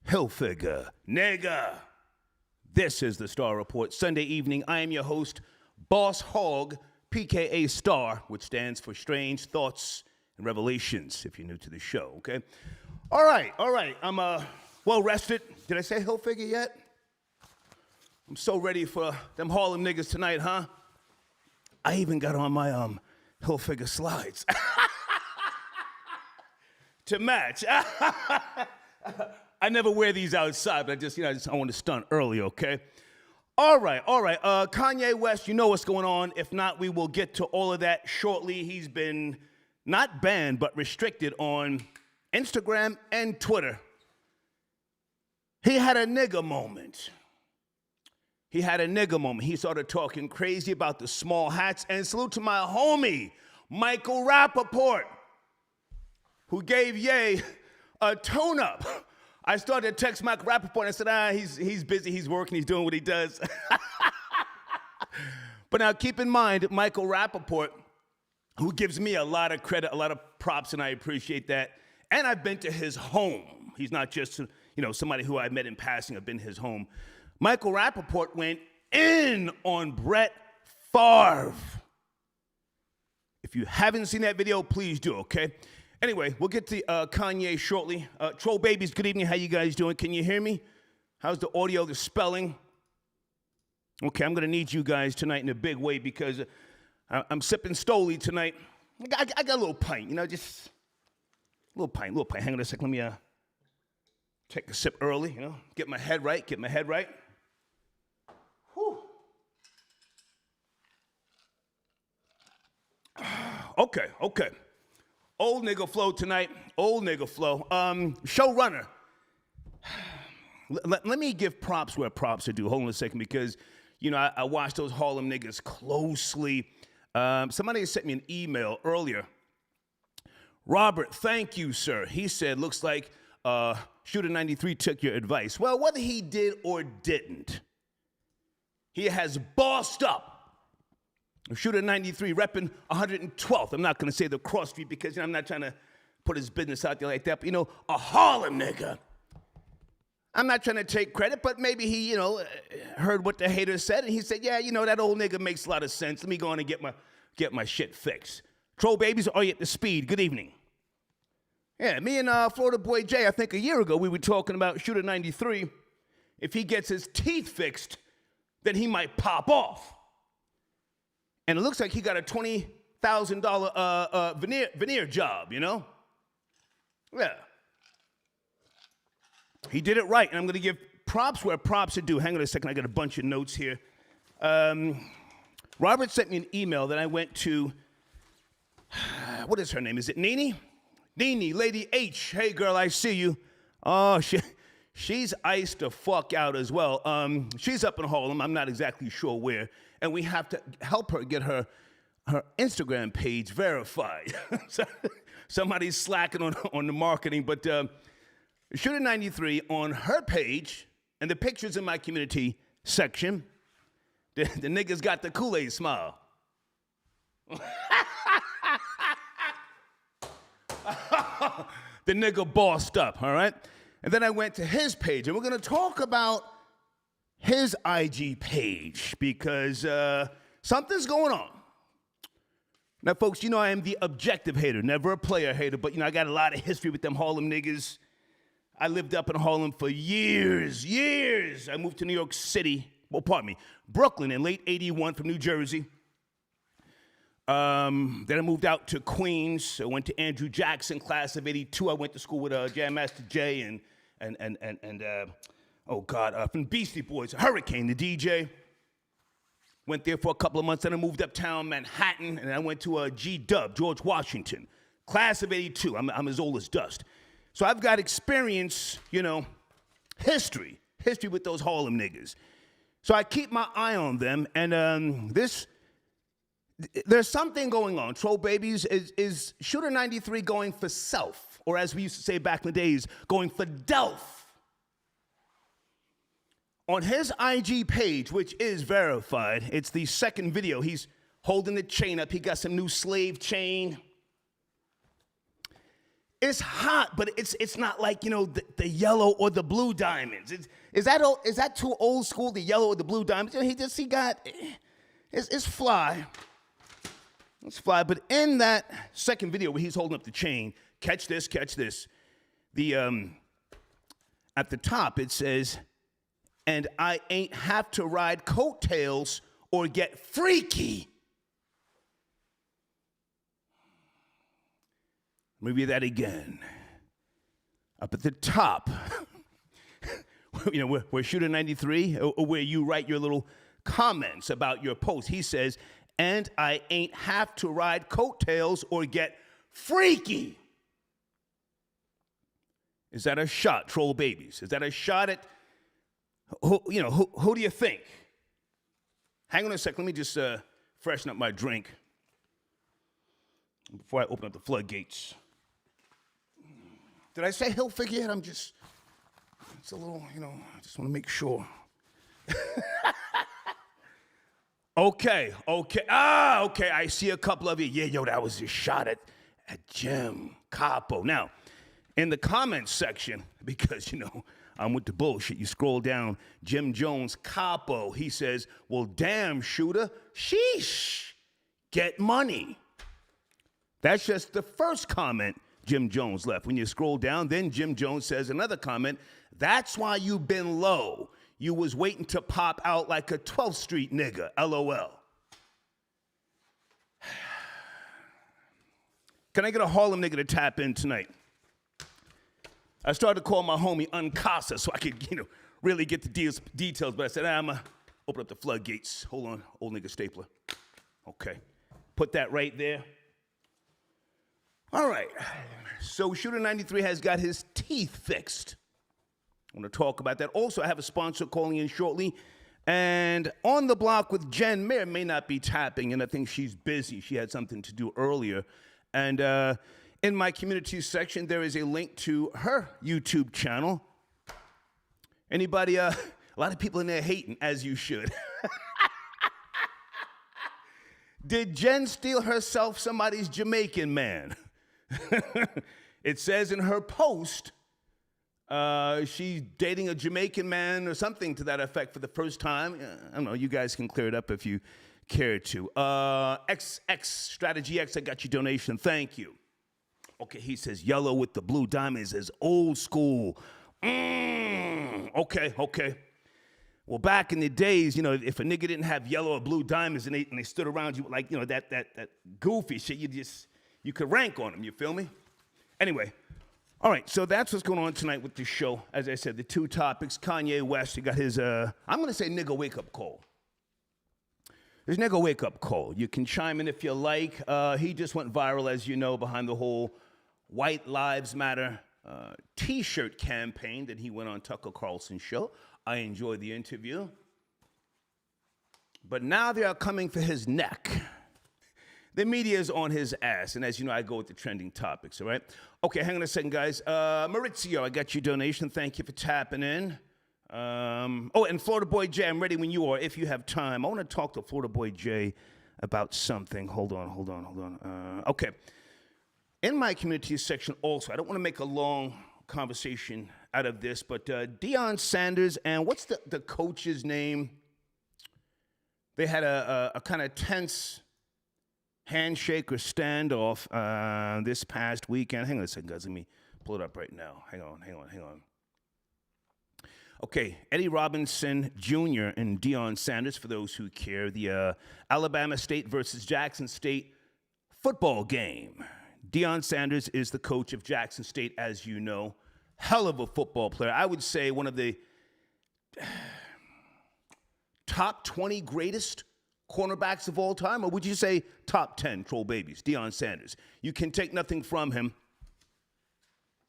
Hilfiger, nigga. This is the Star Report, Sunday evening. I am your host, Boss Hog, PKA Star, which stands for Strange Thoughts and Revelations, if you're new to the show, okay? All right. I'm well rested. Did I say Hilfiger yet? I'm so ready for them Harlem niggas tonight, huh? I even got on my Hilfiger slides to match. I never wear these outside, but I want to stunt early, okay? All right. Kanye West, you know what's going on. If not, we will get to all of that shortly. He's been not banned, but restricted on Instagram and Twitter. He had a nigga moment. He started talking crazy about the small hats. And salute to my homie, Michael Rappaport, who gave Ye a tune-up. I started to text Mike Rappaport and I said, he's busy, he's working, he's doing what he does. But now keep in mind, Michael Rappaport, who gives me a lot of credit, a lot of props, and I appreciate that. And I've been to his home. He's not just, somebody who I met in passing. I've been to his home. Michael Rappaport went in on Brett Favre. If you haven't seen that video, please do, okay? Anyway, we'll get to Kanye shortly. Troll babies, good evening. How you guys doing? Can you hear me? How's the audio, the spelling? Okay, I'm going to need you guys tonight in a big way because I'm sipping Stoli tonight. I got a little pint, just a little pint. Hang on a second. Let me take a sip early, get my head right. Whew. Okay. Old nigga flow tonight. Showrunner. Let me give props where props are due. Hold on a second, because, I watched those Harlem niggas closely. Somebody sent me an email earlier. Robert, thank you, sir. He said, looks like Shooter 93 took your advice. Well, whether he did or didn't, he has bossed up. Shooter 93 repping 112th. I'm not going to say the cross street because I'm not trying to put his business out there like that. But, a Harlem nigga. I'm not trying to take credit, but maybe he, heard what the haters said. And he said, yeah, that old nigga makes a lot of sense. Let me go on and get my shit fixed. Troll babies, are you at the speed? Good evening. Yeah, me and Florida boy Jay, I think a year ago, we were talking about Shooter 93. If he gets his teeth fixed, then he might pop off. And it looks like he got a $20,000 veneer job, Yeah. He did it right, and I'm going to give props where props are due. Hang on a second, I got a bunch of notes here. Robert sent me an email that I went to, what is her name? Is it Nene? Nene, Lady H. Hey, girl, I see you. Oh, she's iced the fuck out as well. She's up in Harlem. I'm not exactly sure where. And we have to help her get her Instagram page verified. Somebody's slacking on the marketing. But Shooter 93 on her page, and the pictures in my community section, the niggas got the Kool-Aid smile. The nigga bossed up, all right? And then I went to his page, and we're going to talk about his IG page because something's going on. Now, folks, I am the objective hater, never a player hater, but, I got a lot of history with them Harlem niggas. I lived up in Harlem for years. I moved to New York City, Brooklyn in late 81 from New Jersey. Then I moved out to Queens. I went to Andrew Jackson, class of 82. I went to school with Jam Master Jay and from Beastie Boys, Hurricane, the DJ. Went there for a couple of months. Then I moved uptown Manhattan, and I went to G-Dub, George Washington, class of 82. I'm as old as dust. So I've got experience, history with those Harlem niggas. So I keep my eye on them, and there's something going on. Troll babies, is Shooter 93 going for self, or as we used to say back in the days, going for delf? On his IG page, which is verified, it's the second video. He's holding the chain up. He got some new slave chain. It's hot, but it's not like, the yellow or the blue diamonds. Is that too old school, the yellow or the blue diamonds? It's fly. It's fly. But in that second video where he's holding up the chain, catch this. At the top it says, and I ain't have to ride coattails or get freaky. Let me read that again. Up at the top, where Shooter 93, or where you write your little comments about your post, he says, and I ain't have to ride coattails or get freaky. Is that a shot, Troll Babies? Is that a shot at, who do you think? Hang on a sec, let me just freshen up my drink before I open up the floodgates. Did I say Hilfiger yet? It's a little, I just want to make sure. Okay. Okay, I see a couple of you. Yeah, that was a shot at Jim Capo. Now, in the comments section, because, I'm with the bullshit, you scroll down, Jim Jones Capo, he says, well, damn, Shooter, sheesh, get money. That's just the first comment Jim Jones left. When you scroll down, then Jim Jones says another comment, that's why you been low. You was waiting to pop out like a 12th Street nigga, LOL. Can I get a Harlem nigga to tap in tonight? I started to call my homie Uncasa so I could, really get the details, but I said, I'm going to open up the floodgates. Hold on, old nigga stapler. Okay, put that right there. All right, so Shooter 93 has got his teeth fixed. I want to talk about that. Also, I have a sponsor calling in shortly. And On the Block with Jen may not be tapping, and I think she's busy. She had something to do earlier. And in my community section, there is a link to her YouTube channel. Anybody, a lot of people in there hating, as you should. Did Jen steal herself somebody's Jamaican man? It says in her post, she's dating a Jamaican man or something to that effect for the first time. I don't know, you guys can clear it up if you care to. Strategy X, I got your donation, thank you. Okay, he says yellow with the blue diamonds is old school. Okay. Well, back in the days, if a nigga didn't have yellow or blue diamonds and they stood around you like, that goofy shit, you could rank on them, you feel me? Anyway, all right, so that's what's going on tonight with the show. As I said, the two topics, Kanye West, he got his, I'm going to say nigga wake-up call. His nigga wake-up call. You can chime in if you like. He just went viral, as you know, behind the whole White Lives Matter T-shirt campaign that he went on Tucker Carlson's show. I enjoyed the interview. But now they are coming for his neck. The media is on his ass, and as you know, I go with the trending topics, all right? Okay, hang on a second, guys. Maurizio, I got your donation. Thank you for tapping in. And Florida Boy Jay, I'm ready when you are, if you have time. I want to talk to Florida Boy Jay about something. Hold on. Okay. In my community section also, I don't want to make a long conversation out of this, but Deion Sanders and what's the coach's name? They had a kind of tense handshake or standoff this past weekend. Hang on a second, guys. Let me pull it up right now. Hang on. Okay, Eddie Robinson Jr. and Deion Sanders, for those who care, the Alabama State versus Jackson State football game. Deion Sanders is the coach of Jackson State, as you know. Hell of a football player. I would say one of the top 20 greatest cornerbacks of all time, or would you say top 10, Troll Babies? Deion Sanders. You can take nothing from him.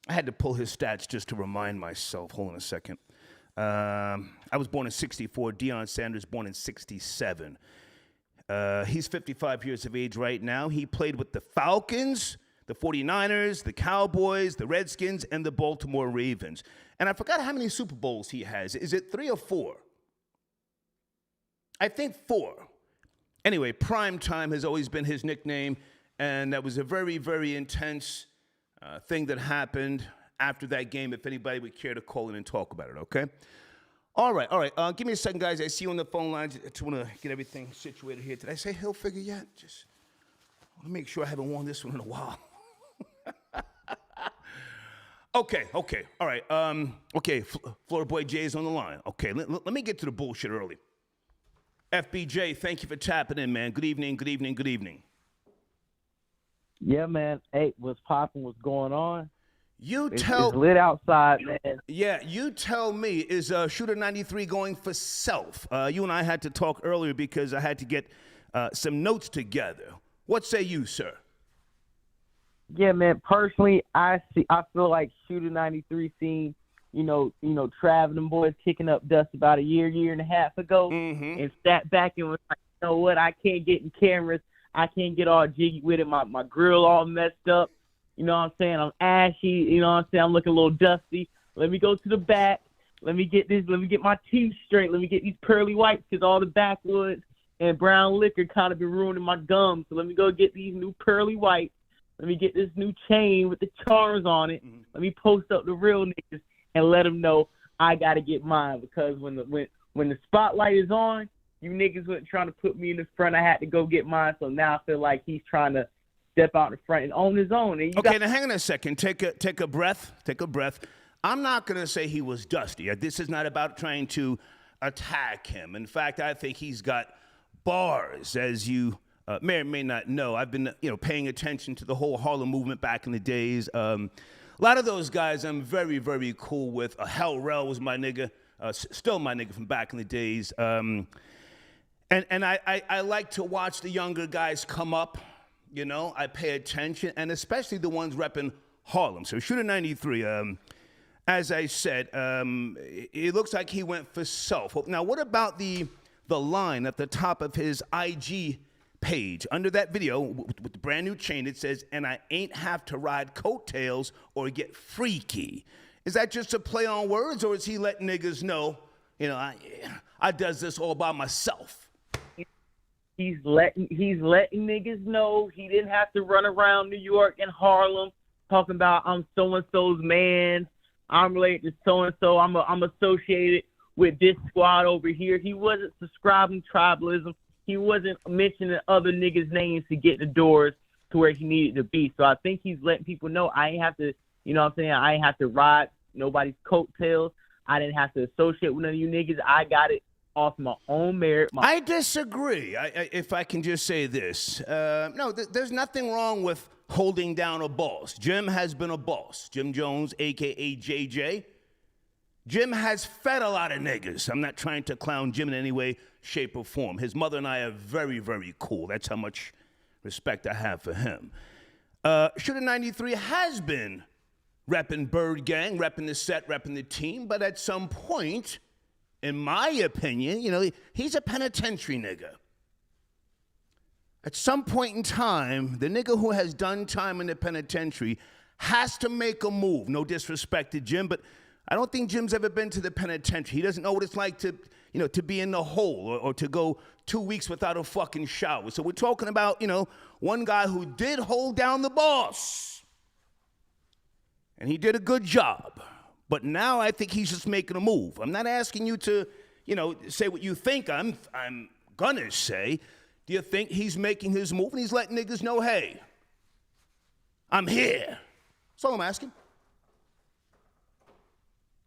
I had to pull his stats just to remind myself. Hold on a second. I was born in 64. Deion Sanders born in 67. He's 55 years of age right now. He played with the Falcons, the 49ers, the Cowboys, the Redskins, and the Baltimore Ravens. And I forgot how many Super Bowls he has. Is it 3 or 4? I think 4. Anyway, prime time has always been his nickname, and that was a very, very intense thing that happened after that game, if anybody would care to call in and talk about it, okay? All right. Give me a second, guys. I see you on the phone lines. I just want to get everything situated here. Did I say Hill figure yet? Just want to make sure I haven't worn this one in a while. Okay. All right. Okay, Florida Boy Jay is on the line. Okay, let me get to the bullshit early. FBJ, thank you for tapping in, man. Good evening. Yeah, man. Hey, what's popping? What's going on? It's lit outside, man. Yeah, you tell me, is Shooter 93 going for self? You and I had to talk earlier because I had to get some notes together. What say you, sir? Yeah, man. Personally, I feel like Shooter 93 seen, Trav and them boys kicking up dust about a year and a half ago, and sat back and was like, you know what? I can't get in cameras. I can't get all jiggy with it. My grill all messed up. You know what I'm saying? I'm ashy. You know what I'm saying? I'm looking a little dusty. Let me go to the back. Let me get my teeth straight. Let me get these pearly whites because all the backwoods and brown liquor kind of been ruining my gums. So let me go get these new pearly whites. Let me get this new chain with the charms on it. Let me post up the real niggas and let them know I got to get mine, because when the spotlight is on, you niggas weren't trying to put me in the front. I had to go get mine. So now I feel like he's trying to step out in front and own his own. And now hang on a second. Take a breath. I'm not going to say he was dusty. This is not about trying to attack him. In fact, I think he's got bars, as you may or may not know. I've been paying attention to the whole Harlem movement back in the days. A lot of those guys I'm very, very cool with. Hell Rel was my nigga, still my nigga from back in the days. And I like to watch the younger guys come up. I pay attention, and especially the ones repping Harlem. So Shooter 93, as I said, it looks like he went for self. Now, what about the line at the top of his IG page? Under that video, with the brand new chain, it says, "And I ain't have to ride coattails or get freaky." Is that just a play on words, or is he letting niggas know, I does this all by myself? He's letting niggas know he didn't have to run around New York and Harlem talking about I'm so-and-so's man, I'm related to so-and-so, I'm associated with this squad over here. He wasn't subscribing to tribalism. He wasn't mentioning other niggas' names to get the doors to where he needed to be. So I think he's letting people know I ain't have to, I ain't have to ride nobody's coattails. I didn't have to associate with none of you niggas. I got it off my own merit. I disagree. If I can just say this. No, there's nothing wrong with holding down a boss. Jim has been a boss. Jim Jones, a.k.a. JJ. Jim has fed a lot of niggas. I'm not trying to clown Jim in any way, shape, or form. His mother and I are very, very cool. That's how much respect I have for him. Shooter 93 has been repping Bird Gang, repping the set, repping the team, but at some point, in my opinion, he's a penitentiary nigga. At some point in time, the nigga who has done time in the penitentiary has to make a move. No disrespect to Jim, but I don't think Jim's ever been to the penitentiary. He doesn't know what it's like to be in the hole or to go 2 weeks without a fucking shower. So we're talking about, one guy who did hold down the boss. And he did a good job. But now I think he's just making a move. I'm not asking you to, say what you think I'm gonna say. Do you think he's making his move and he's letting niggas know, hey, I'm here? That's all I'm asking.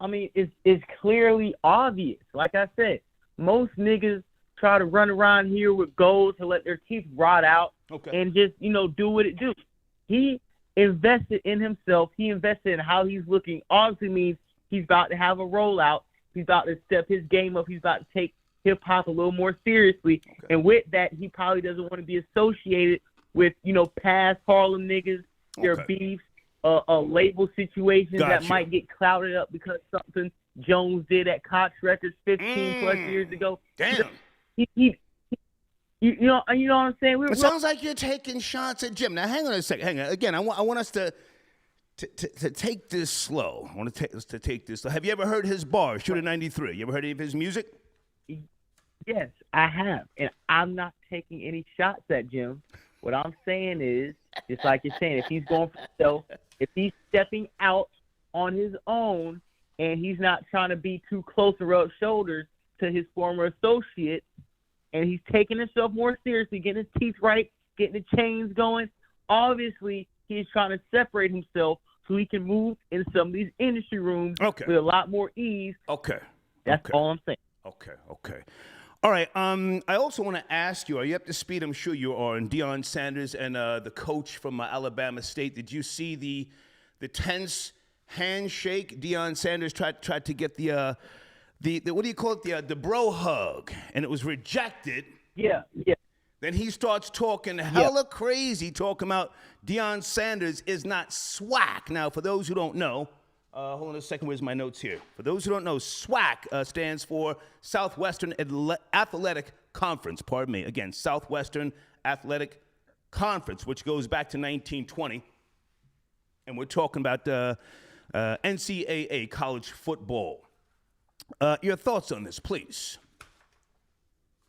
I mean, it's clearly obvious. Like I said, most niggas try to run around here with goals to let their teeth rot out and just, do what it do. He invested in himself. He invested in how he's looking. Obviously means he's about to have a rollout. He's about to step his game up. He's about to take hip-hop a little more seriously. Okay. And with that, he probably doesn't want to be associated with, past Harlem niggas, their beefs, label situations that might get clouded up because something Jones did at Koch Records 15 plus years ago. Damn. You know what I'm saying? It sounds like you're taking shots at Jim. Now, hang on a second. Hang on. Again, I want us to take this slow. I want to take this slow. Have you ever heard his bars, Shooter 93? You ever heard any of his music? Yes, I have. And I'm not taking any shots at Jim. What I'm saying is Just like you're saying, if he's going for himself, if he's stepping out on his own and he's not trying to be too close to rub shoulders to his former associate, and he's taking himself more seriously, getting his teeth right, getting the chains going, obviously he's trying to separate himself so he can move in some of these industry rooms with a lot more ease. That's all I'm saying. Okay. All right. I also want to ask you, are you up to speed? I'm sure you are. And Deion Sanders and the coach from Alabama State, did you see the tense handshake? Deion Sanders tried to get the what do you call it? The bro hug, and it was rejected. Yeah. Then he starts talking hella crazy, talking about Deion Sanders is not SWAC. Now, for those who don't know, hold on a second, where's my notes here? For those who don't know, SWAC stands for Southwestern Athletic Conference. Pardon me. Again, Southwestern Athletic Conference, which goes back to 1920. And we're talking about NCAA college football. Your thoughts on this, please.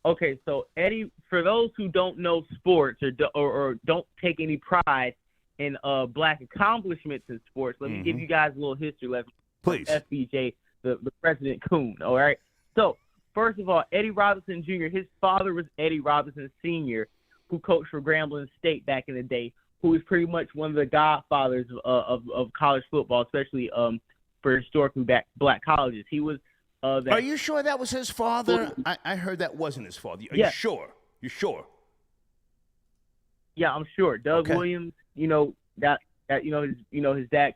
Okay, so Eddie, for those who don't know sports or don't take any pride in black accomplishments in sports, let me give you guys a little history lesson. Please. FBJ, the President Coon, all right? So, first of all, Eddie Robinson Jr., his father was Eddie Robinson Sr., who coached for Grambling State back in the day, who is pretty much one of the godfathers of college football, especially for historically black colleges. He was Are you sure that was his father? I heard that wasn't his father. Are you sure? You sure? Yeah, I'm sure. Doug Williams, his dad,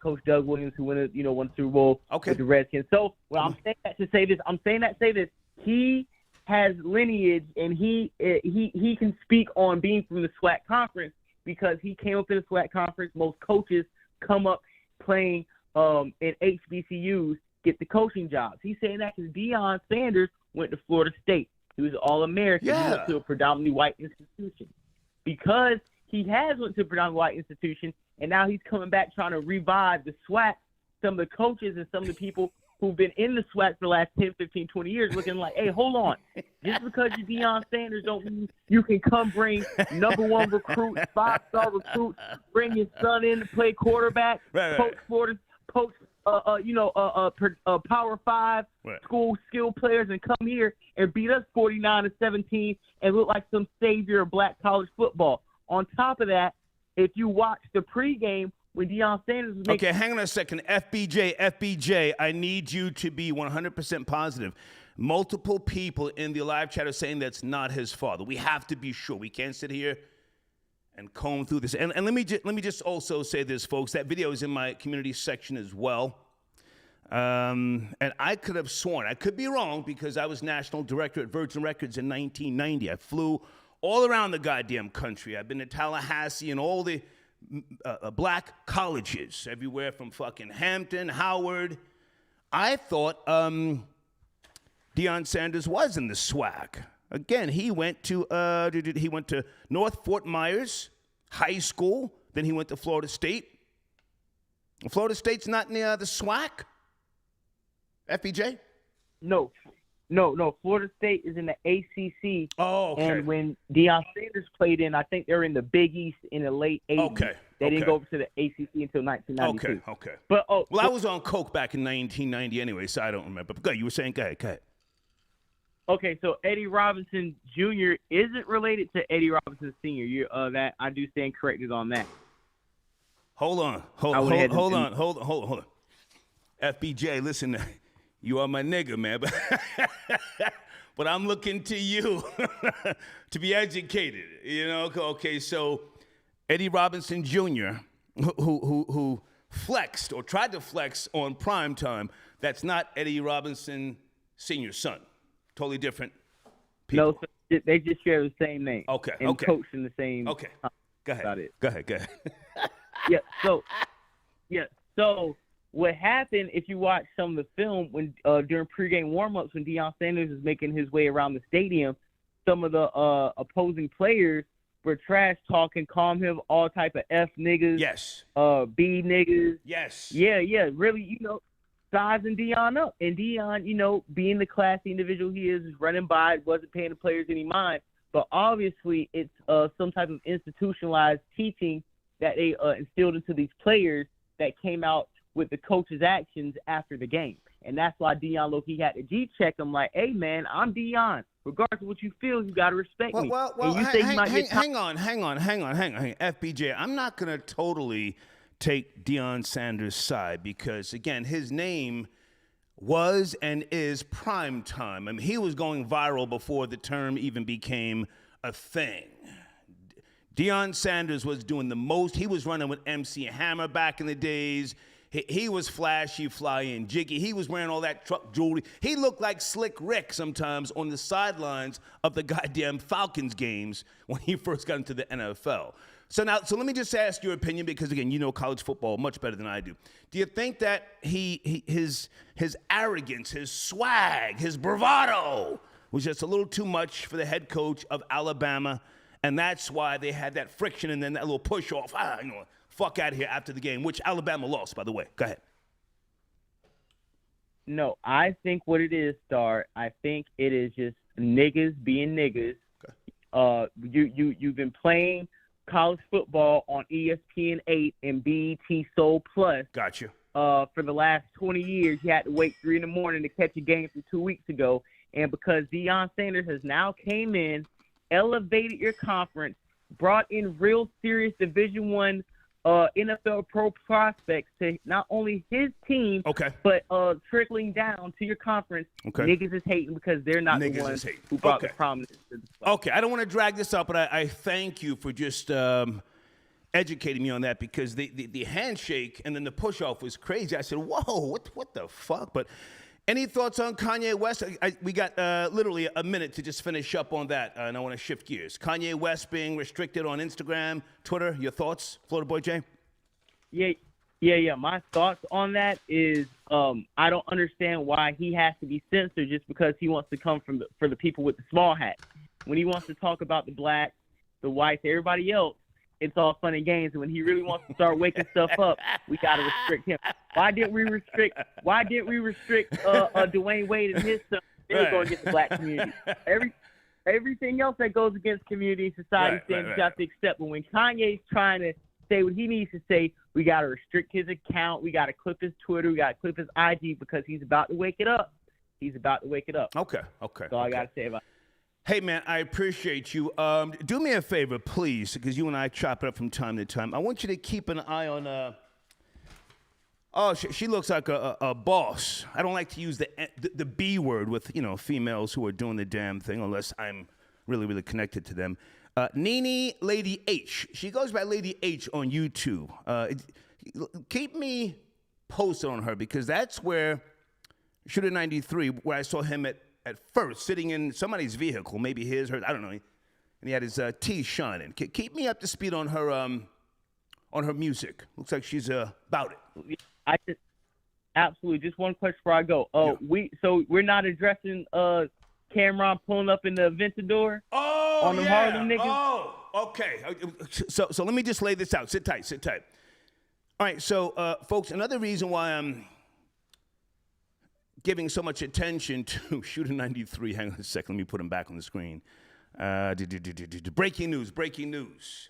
Coach Doug Williams, who won the Super Bowl with the Redskins. So, I'm saying that to say this. He has lineage, and he can speak on being from the SWAC conference because he came up in the SWAC conference. Most coaches come up playing in HBCUs, get the coaching jobs. He's saying that because Deion Sanders went to Florida State. He was All-American. He went to a predominantly white institution. Because he has went to a predominantly white institution, and now he's coming back trying to revive the SWAC, some of the coaches and some of the people who've been in the SWAC for the last 10, 15, 20 years looking like, hey, hold on. Just because you're Deion Sanders don't mean you can come bring number one recruits, 5-star recruits, bring your son in to play quarterback, coach Florida, coach Power 5 school skill players and come here and beat us 49-17 and look like some savior of black college football. On top of that, if you watch the pregame when Deion Sanders was making... Okay, hang on a second. FBJ, I need you to be 100% positive. Multiple people in the live chat are saying that's not his father. We have to be sure. We can't sit here and comb through this. And let me just also say this, folks. That video is in my community section as well. And I could have sworn, I could be wrong, because I was national director at Virgin Records in 1990. I flew all around the goddamn country. I've been to Tallahassee and all the black colleges, everywhere from fucking Hampton, Howard. I thought Deion Sanders was in the SWAC. Again, he went to North Fort Myers High School. Then he went to Florida State. Florida State's not near the SWAC? FBJ? No. Florida State is in the ACC. Oh, okay. And when Deion Sanders played in, I think they were in the Big East in the late 80s. Okay. They didn't go over to the ACC until 1992. Okay. But I was on coke back in 1990 anyway, so I don't remember. But go ahead, you were saying, go ahead. Okay, so Eddie Robinson Jr. isn't related to Eddie Robinson Sr. That I do stand corrected on that. Hold on. FBJ, listen, you are my nigga, man, but I'm looking to you to be educated. Okay, so Eddie Robinson Jr., who flexed or tried to flex on primetime, that's not Eddie Robinson Sr.'s son. Totally different people. No, so they just share the same name. Okay. And coach in the same. Okay. Go ahead. About it. Go ahead. So what happened, if you watch some of the film when during pregame warmups when Deion Sanders was making his way around the stadium, some of the opposing players were trash talking, calling him all type of F niggas. Yes. B niggas. Yes. Yeah. Really, sizing Deion up. And Deion, being the classy individual he is running by, wasn't paying the players any mind. But obviously, it's some type of institutionalized teaching that they instilled into these players that came out with the coach's actions after the game. And that's why Deion Loki had to G-check him like, hey, man, I'm Deion. Regardless of what you feel, you got to respect me. Well, and you hang on. FBJ, I'm not going to totally take Deion Sanders' side because, again, his name was and is prime time. I mean, he was going viral before the term even became a thing. Deion Sanders was doing the most. He was running with MC Hammer back in the days. He was flashy, flying, jiggy. He was wearing all that truck jewelry. He looked like Slick Rick sometimes on the sidelines of the goddamn Falcons games when he first got into the NFL. So let me just ask your opinion because, again, you know college football much better than I do. Do you think that his arrogance, his swag, his bravado was just a little too much for the head coach of Alabama, and that's why they had that friction and then that little push-off, fuck out of here after the game, which Alabama lost, by the way. Go ahead. No, I think what it is, Star, I think it is just niggas being niggas. Okay. You've been playing college football on ESPN8 and BET Soul Plus. Gotcha. For the last 20 years, you had to wait 3 in the morning to catch a game from 2 weeks ago. And because Deion Sanders has now came in, elevated your conference, brought in real serious Division I NFL pro prospects to not only his team, but trickling down to your conference. Okay. Niggas is hating because they're not the ones who brought the prominence to the spot. Okay, I don't want to drag this up, but I thank you for just educating me on that because the handshake and then the push-off was crazy. I said, whoa, what the fuck? But any thoughts on Kanye West? We got literally a minute to just finish up on that, and I want to shift gears. Kanye West being restricted on Instagram, Twitter, your thoughts, Florida Boy Jay? Yeah. My thoughts on that is I don't understand why he has to be censored just because he wants to come for the people with the small hat. When he wants to talk about the blacks, the whites, everybody else, it's all fun and games. And when he really wants to start waking stuff up, we got to restrict him. Why didn't we restrict Dwayne Wade and his stuff? They were going against the black community. Everything else that goes against community and society standards you have to accept. But when Kanye's trying to say what he needs to say, we got to restrict his account. We got to clip his Twitter. We got to clip his IG because he's about to wake it up. Okay. That's all I got to say about it. Hey, man, I appreciate you. Do me a favor, please, because you and I chop it up from time to time. I want you to keep an eye on she looks like a boss. I don't like to use the B word with, females who are doing the damn thing unless I'm really, really connected to them. Nene Lady H. She goes by Lady H on YouTube. Keep me posted on her because that's where Shooter 93, where I saw him at first sitting in somebody's vehicle, maybe his, hers, I don't know, and he had his teeth shining. Keep me up to speed on her music. Looks like she's about it. Absolutely. Just one question before I go. We're not addressing Cameron pulling up in the Aventador on the Harlem niggas. Oh, okay. So let me just lay this out. Sit tight. All right. So, folks, another reason why I'm giving so much attention to Shooter 93. Hang on a second. Let me put him back on the screen. Breaking news.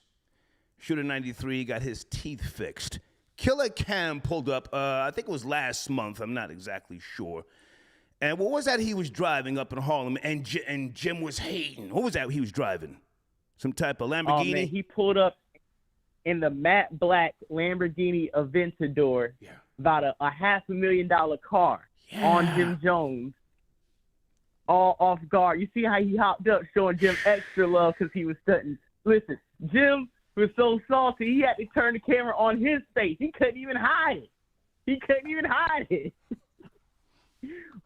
Shooter 93 got his teeth fixed. Killer Cam pulled up, I think it was last month. I'm not exactly sure. And what was that he was driving up in Harlem and Jim was hating? What was that he was driving? Some type of Lamborghini? Oh, man, he pulled up in the matte black Lamborghini Aventador, about a $500,000 car. On Jim Jones, all off guard. You see how he hopped up showing Jim extra love because he was stunting. Listen, Jim was so salty, he had to turn the camera on his face. He couldn't even hide it.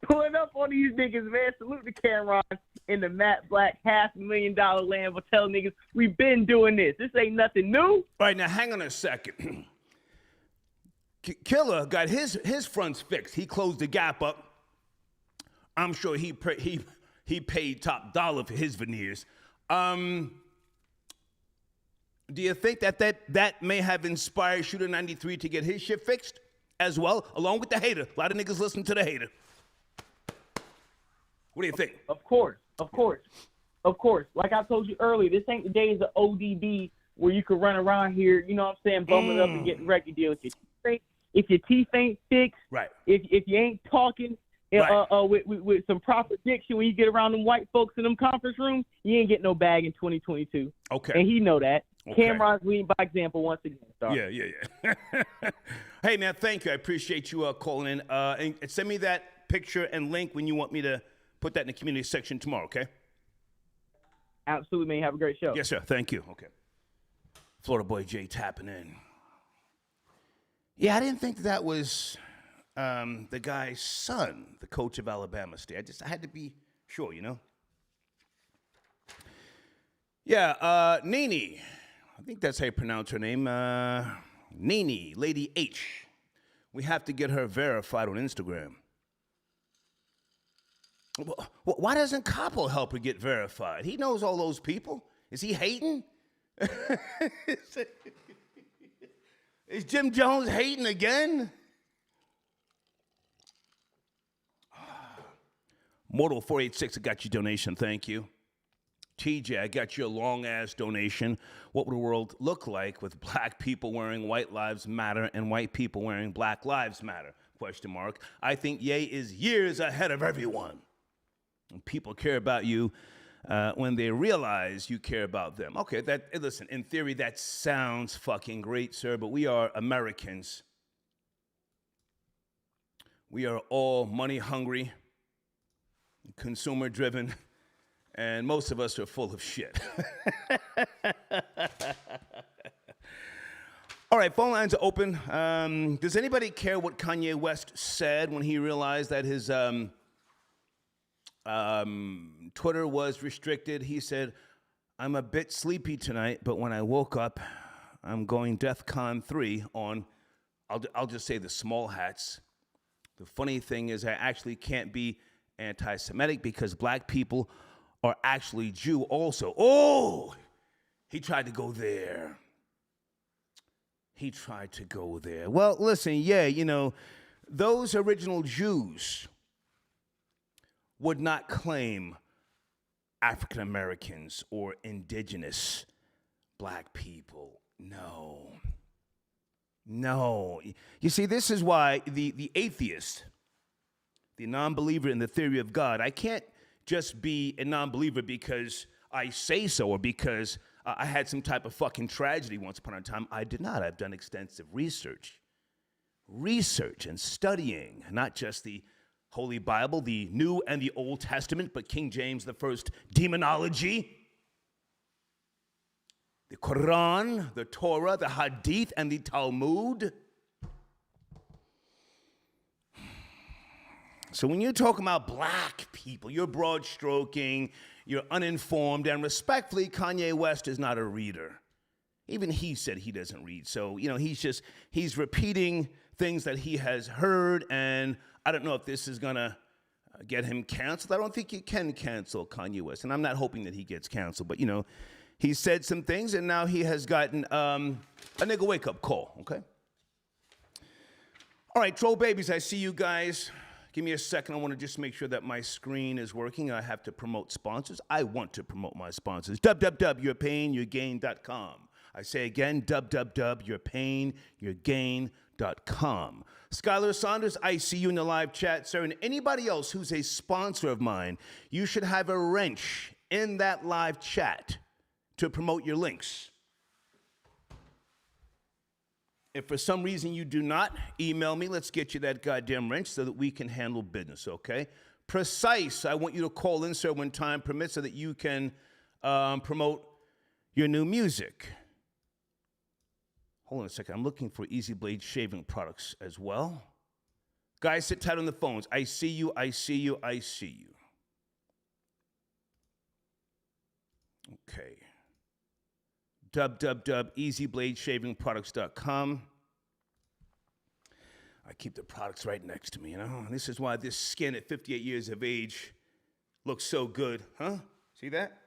Pulling up on these niggas, man. Salute to Cameron in the matte black $500,000 Lambo. Tell niggas, we been doing this. This ain't nothing new. All right, now hang on a second. Killer got his fronts fixed. He closed the gap up. I'm sure he paid top dollar for his veneers. Do you think that may have inspired Shooter 93 to get his shit fixed as well, along with the hater? A lot of niggas listen to the hater. What do you think? Of course. Like I told you earlier, this ain't the days of ODB where you could run around here, you know what I'm saying, bumming up and getting record deals. If your teeth ain't fixed, right. if you ain't talking with some proper diction when you get around them white folks in them conference rooms, you ain't getting no bag in 2022. Okay. And he know that. Okay. Cameron's leading by example once again. Sorry. Yeah. Hey, man, thank you. I appreciate you calling in. And send me that picture and link when you want me to put that in the community section tomorrow, okay? Absolutely, man. Have a great show. Yes, sir. Thank you. Okay. Florida Boy Jay tapping in. Yeah, I didn't think that was the guy's son, the coach of Alabama State. I had to be sure, you know? Yeah, Nene. I think that's how you pronounce her name. Nene, Lady H. We have to get her verified on Instagram. Why doesn't Capo help her get verified? He knows all those people. Is he hating? Is Jim Jones hating again? Mortal 486, I got your donation. Thank you. TJ, I got your long-ass donation. What would the world look like with black people wearing White Lives Matter and white people wearing Black Lives Matter? ? I think Ye is years ahead of everyone. And people care about you when they realize you care about them. Okay, listen, in theory, that sounds fucking great, sir, but we are Americans. We are all money hungry, consumer driven, and most of us are full of shit. All right, phone lines are open. Does anybody care what Kanye West said when he realized that his Twitter was restricted? He said, "I'm a bit sleepy tonight, but when I woke up, I'm going DEFCON 3 on," I'll just say the small hats. The funny thing is I actually can't be anti-Semitic because black people are actually Jew also. Oh, he tried to go there. Well, listen, yeah, you know, those original Jews would not claim African Americans or indigenous black people. No. You see, this is why the atheist, the non-believer in the theory of God, I can't just be a non-believer because I say so or because I had some type of fucking tragedy once upon a time. I did not. I've done extensive research and studying, not just the Holy Bible, the New and the Old Testament, but King James the First demonology, the Quran, the Torah, the Hadith, and the Talmud. So when you're talking about black people, you're broad stroking, you're uninformed, and respectfully, Kanye West is not a reader. Even he said he doesn't read. So, you know, he's repeating things that he has heard, and I don't know if this is gonna get him canceled. I don't think you can cancel Kanye West, and I'm not hoping that he gets canceled, but, you know, he said some things, and now he has gotten a nigga wake-up call, okay? All right, troll babies, I see you guys. Give me a second. I want to just make sure that my screen is working. I have to promote sponsors. I want to promote my sponsors. www.yourpainyourgain.com. I say again, www.yourpainyourgain.com. Skylar Saunders, I see you in the live chat, sir. And anybody else who's a sponsor of mine, you should have a wrench in that live chat to promote your links. If for some reason you do not, email me. Let's get you that goddamn wrench so that we can handle business, okay? Precise, I want you to call in, sir, when time permits so that you can promote your new music. Hold on a second. I'm looking for Easy Blade shaving products as well. Guys, sit tight on the phones. I see you. Okay. www.easybladeshavingproducts.com. I keep the products right next to me, you know? This is why this skin at 58 years of age looks so good, huh? See that?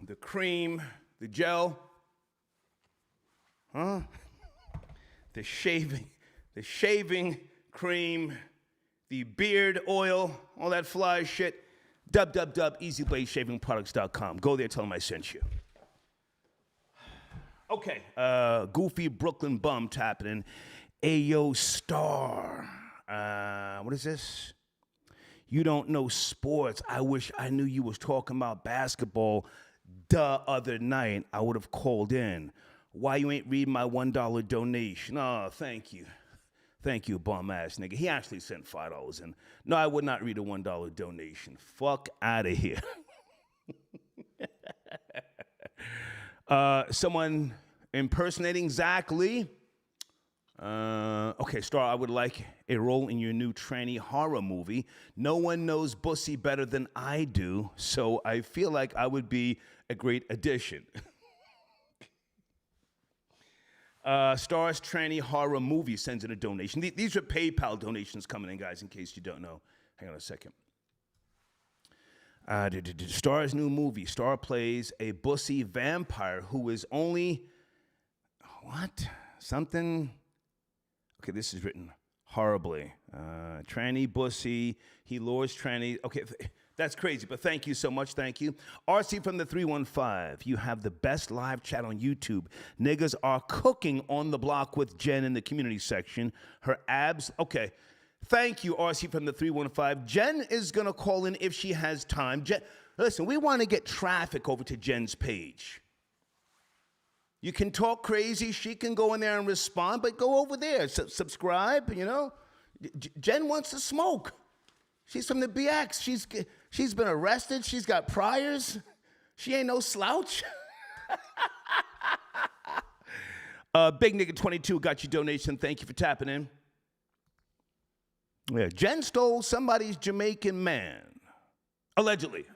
The cream, the gel, huh? The shaving cream, the beard oil, all that fly shit. www.easybladeshavingproducts.com. Go there, tell them I sent you. Okay. Goofy Brooklyn Bum tapping in. Ayo Star. What is this? You don't know sports. I wish I knew you was talking about basketball the other night. I would have called in. Why you ain't reading my $1 donation? Oh, thank you. Thank you, bum ass nigga. He actually sent $5 in. No, I would not read a $1 donation. Fuck out of here. Someone impersonating Zach Lee. Okay, Star, I would like a role in your new tranny horror movie. No one knows Bussy better than I do, so I feel like I would be a great addition. Star's tranny horror movie sends in a donation. These are PayPal donations coming in, guys, in case you don't know. Hang on a second. Star's new movie. Star plays a Bussy vampire who is only... What? Something... Okay, this is written horribly. Tranny Bussy. He lures tranny. Okay, that's crazy, but thank you so much. Thank you. RC from the 315. You have the best live chat on YouTube. Niggas are cooking on the block with Jen in the community section. Her abs. Okay. Thank you, RC from the 315. Jen is going to call in if she has time. Jen, listen, we want to get traffic over to Jen's page. You can talk crazy. She can go in there and respond, but go over there. Subscribe, you know. Jen wants to smoke. She's from the BX. She's been arrested. She's got priors. She ain't no slouch. Big Nigga 22 got your donation. Thank you for tapping in. Yeah, Jen stole somebody's Jamaican man. Allegedly.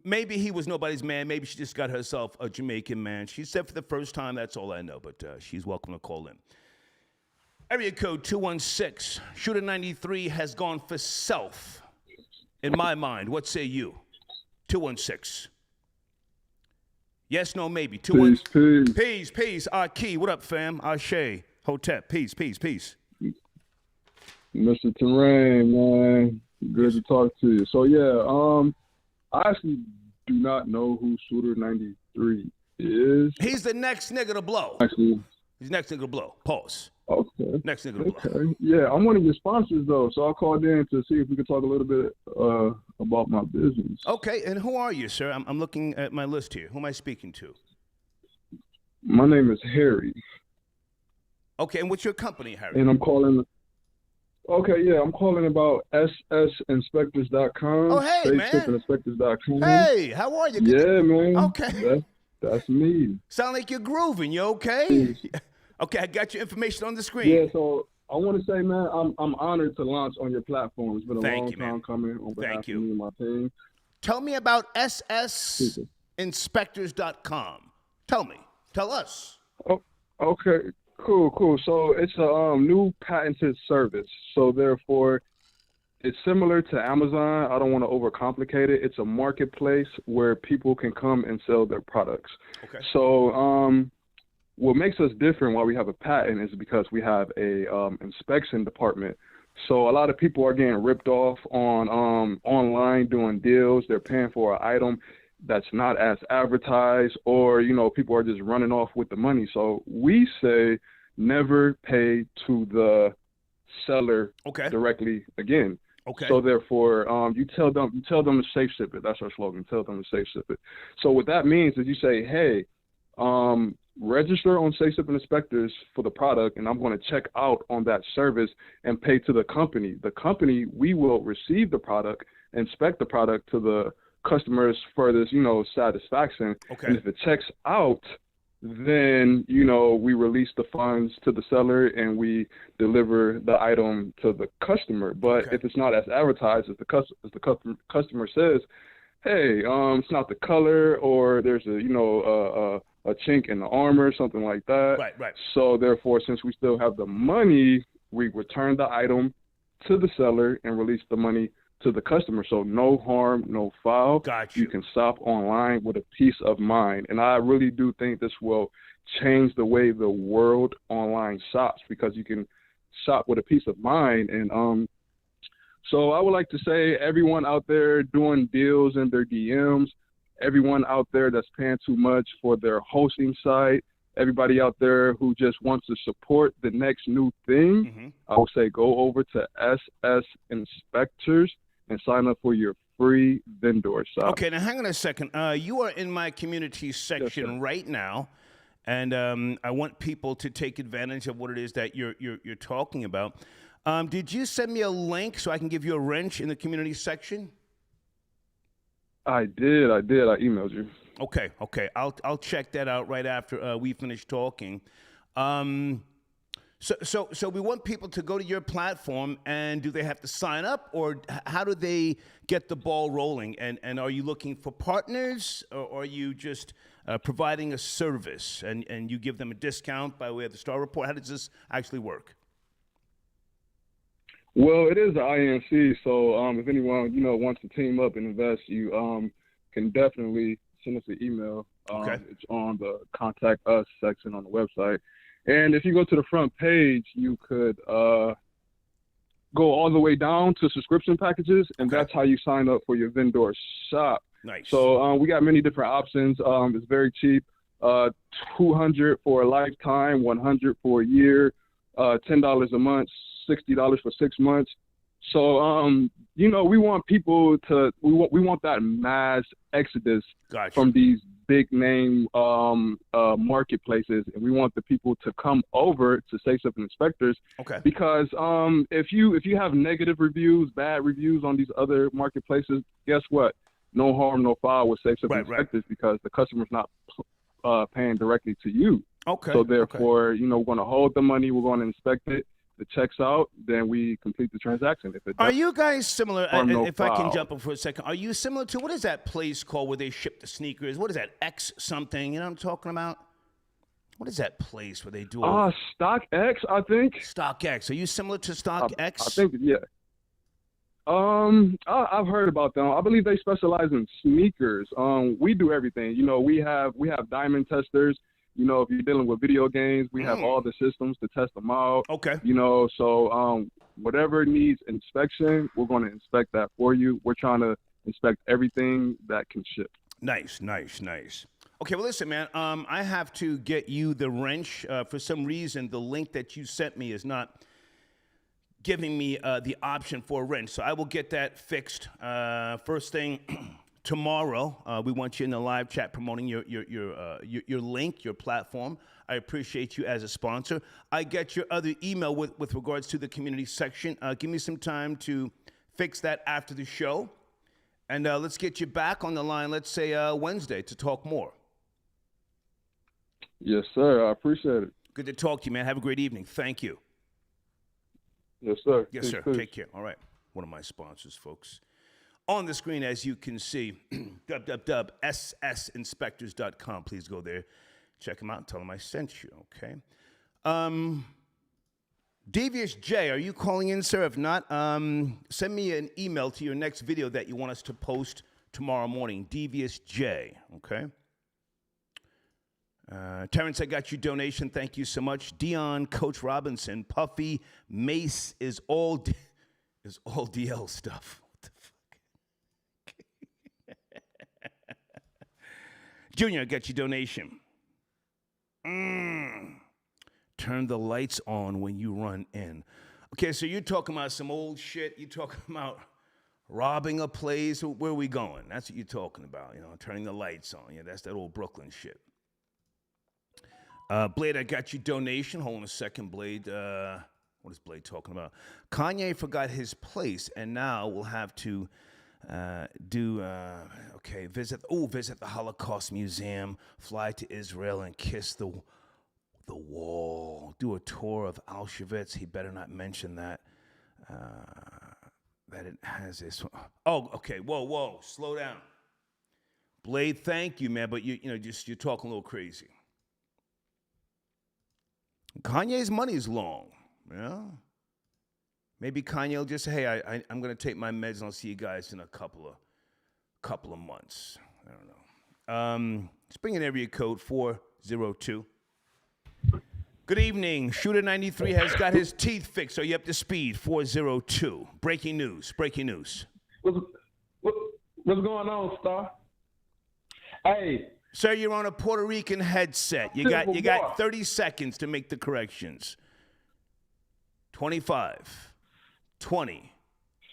Maybe he was nobody's man. Maybe she just got herself a Jamaican man. She said for the first time, that's all I know, but she's welcome to call in. Area code 216. Shooter 93 has gone for self. In my mind, what say you? 216. Yes, no, maybe. 216. Peace. Key. What up, fam? Ashe. Hotep. Peace. Mr. Terrain, man. Good to talk to you. So, yeah, I actually do not know who Shooter 93 is. He's the next nigga to blow. Actually. He's next nigga to blow. Pause. Okay. Next nigga to blow. Okay. Yeah, I'm one of your sponsors, though, so I called in to see if we could talk a little bit about my business. Okay, and who are you, sir? I'm looking at my list here. Who am I speaking to? My name is Harry. Okay, and what's your company, Harry? And I'm calling... Okay, yeah, I'm calling about ssinspectors.com. Oh, hey, man. SafeShipInspectors.com. Hey, how are you? Yeah, man. Okay. That's me. Sound like you're grooving. You okay? Okay, I got your information on the screen. Yeah, so I want to say, man, I'm honored to launch on your platform. It's been a long time coming on behalf of me and my team. Tell me about ssinspectors.com. Tell us. Oh, okay. Cool. So it's a new patented service. So therefore, it's similar to Amazon. I don't want to overcomplicate it. It's a marketplace where people can come and sell their products. Okay. So what makes us different while we have a patent is because we have a inspection department. So a lot of people are getting ripped off on online doing deals. They're paying for an item that's not as advertised, or, you know, people are just running off with the money. So we say never pay to the seller directly again. Okay. So therefore, you tell them to safe ship it. That's our slogan. Tell them to safe ship it. So what that means is you say, hey, register on Safe Ship Inspectors for the product, and I'm going to check out on that service and pay to the company. The company, we will receive the product, inspect the product to the customer's furthest, satisfaction. Okay. And if it checks out, then, we release the funds to the seller and we deliver the item to the customer. But if it's not as advertised, as the customer says, hey, it's not the color, or there's a chink in the armor, something like that. Right. So therefore, since we still have the money, we return the item to the seller and release the money to the customer. So no harm, no foul. Got you. You can shop online with a peace of mind. And I really do think this will change the way the world online shops, because you can shop with a peace of mind. And so I would like to say, everyone out there doing deals in their DMs, everyone out there that's paying too much for their hosting site, everybody out there who just wants to support the next new thing, I would say go over to SS Inspectors and sign up for your free vendor shop. Okay, now hang on a second. You are in my community section right now, and I want people to take advantage of what it is that you're talking about. Did you send me a link so I can give you a wrench in the community section? I did. I emailed you. Okay. I'll check that out right after we finish talking. So we want people to go to your platform, and do they have to sign up, or how do they get the ball rolling? And are you looking for partners, or are you just providing a service, and you give them a discount by way of the Star Report? How does this actually work? Well, it is an INC, so if anyone wants to team up and invest, you can definitely send us an email. It's on the Contact Us section on the website. And if you go to the front page, you could go all the way down to subscription packages, and that's how you sign up for your vendor shop. Nice. So we got many different options. It's very cheap. $200 for a lifetime, $100 for a year, $10 a month, $60 for 6 months. So we want people to we want that mass exodus from these big name marketplaces, and we want the people to come over to Safe Up Inspectors. Because if you have negative reviews, bad reviews on these other marketplaces, guess what? No harm, no foul with Safe Up Inspectors, because the customer's not paying directly to you. So therefore, we're going to hold the money, we're going to inspect it. It checks out, then we complete the transaction. If it are you guys similar? If I can jump up for a second, are you similar to, what is that place called where they ship the sneakers? What is that, X something? You know what I'm talking about? What is that place where they do? StockX, I think. StockX. Are you similar to StockX? I think, yeah. I've heard about them. I believe they specialize in sneakers. We do everything. We have diamond testers. If you're dealing with video games, we have all the systems to test them out. So whatever needs inspection, we're going to inspect that for you. We're trying to inspect everything that can ship. Nice. Okay, well, listen, man, I have to get you the wrench. For some reason, the link that you sent me is not giving me the option for a wrench. So I will get that fixed first thing tomorrow. We want you in the live chat promoting your link, your platform. I appreciate you as a sponsor. I get your other email with regards to the community section. Give me some time to fix that after the show. And let's get you back on the line, let's say Wednesday, to talk more. Yes, sir. I appreciate it. Good to talk to you, man. Have a great evening. Thank you. Yes, sir. Yes, sir. Take care. All right. One of my sponsors, folks. On the screen, as you can see, www.ssinspectors.com. Please go there. Check them out and tell them I sent you, okay? Devious J, are you calling in, sir? If not, send me an email to your next video that you want us to post tomorrow morning. Devious J, okay? Terrence, I got your donation. Thank you so much. Dion, Coach Robinson, Puffy, Mace is all DL stuff. What the fuck? Junior, I got your donation. Turn the lights on when you run in. Okay, so you're talking about some old shit. You're talking about robbing a place. Where are we going? That's what you're talking about, turning the lights on. Yeah, that's that old Brooklyn shit. Blade, I got your donation. Hold on a second, Blade. What is Blade talking about? Kanye forgot his place, and now we'll have to visit the Holocaust Museum, fly to Israel, and kiss the wall. Do a tour of Auschwitz. He better not mention that it has this. Oh, okay. Whoa. Slow down. Blade, thank you, man, but you're talking a little crazy. Kanye's money is long, Maybe Kanye will just say, hey, I'm going to take my meds and I'll see you guys in a couple of months. I don't know. Let's bring in area code 402. Good evening. Shooter 93 has got his teeth fixed. Are you up to speed? 402. Breaking news. What's going on, Star? Hey, Sir, you're on a Puerto Rican headset. You got 30 seconds to make the corrections. 25, 20.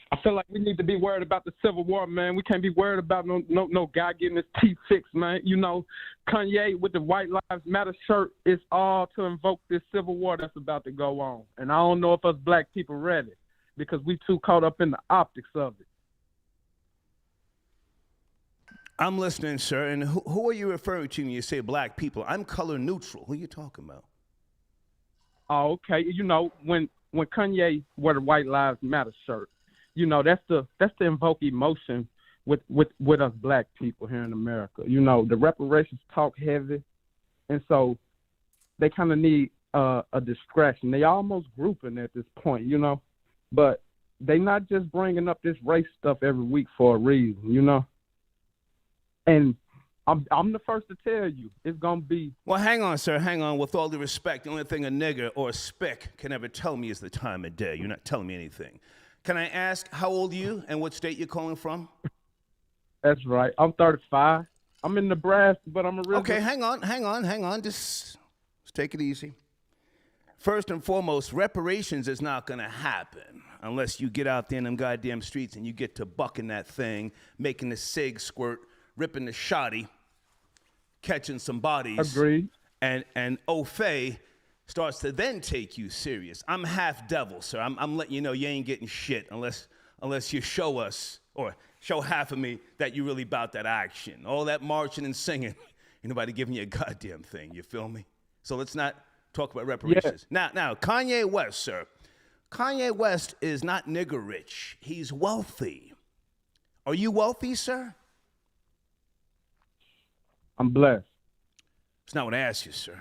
I feel like we need to be worried about the Civil War, man. We can't be worried about no guy getting his teeth fixed, man. You know, Kanye with the White Lives Matter shirt is all to invoke this Civil War that's about to go on. And I don't know if us black people ready because we too caught up in the optics of it. I'm listening, sir. And who are you referring to when you say black people? I'm color neutral. Who are you talking about? Oh, okay. You know, when Kanye wore the White Lives Matter shirt, you know, that's to invoke emotion with us black people here in America. You know, the reparations talk heavy, and so they kind of need a distraction. They almost grouping at this point, you know, but they not just bringing up this race stuff every week for a reason, you know. And I'm the first to tell you it's gonna be. Well, hang on, sir. Hang on. With all due respect, the only thing a nigger or a spick can ever tell me is the time of day. You're not telling me anything. Can I ask how old are you and what state you're calling from? That's right. I'm 35. I'm in Nebraska, but I'm a real. Okay, hang on. Just take it easy. First and foremost, reparations is not going to happen unless you get out there in them goddamn streets and you get to bucking that thing, making the cig squirt, ripping the shoddy, catching some bodies. Agreed. And au fait starts to then take you serious. I'm half devil, sir. I'm letting you know you ain't getting shit unless you show us or show half of me that you really about that action. All that marching and singing, ain't nobody giving you a goddamn thing. You feel me? So let's not talk about reparations. Yeah. Now, Kanye West, sir. Kanye West is not nigger rich. He's wealthy. Are you wealthy, sir? I'm blessed. It's not what I asked you, sir.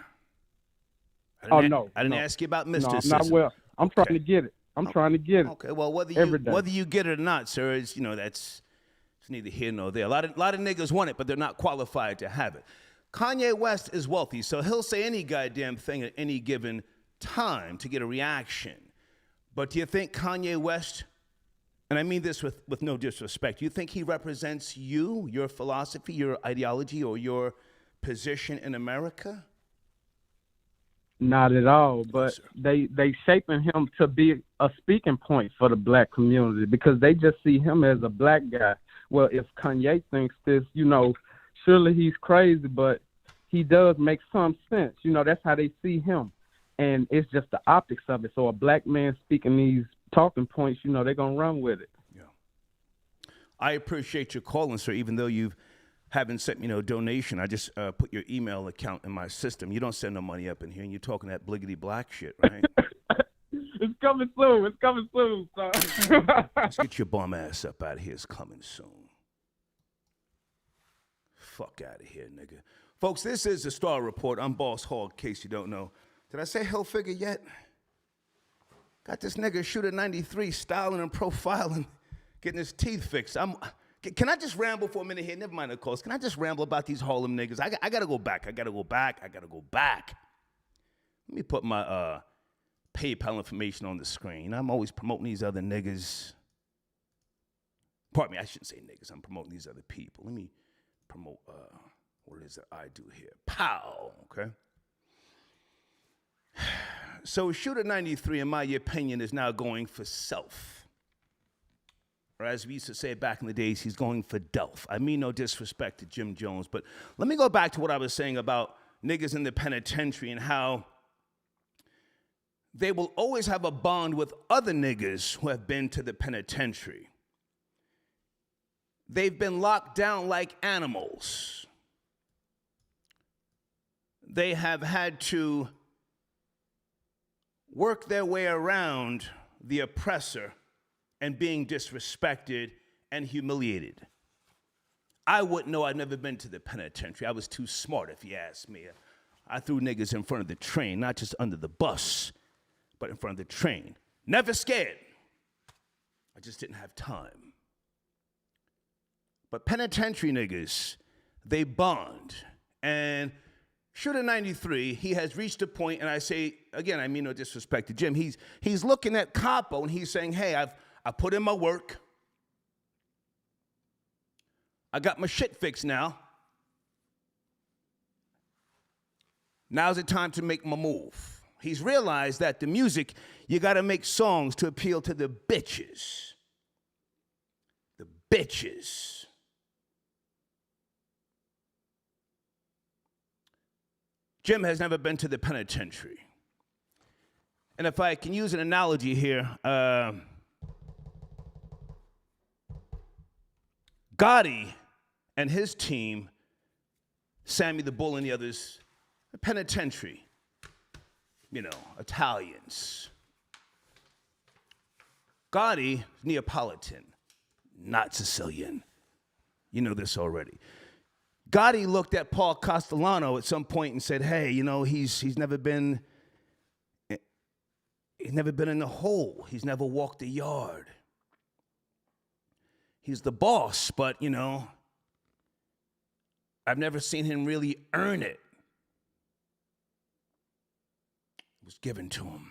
I didn't ask you about mysticism. No, I'm not well. I'm trying to get it. I'm trying to get it. Okay, well, whether you get it or not, sir, is it's neither here nor there. A lot of niggas want it, but they're not qualified to have it. Kanye West is wealthy, so he'll say any goddamn thing at any given time to get a reaction. But do you think Kanye West, and I mean this with no disrespect, do you think he represents you, your philosophy, your ideology, or your position in America? Not at all, but they shaping him to be a speaking point for the black community because they just see him as a black guy. Well, if Kanye thinks this, surely he's crazy, but he does make some sense. That's how they see him. And it's just the optics of it. So a black man speaking these talking points, they're going to run with it. Yeah. I appreciate your calling, sir, even though you haven't sent me no donation. I just put your email account in my system. You don't send no money up in here, and you're talking that bliggity black shit, right? It's coming soon. Son. Let's get your bum ass up out of here. It's coming soon. Fuck out of here, nigga. Folks, this is the Star Report. I'm Boss Hall, in case you don't know. Did I say hell figure yet? Got this nigga Shooter 93 styling and profiling, getting his teeth fixed. Can I just ramble for a minute here? Never mind the calls. Can I just ramble about these Harlem niggas? I got to go back. Let me put my PayPal information on the screen. I'm always promoting these other niggas. Pardon me, I shouldn't say niggas. I'm promoting these other people. Let me promote what it is that I do here. Pow, okay? So Shooter 93, in my opinion, is now going for self. Or as we used to say back in the days, he's going for Delph. I mean no disrespect to Jim Jones, but let me go back to what I was saying about niggas in the penitentiary and how they will always have a bond with other niggas who have been to the penitentiary. They've been locked down like animals. They have had to work their way around the oppressor and being disrespected and humiliated. I wouldn't know. I'd never been to the penitentiary. I was too smart, if you ask me. I threw niggas in front of the train, not just under the bus, but in front of the train. Never scared. I just didn't have time. But penitentiary niggas, they bond. And Shooter 93, he has reached a point, and I say, again, I mean no disrespect to Jim, he's looking at Capo and he's saying, hey, I put in my work. I got my shit fixed now. Now's the time to make my move. He's realized that the music, you gotta make songs to appeal to the bitches. The bitches. Jim has never been to the penitentiary. And if I can use an analogy here, Gotti and his team, Sammy the Bull and the others, the penitentiary, Italians. Gotti, Neapolitan, not Sicilian. You know this already. Gotti looked at Paul Castellano at some point and said, hey, he's never been in the hole. He's never walked a yard. He's the boss, but, I've never seen him really earn it. It was given to him.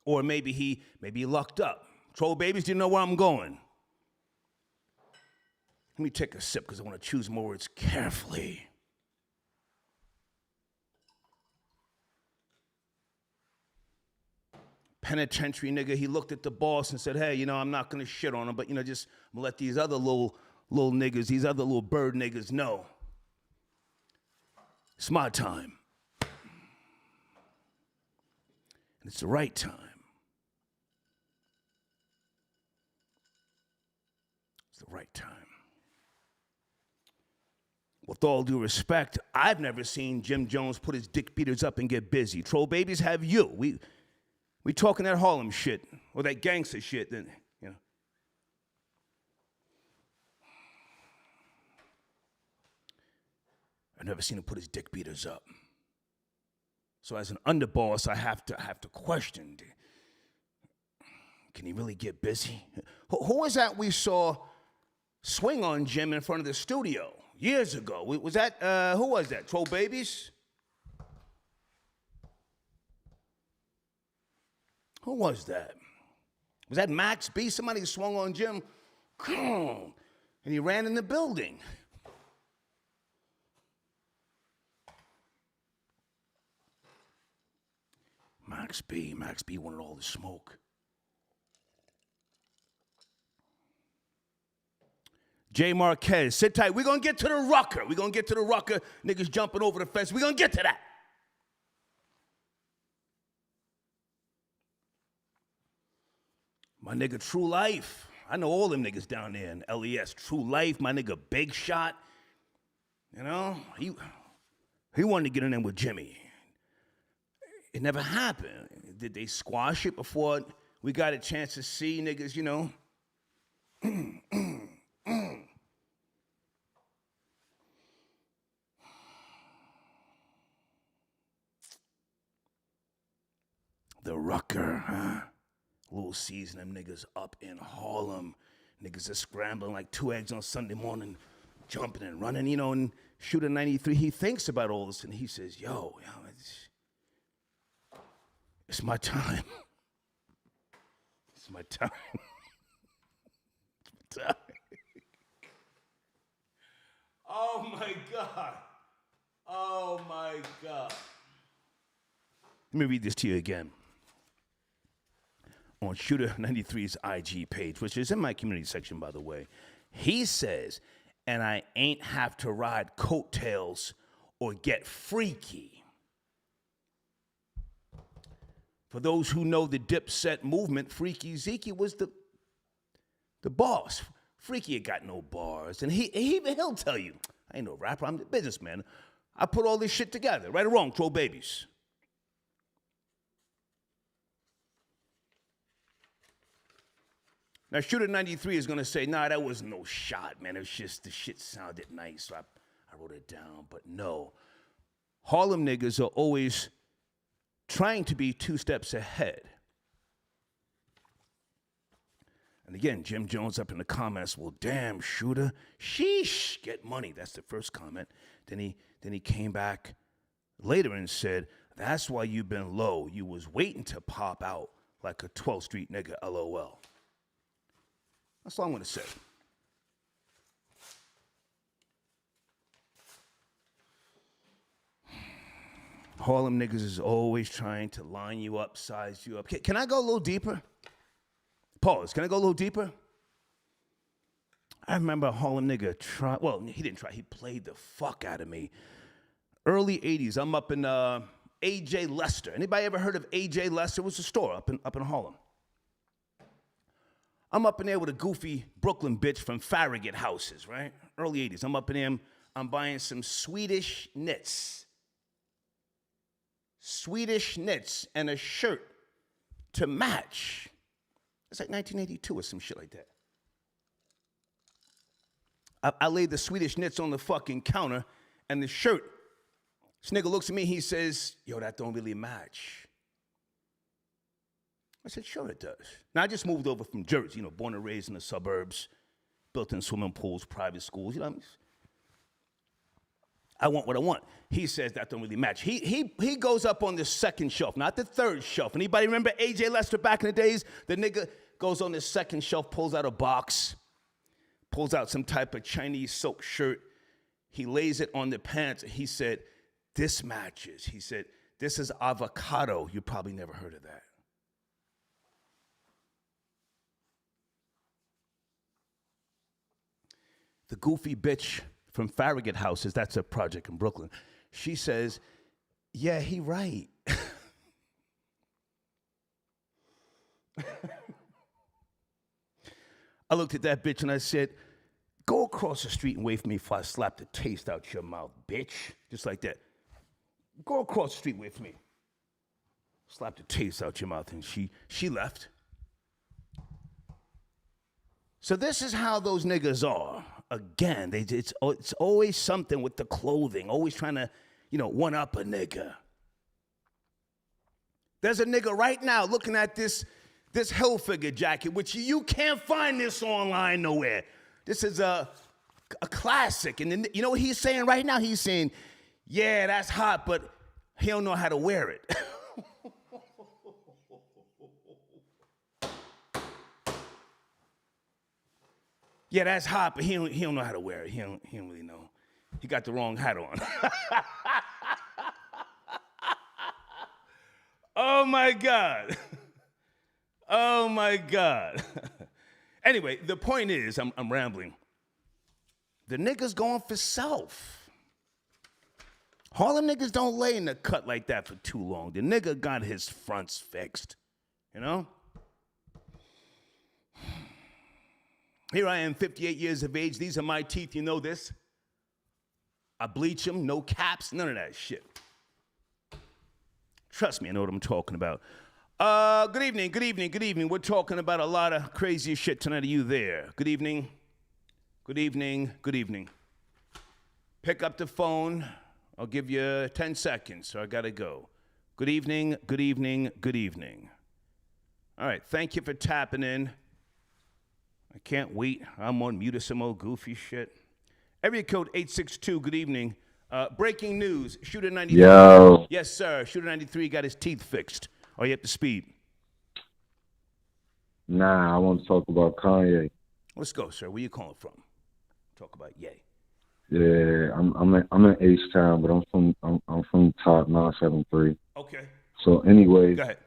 Or maybe he lucked up. Troll babies, do you know where I'm going? Let me take a sip because I want to choose my words carefully. Penitentiary nigga, he looked at the boss and said, hey, I'm not going to shit on him, but, just I'm gonna let these other little niggas, these other little bird niggas know. It's my time. And it's the right time. It's the right time. With all due respect, I've never seen Jim Jones put his dick beaters up and get busy. Troll babies, have you? We talking that Harlem shit or that gangster shit, then, I've never seen him put his dick beaters up. So as an underboss, I have to question, can he really get busy? Who was that we saw swing on Jim in front of the studio years ago? Was that, who was that? Troll babies? Who was that? Was that Max B? Somebody swung on Jim, and he ran in the building. Max B wanted all the smoke. Jay Marquez, sit tight. We're going to get to the rucker. Niggas jumping over the fence. We're going to get to that. My nigga True Life. I know all them niggas down there in LES. True Life, my nigga Big Shot. He wanted to get in there with Jimmy. It never happened. Did they squash it before we got a chance to see niggas, The rucker, huh? Little season, them niggas up in Harlem. Niggas are scrambling like 2 eggs on Sunday morning, jumping and running, and Shooter 93, he thinks about all this and he says, yo, it's my time. It's my time. It's my time. Oh my God. Oh my God. Let me read this to you again. On Shooter 93's IG page, which is in my community section, by the way, he says, and I ain't have to ride coattails or get freaky. For those who know the Dipset movement, Freaky Zeke was the boss. Freaky ain't got no bars, and he'll tell you, I ain't no rapper, I'm the businessman. I put all this shit together, right or wrong, Troll babies. Now, Shooter 93 is going to say, nah, that wasn't no shot, man. It was just the shit sounded nice, so I wrote it down. But no, Harlem niggas are always trying to be 2 steps ahead. And again, Jim Jones up in the comments, well, damn, Shooter, sheesh, get money. That's the first comment. Then he came back later and said, that's why you've been low. You was waiting to pop out like a 12th Street nigga, LOL. That's all I'm going to say. Harlem niggas is always trying to line you up, size you up. Can I go a little deeper? Pause. Can I go a little deeper? I remember a Harlem nigga he didn't try. He played the fuck out of me. Early 80s, I'm up in A.J. Lester. Anybody ever heard of A.J. Lester? It was a store up in Harlem. I'm up in there with a goofy Brooklyn bitch from Farragut houses, right? Early 80s. I'm up in there. I'm buying some Swedish knits. Swedish knits and a shirt to match. It's like 1982 or some shit like that. I laid the Swedish knits on the fucking counter and the shirt. This nigga looks at me, he says, yo, that don't really match. I said, sure it does. Now, I just moved over from Jersey, born and raised in the suburbs, built in swimming pools, private schools, you know what I mean? I want what I want. He says that don't really match. He goes up on the second shelf, not the third shelf. Anybody remember A.J. Lester back in the days? The nigga goes on the second shelf, pulls out a box, pulls out some type of Chinese silk shirt. He lays it on the pants. He said, this matches. He said, this is avocado. You probably never heard of that. The goofy bitch from Farragut houses, that's a project in Brooklyn. She says, yeah, he right. I looked at that bitch and I said, go across the street and wave for me before I slap the taste out your mouth, bitch. Just like that. Go across the street with me. Slap the taste out your mouth. And she left. So this is how those niggas are. Again, it's always something with the clothing. Always trying to, one up a nigga. There's a nigga right now looking at this Hilfiger jacket, which you can't find this online nowhere. This is a classic. And then, you know what he's saying right now? He's saying, yeah, that's hot, but he don't know how to wear it. Yeah, that's hot, but he don't know how to wear it. He don't really know. He got the wrong hat on. Oh, my God. Oh, my God. Anyway, the point is, I'm rambling. The niggas going for self. Harlem niggas don't lay in the cut like that for too long. The nigga got his fronts fixed, Here I am, 58 years of age. These are my teeth. You know this. I bleach them, no caps, none of that shit. Trust me, I know what I'm talking about. Good evening. We're talking about a lot of crazy shit tonight. Are you there? Good evening. Pick up the phone. I'll give you 10 seconds, so I gotta go. Good evening. All right, thank you for tapping in. I can't wait. I'm on mute of some old goofy shit. Area code 862, good evening. Breaking news, Shooter 93. Yo. Yes, sir. Shooter 93 got his teeth fixed. Are you up to speed? Nah, I want to talk about Kanye. Let's go, sir. Where you calling from? Talk about Ye. Yeah, I'm in H-Town, but I'm from top 973. Okay. So anyway, Go ahead.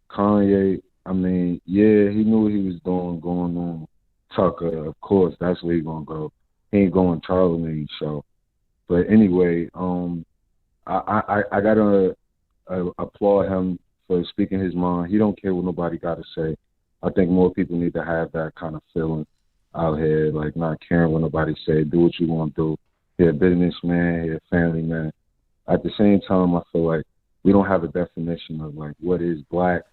Kanye, he knew what he was doing, going on Tucker. Of course, that's where he gonna go. He ain't going Charlemagne show. But anyway, I gotta applaud him for speaking his mind. He don't care what nobody gotta say. I think more people need to have that kind of feeling out here, like not caring what nobody say. Do what you want to do. You're a businessman. You're a family man. At the same time, I feel like we don't have a definition of like what is black,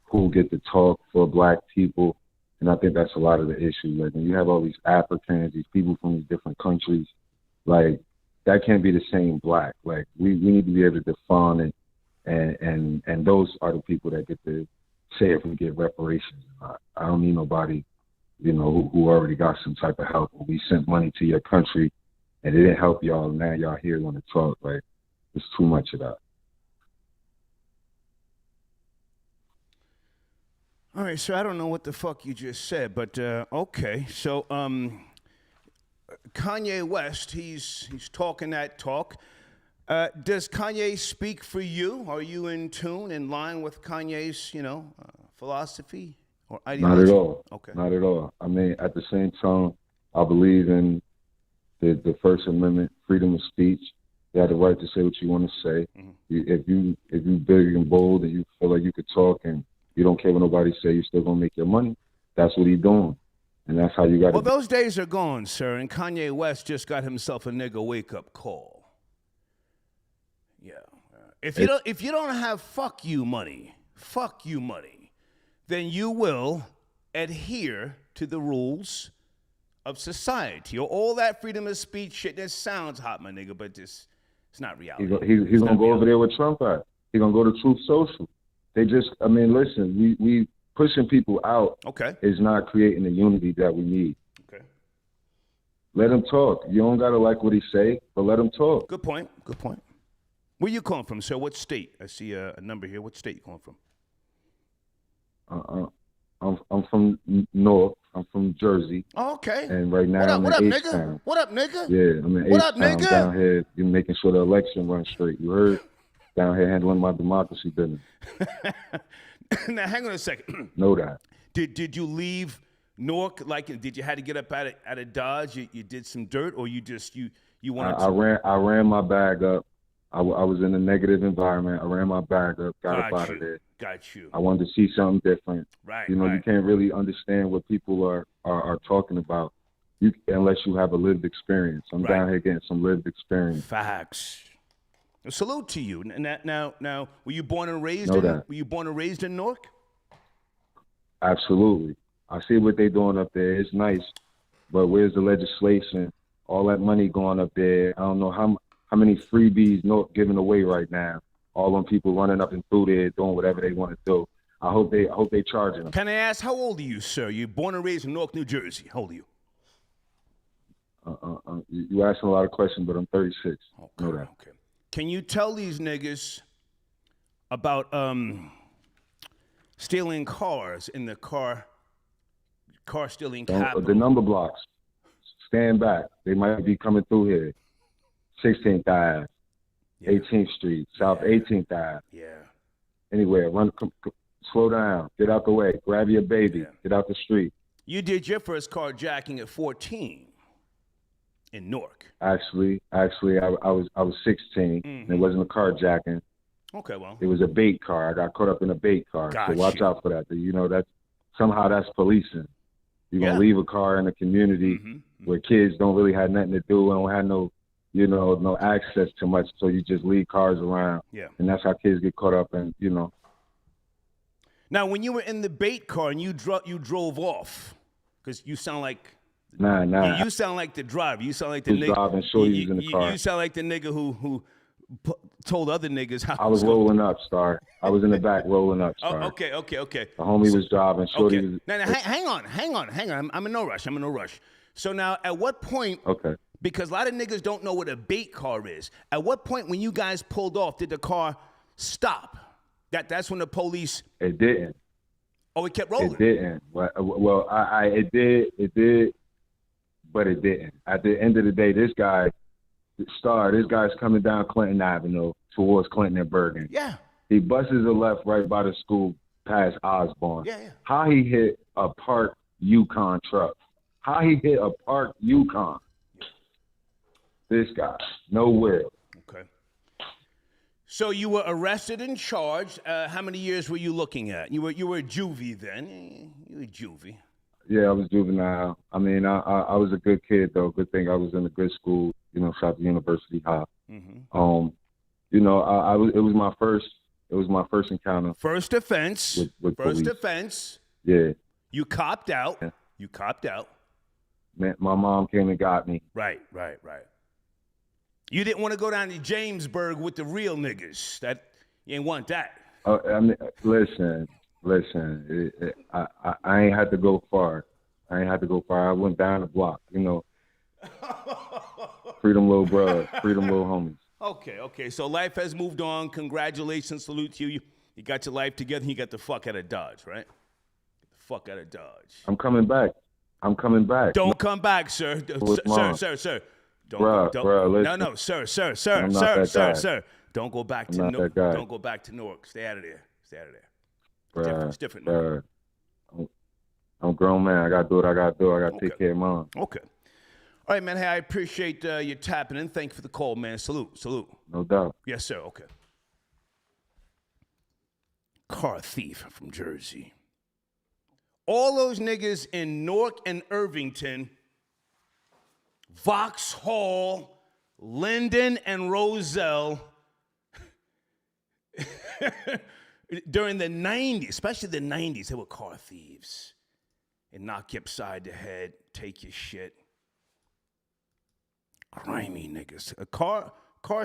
who get to talk for black people, and I think that's a lot of the issue. Like when you have all these Africans, these people from these different countries, like that can't be the same black. Like we need to be able to define it, and those are the people that get to say if we get reparations or not. I don't need nobody, who already got some type of help. We sent money to your country, and it didn't help y'all. And now y'all here want to talk. Like it's too much of that. All right, so I don't know what the fuck you just said, but okay. So Kanye West, he's talking that talk. Does Kanye speak for you? Are you in tune, in line with Kanye's, philosophy or ideology? Not at all. Okay. Not at all. I mean, at the same time, I believe in the First Amendment, freedom of speech. You have the right to say what you want to say. If you big and bold and you feel like you could talk and you don't care what nobody say, you're still gonna make your money. That's what he's doing, and that's how you got to. Well, those days are gone, sir. And Kanye West just got himself a nigga wake-up call. Yeah. If you don't have fuck you money, then you will adhere to the rules of society. Or all that freedom of speech shit. That sounds hot, my nigga, but it's not reality. He's gonna go over there with Trump at. He's gonna go to Truth Social. Listen, we pushing people out is not creating the unity that we need. Okay. Let him talk. You don't gotta like what he say, but let him talk. Good point. Where you calling from, sir? What state? I see a number here. What state you calling from? I'm from North. I'm from Jersey. Oh, okay. And right now I'm in H-Town. What up, nigga? Yeah, I'm in H-Town down here. You're making sure the election runs straight. You heard? Down here handling my democracy business. Now, hang on a second. Know that. Did you leave Newark? Like, did you have to get up out of Dodge? You did some dirt, or you wanted to? I ran my bag up. I was in a negative environment. I ran my bag up, got up out of there. Got you. I wanted to see something different. Right. You can't really understand what people are talking about unless you have a lived experience. I'm down here getting some lived experience. Facts. A salute to you. Now, were you born and raised in Newark? Absolutely. I see what they're doing up there. It's nice, but where's the legislation? All that money going up there. I don't know how many freebies Newark giving away right now. All them people running up and through there doing whatever they want to do. I hope they charging them. Can I ask, how old are you, sir? You're born and raised in Newark, New Jersey. How old are you? You asking a lot of questions, but I'm 36. Okay. Know that. Okay. Can you tell these niggas about stealing cars in the car stealing capital? The number blocks. Stand back. They might be coming through here. 16th Ave, 18th Street, South 18th Ave. Yeah. Anywhere. Slow down. Get out the way. Grab your baby. Yeah. Get out the street. You did your first carjacking at 14 in Newark. Actually, I was 16. And it wasn't a carjacking. Okay, well. It was a bait car. I got caught up in a bait car. So watch out for that. That's policing. You're going to leave a car in a community where kids don't really have nothing to do and don't have no access to much. So you just leave cars around. Yeah. And that's how kids get caught up and. Now, when you were in the bait car and you drove off, because you sound like. Nah. You sound like the driver. You sound like the nigga. Driving, sure he was in the car. You sound like the nigga who told other niggas how. I was rolling up, Star. I was in the back rolling up, Star. Oh, okay. The homie was driving. Shorty was. Now, hang on. I'm in no rush. So now, at what point? Okay. Because a lot of niggas don't know what a bait car is. At what point, when you guys pulled off, did the car stop? That's when the police. It didn't. Oh, it kept rolling. It didn't. Well, it did, but it didn't. At the end of the day, this guy's coming down Clinton Avenue towards Clinton and Bergen. Yeah. He busts a left right by the school past Osborne. Yeah. How he hit a parked Yukon truck? How he hit a parked Yukon? This guy, nowhere. Okay. So you were arrested and charged. How many years were you looking at? You were a juvie then. You were juvie. Yeah, I was juvenile. I mean, I was a good kid though. Good thing I was in a good school. South University High. Mm-hmm. It was my first encounter. First offense. With first police. offense. Yeah. You copped out. Yeah. You copped out. Man, my mom came and got me. Right. You didn't want to go down to Jamesburg with the real niggas. You ain't want that. I mean, listen. I ain't had to go far. I went down the block. Freedom little brother, freedom little homies. Okay. So life has moved on. Congratulations, salute to you. You got your life together. You got the fuck out of Dodge, right? Get the fuck out of Dodge. I'm coming back. Don't come back, sir. Sir. Don't listen. No, sir. I'm not that guy. Don't go back to Don't go back to Newark. Stay out of there. It's different. Bruh. I'm a grown man. I gotta do what I gotta do. I gotta take care of mom. Okay. All right, man. Hey, I appreciate you tapping in. Thank you for the call, man. Salute. No doubt. Yes, sir. Okay. Car thief from Jersey. All those niggas in Newark and Irvington, Vauxhall, Linden, and Roselle during the 90s, especially the 90s, they were car thieves. And knock you upside the head, take your shit. Grimy niggas. A car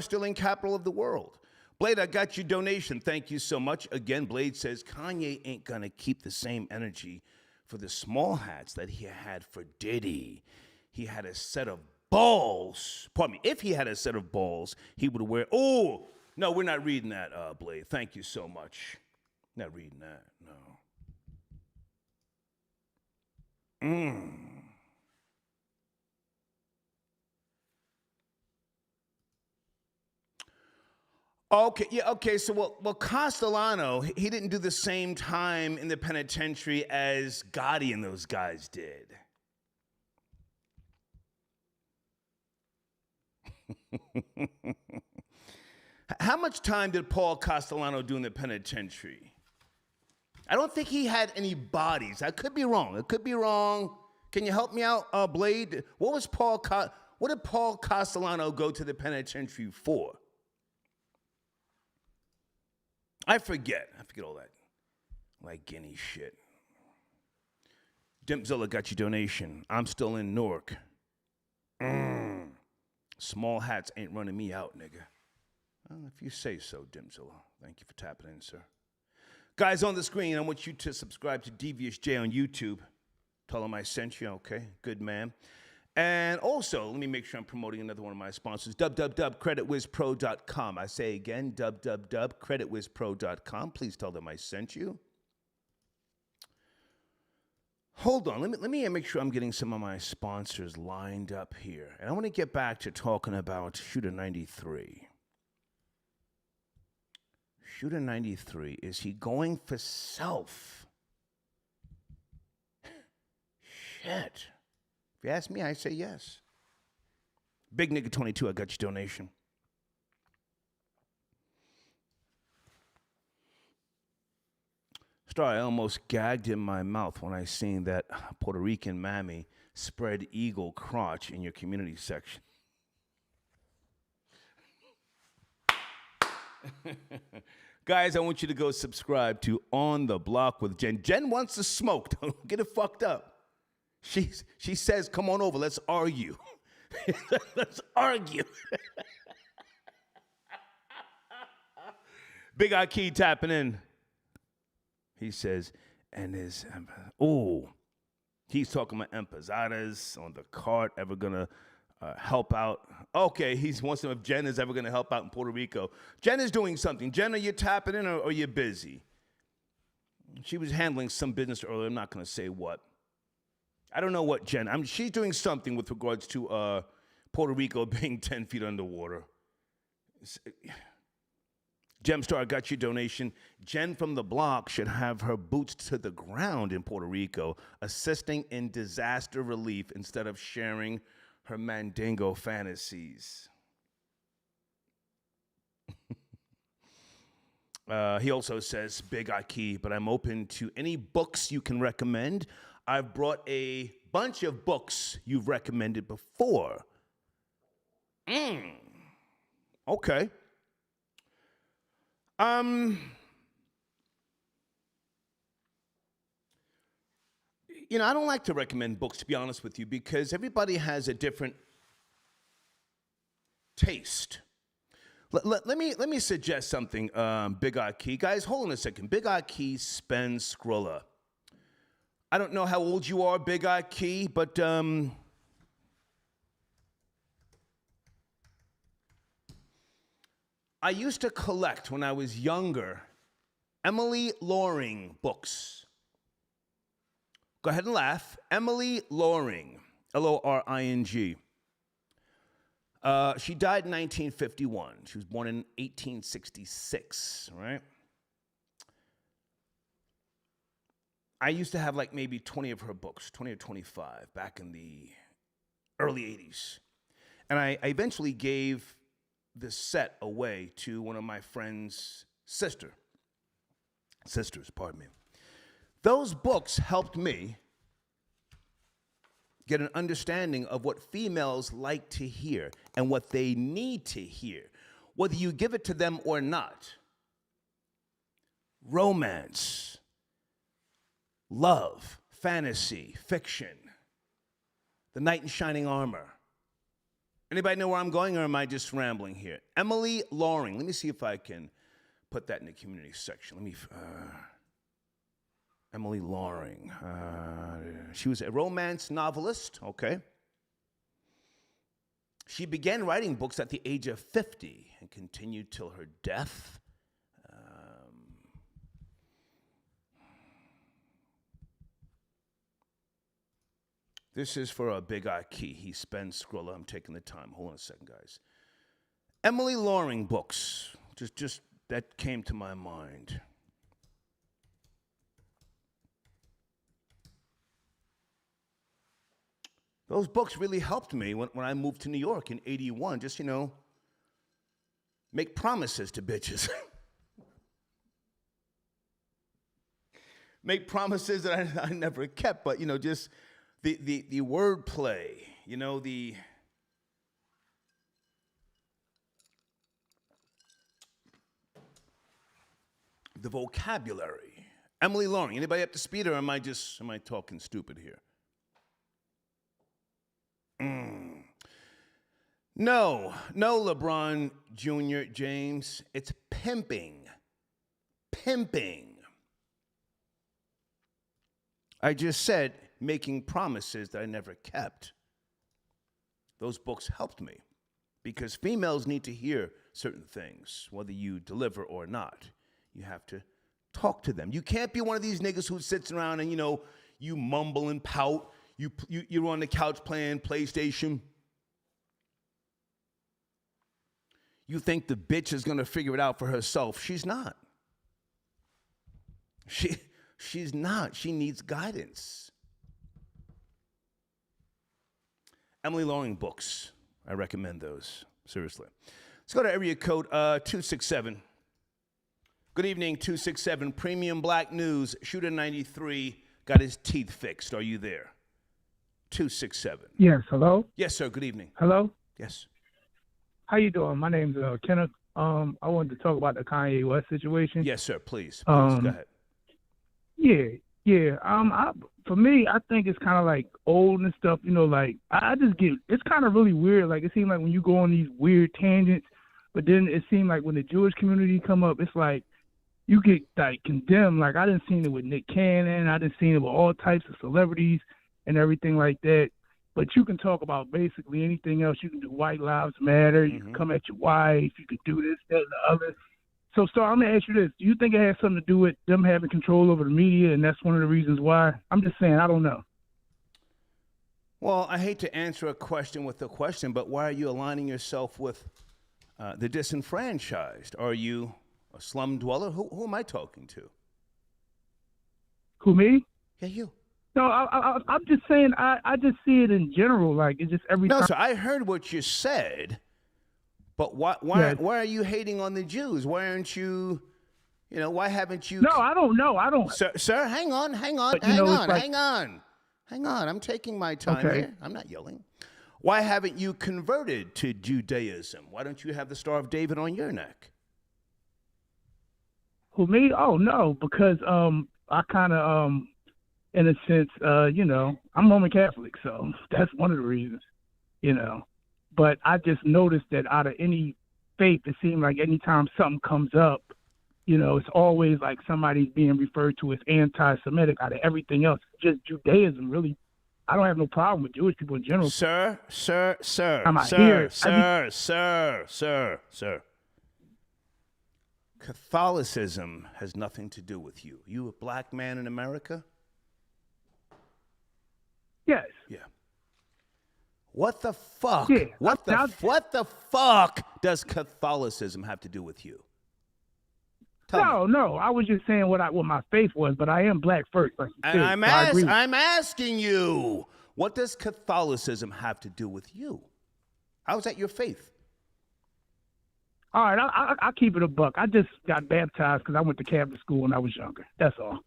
stealing capital of the world. Blade, I got your donation. Thank you so much. Again, Blade says Kanye ain't gonna keep the same energy for the small hats that he had for Diddy. He had a set of balls. Pardon me. If he had a set of balls, he would wear. Oh, no, we're not reading that, Blade. Thank you so much. Not reading that. No. Okay. So, well, Castellano, he didn't do the same time in the penitentiary as Gotti and those guys did. How much time did Paul Castellano do in the penitentiary? I don't think he had any bodies. I could be wrong. Can you help me out, Blade? What did Paul Castellano go to the penitentiary for? I forget all that. Like guinea shit. Dimpzilla got your donation. I'm still in Newark. Small hats ain't running me out, nigga. Well, if you say so, Dimpzilla. Thank you for tapping in, sir. Guys on the screen, I want you to subscribe to Devious J on YouTube. Tell them I sent you, okay? Good man. And also, let me make sure I'm promoting another one of my sponsors, www.creditwizpro.com. I say again, www.creditwizpro.com. Please tell them I sent you. Hold on, let me make sure I'm getting some of my sponsors lined up here. And I want to get back to talking about Shooter 93. Shooter 93, is he going for self? Shit. If you ask me, I say yes. Big Nigga 22, I got your donation. Star, I almost gagged in my mouth when I seen that Puerto Rican mammy spread eagle crotch in your community section. Guys, I want you to go subscribe to On the Block with Jen. Jen wants to smoke. Don't get it fucked up. She says, come on over, let's argue. Let's argue. Big Aki tapping in. He says, and his, he's talking about Empezadas on the cart, ever gonna help out. Okay, he wants to know if Jen is ever gonna help out in Puerto Rico. Jen is doing something. Jen, are you tapping in or are you busy? She was handling some business earlier. I'm not gonna say what. I don't know what Jen, she's doing something with regards to Puerto Rico being 10 feet underwater. Gemstar, I got your donation. Jen from the block should have her boots to the ground in Puerto Rico, assisting in disaster relief instead of sharing her Mandingo fantasies. He also says, Big Aki, but I'm open to any books you can recommend. I've brought a bunch of books you've recommended before. Okay. You know, I don't like to recommend books, to be honest with you, because everybody has a different taste. Let me suggest something, Big Aki. Guys, hold on a second. Big Aki spends Skrilla. I don't know how old you are, Big Aki, but I used to collect, when I was younger, Emily Loring books. Go ahead and laugh. Emily Loring, Loring. She died in 1951. She was born in 1866, right? I used to have like maybe 20 of her books, 20 or 25, back in the early 80s. And I eventually gave this set away to one of my friend's sisters, pardon me. Those books helped me get an understanding of what females like to hear and what they need to hear, whether you give it to them or not. Romance, love, fantasy, fiction, the knight in shining armor. Anybody know where I'm going, or am I just rambling here? Emily Loring. Let me see if I can put that in the community section. Emily Loring. She was a romance novelist, okay? She began writing books at the age of 50 and continued till her death. This is for a big eye key. He spends scroller. I'm taking the time. Hold on a second, guys. Emily Loring books. Just that came to my mind. Those books really helped me when I moved to New York in 81. Just, make promises to bitches. Make promises that I never kept, but, just the wordplay, the vocabulary. Emily Loring, anybody up to speed, or am I talking stupid here? No, LeBron Jr., James. It's pimping. I just said making promises that I never kept. Those books helped me because females need to hear certain things, whether you deliver or not. You have to talk to them. You can't be one of these niggas who sits around and, you mumble and pout. You're on the couch playing PlayStation. You think the bitch is going to figure it out for herself. She's not. She's not. She needs guidance. Emily Loring books. I recommend those. Seriously. Let's go to area code 267. Good evening, 267. Premium Black News. Shooter 93 got his teeth fixed. Are you there? 267. Yes, hello? Yes, sir. Good evening. Hello? Yes. How you doing? My name's Kenneth. I wanted to talk about the Kanye West situation. Yes, sir. Please. Go ahead. Yeah. For me, I think it's kind of like old and stuff. I just get it's kind of really weird. Like it seems like when you go on these weird tangents, but then it seems like when the Jewish community come up, it's like you get like condemned. Like I done seen it with Nick Cannon. I done seen it with all types of celebrities and everything like that. But you can talk about basically anything else. You can do White Lives Matter. You can come at your wife. You can do this, that, and the other. So, Star, I'm going to ask you this. Do you think it has something to do with them having control over the media, and that's one of the reasons why? I'm just saying, I don't know. Well, I hate to answer a question with a question, but why are you aligning yourself with the disenfranchised? Are you a slum dweller? Who am I talking to? Who, me? Yeah, you. No, I'm just saying, I just see it in general. Like, it's just every time. No, sir, I heard what you said, but why are you hating on the Jews? Why aren't you, why haven't you? No, I don't know. I don't. Sir, hang on. I'm taking my time here. I'm not yelling. Why haven't you converted to Judaism? Why don't you have the Star of David on your neck? Who, me? Oh, no, because I kind of, in a sense, I'm Roman Catholic, so that's one of the reasons, But I just noticed that out of any faith, it seemed like anytime something comes up, it's always like somebody's being referred to as anti-Semitic out of everything else. Just Judaism, really. I don't have no problem with Jewish people in general. Sir. Catholicism has nothing to do with you. You a black man in America? Yes. Yeah. What the fuck? Yeah, What the fuck does Catholicism have to do with you? Tell me. No. I was just saying what my faith was, but I am black first. Like you said, And I agree. I'm asking you, what does Catholicism have to do with you? How is that your faith? All right, I'll keep it a buck. I just got baptized because I went to Catholic school when I was younger. That's all.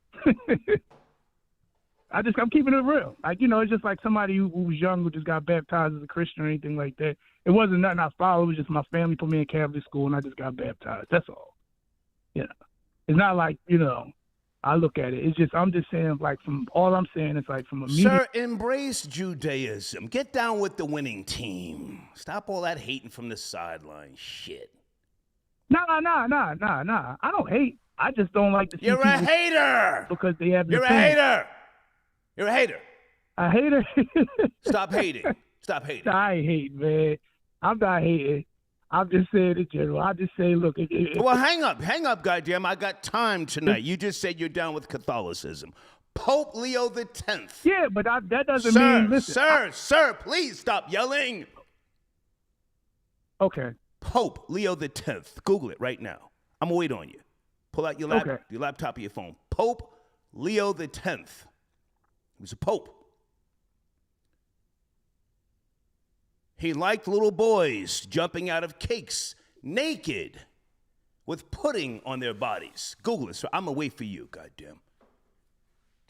I'm keeping it real. Like, it's just like somebody who was young who just got baptized as a Christian or anything like that. It wasn't nothing I followed. It was just my family put me in Catholic school and I just got baptized. That's all. It's not like, I look at it. It's just, I'm just saying, like, all I'm saying is like from a media. Sir, embrace Judaism. Get down with the winning team. Stop all that hating from the sideline shit. Nah. I don't hate. I just don't like to see You're a people hater. because they have. You're a hater. You're a hater. A hater. Stop hating. Stop hating. I ain't hating, man. I'm not hating. I'm just saying in general. I just say, look. Well, hang up, goddamn. I got time tonight. You just said you're down with Catholicism. Pope Leo X. Yeah, but that doesn't mean. Listen, sir, please stop yelling. Okay. Pope Leo X. Google it right now. I'm gonna wait on you. Pull out your laptop or your phone. Pope Leo X. He was a pope. He liked little boys jumping out of cakes naked with pudding on their bodies. Google it. So I'm gonna wait for you, goddamn.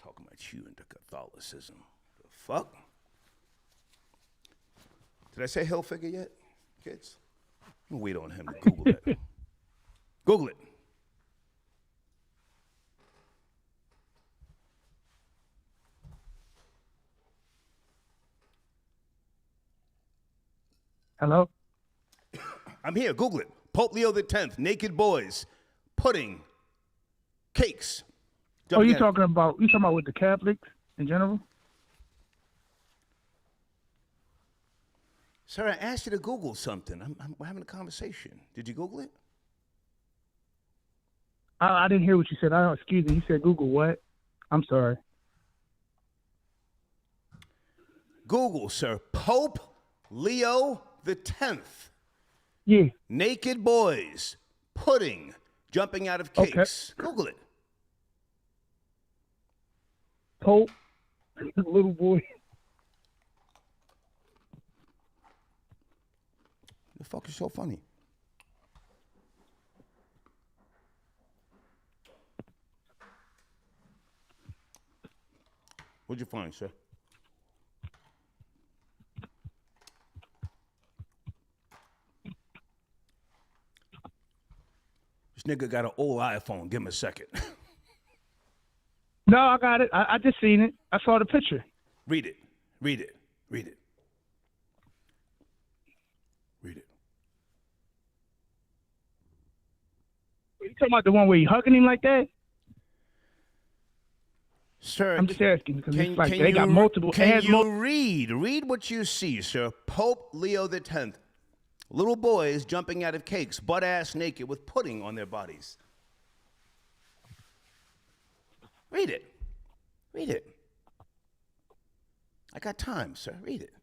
Talking about you and the Catholicism. The fuck? Did I say Hilfiger yet, kids? I'm gonna wait on him to Google that. Google it. Hello? I'm here. Google it. Pope Leo X. Naked boys. Pudding. Cakes. You talking about with the Catholics in general? Sir, I asked you to Google something. We're having a conversation. Did you Google it? I didn't hear what you said. Excuse me. You said Google what? I'm sorry. Google, sir. Pope Leo X. Yeah. Naked boys. Pudding. Jumping out of cakes. Okay. Google it. Pope. Little boy. The fuck is so funny? What'd you find, sir? This nigga got an old iPhone. Give him a second. No, I got it. I just seen it. I saw the picture. Read it. Read it. Read it. Read it. Are you talking about the one where you hugging him like that? Sir, I'm just asking because it's like they got multiple. Can you read? Read what you see, sir. Pope Leo X. Little boys jumping out of cakes, butt-ass naked with pudding on their bodies. Read it. Read it. I got time, sir. Read it.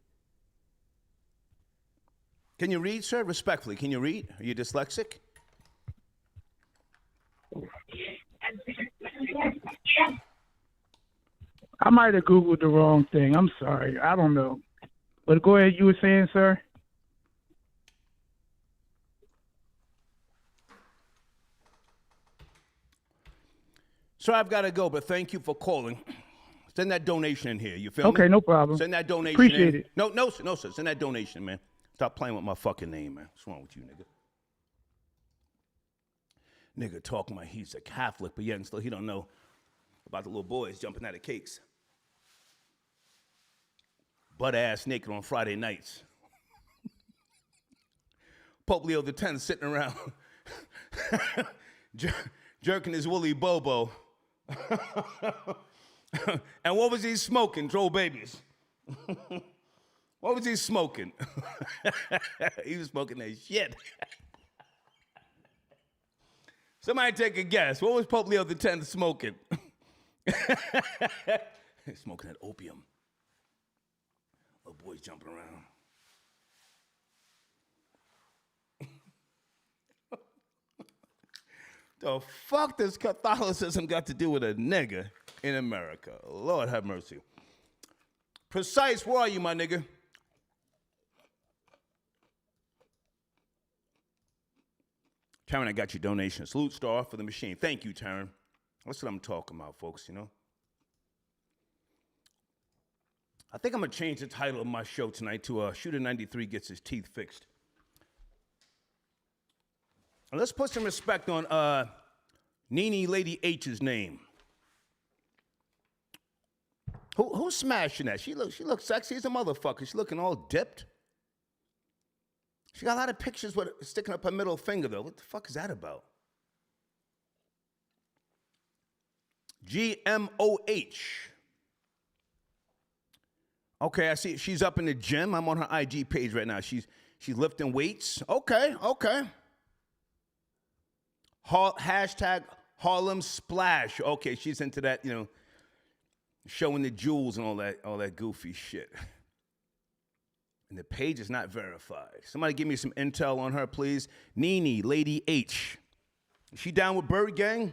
Can you read, sir? Respectfully, can you read? Are you dyslexic? I might have Googled the wrong thing. I'm sorry. I don't know. But go ahead. You were saying, sir? Sir, I've got to go, but thank you for calling. Send that donation in here. You feel me? Okay, no problem. Send that donation Appreciate in. it. No, sir. Send that donation, man. Stop playing with my fucking name, man. What's wrong with you, nigga? Nigga talking about he's a Catholic, but yet still he don't know about the little boys jumping out of cakes. Butt-ass naked on Friday nights. Pope Leo X sitting around jerking his woolly bobo. And what was he smoking? Troll babies. What was he smoking? He was smoking that shit. Somebody take a guess. What was Pope Leo X smoking? Smoking that opium. Little boys jumping around. The fuck does Catholicism got to do with a nigga in America? Lord have mercy. Precise, where are you, my nigga? Taryn, I got your donation. Salute star for the machine. Thank you, Taryn. That's what I'm talking about, folks, you know? I think I'm going to change the title of my show tonight to Shooter 93 Gets His Teeth Fixed. And let's put some respect on Nene Lady H's name. Who's smashing that? She looks sexy as a motherfucker. She's looking all dipped. She got a lot of pictures with sticking up her middle finger, though. What the fuck is that about? GMOH. Okay, I see she's up in the gym. I'm on her IG page right now. She's lifting weights. Okay. Hashtag Harlem Splash. Okay, she's into that, you know, showing the jewels and all that goofy shit. And the page is not verified. Somebody give me some intel on her, please. Nene Lady H. Is she down with Bird Gang?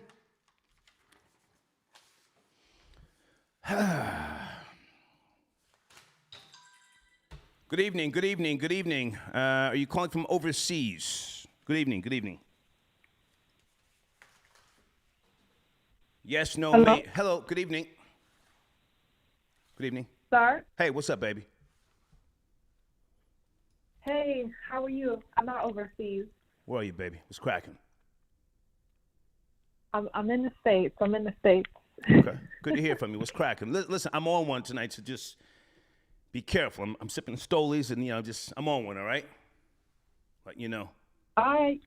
Good evening. Are you calling from overseas? Good evening. Yes, no, Hello? mate. Hello, good evening. Good evening. Sir? Hey, what's up, baby? Hey, how are you? I'm not overseas. Where are you, baby? What's cracking? I'm in the States. Okay, good to hear from you. What's cracking? Listen, I'm on one tonight, so just be careful. I'm sipping Stolies, and, you know, I'm on one, all right? But, you know. I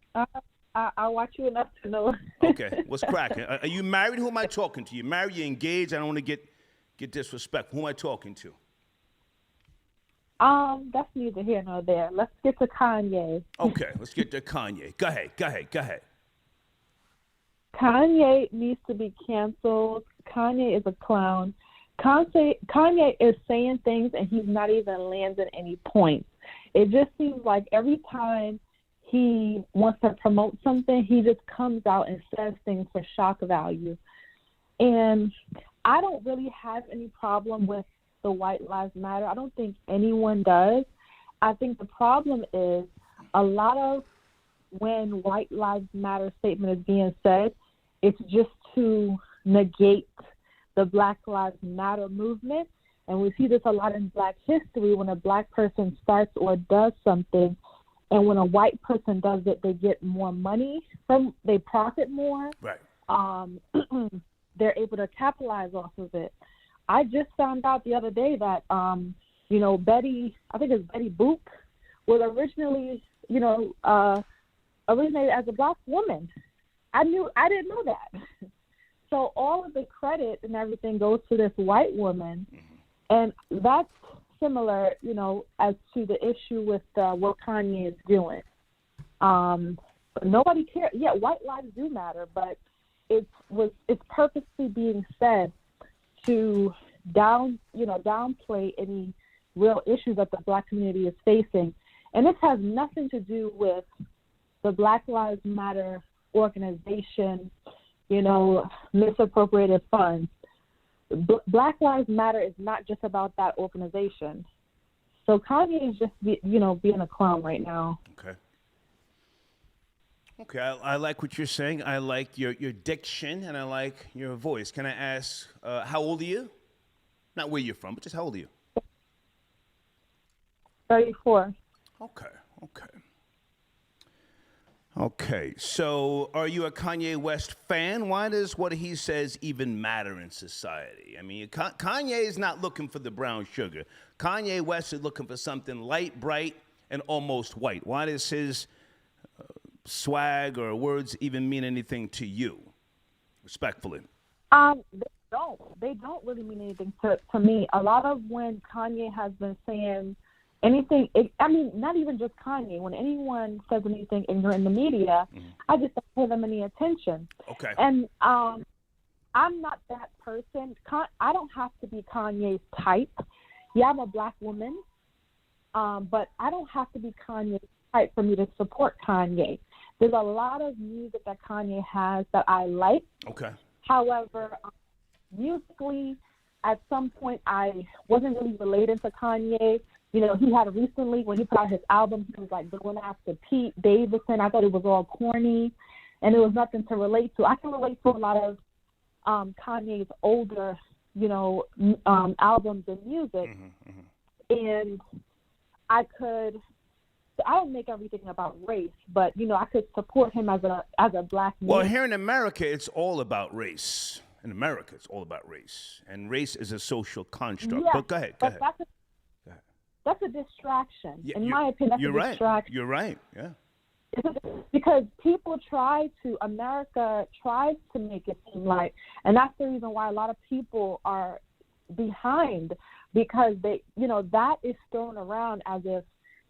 watch you enough to know. Okay, what's cracking? Are you married? Who am I talking to? You married? You engaged? I don't want to get disrespectful. Who am I talking to? That's neither here nor there. Let's get to Kanye. Okay, let's get to Kanye. Go ahead. Kanye needs to be canceled. Kanye is a clown. Kanye is saying things and he's not even landing any points. It just seems like every time he wants to promote something, he just comes out and says things for shock value. And I don't really have any problem with the White Lives Matter. I don't think anyone does. I think the problem is a lot of when White Lives Matter statement is being said, it's just to negate the Black Lives Matter movement. And we see this a lot in Black history when a Black person starts or does something, and when a white person does it, they get more money they profit more. Right. They're able to capitalize off of it. I just found out the other day that, Betty Boop was originally, originated as a Black woman. I didn't know that. So all of the credit and everything goes to this white woman. And that's similar, as to the issue with what Kanye is doing. Nobody cares. Yeah, white lives do matter, but it's purposely being said to downplay any real issues that the Black community is facing. And this has nothing to do with the Black Lives Matter organization, misappropriated funds. Black Lives Matter is not just about that organization. So Kanye is just, being a clown right now. Okay, I like what you're saying. I like your diction, and I like your voice. Can I ask, how old are you? Not where you're from, but just how old are you? 34. Okay, so are you a Kanye West fan? Why does what he says even matter in society? I mean, Kanye is not looking for the brown sugar. Kanye West is looking for something light, bright, and almost white. Why does his swag or words even mean anything to you, respectfully? They don't really mean anything to me. A lot of when Kanye has been saying anything, not even just Kanye, when anyone says anything ignorant in the media, I just don't pay them any attention. Okay. And I'm not that person. I don't have to be Kanye's type. Yeah, I'm a Black woman, but I don't have to be Kanye's type for me to support Kanye. There's a lot of music that Kanye has that I like. Okay. However, musically, at some point, I wasn't really related to Kanye. You know, he had recently, when he put out his album, he was like going after Pete Davidson. I thought it was all corny, and there was nothing to relate to. I can relate to a lot of Kanye's older, you know, albums and music, and I don't make everything about race, but you know, I could support him as a black man. Well, here in America, it's all about race. In America, it's all about race, and race is a social construct. Yeah, but go ahead. That's a distraction. Yeah, in my opinion, that's a distraction. You're right. Yeah. Because America tries to make it seem like, and that's the reason why a lot of people are behind, because they, you know, that is thrown around as if,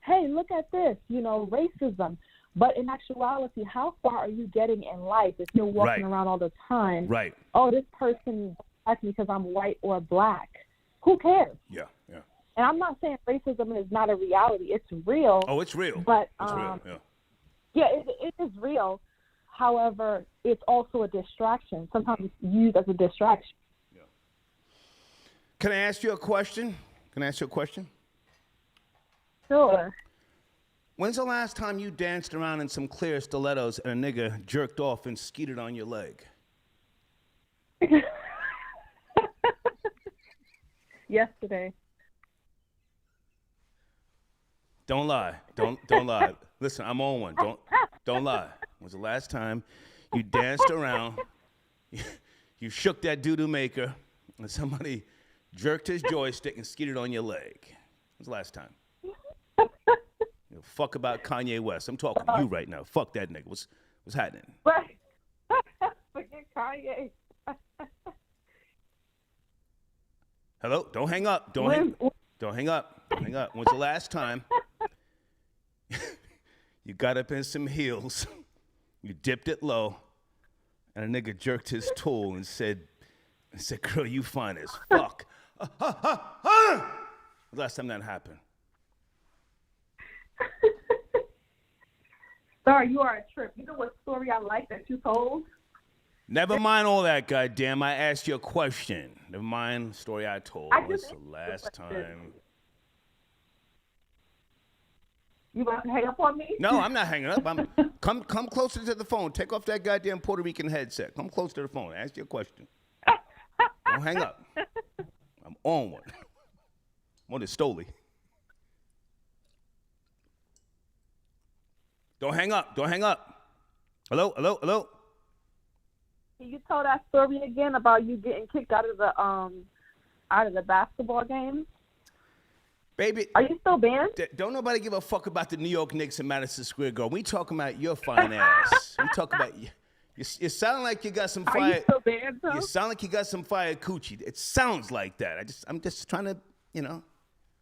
hey, look at this, you know, racism. But in actuality, how far are you getting in life if you're walking around all the time? Right. Oh, this person likes me because I'm white or black. Who cares? Yeah, yeah. And I'm not saying racism is not a reality. It's real. Oh, it's real. But it's real. Yeah. Yeah, it is real. However, it's also a distraction. Sometimes it's used as a distraction. Yeah. Can I ask you a question? Sure. When's the last time you danced around in some clear stilettos and a nigga jerked off and skeeted on your leg? Yesterday. Don't lie. Don't lie. Listen, I'm on one. Don't lie. When's the last time you danced around, you shook that doo-doo maker, and somebody jerked his joystick and skeeted on your leg? When's the last time? You know, fuck about Kanye West. I'm talking to you right now. Fuck that nigga. What's happening? Right. Forget Kanye. Hello? Don't hang up. Don't hang up. Don't hang up. When's the last time you got up in some heels, you dipped it low, and a nigga jerked his tool and said, girl, you fine as fuck. Last time that happened. Sorry, you are a trip. You know what story I like that you told? Never mind all that, goddamn. I asked you a question. Never mind the story I told. What's the last time? You about to hang up on me? No, I'm not hanging up. Come closer to the phone. Take off that goddamn Puerto Rican headset. Come closer to the phone. Ask you a question. Don't hang up. I'm on one. I'm on the Stoli. Don't hang up. Don't hang up. Hello? Hello? Hello? Can you tell that story again about you getting kicked out of the basketball game? Baby. Are you still banned? Don't nobody give a fuck about the New York Knicks and Madison Square Garden. We talking about your fine ass. We talking about you. You sound like you got some fire. Are you still banned, though? You sound like you got some fire coochie. It sounds like that. I'm just trying to, you know.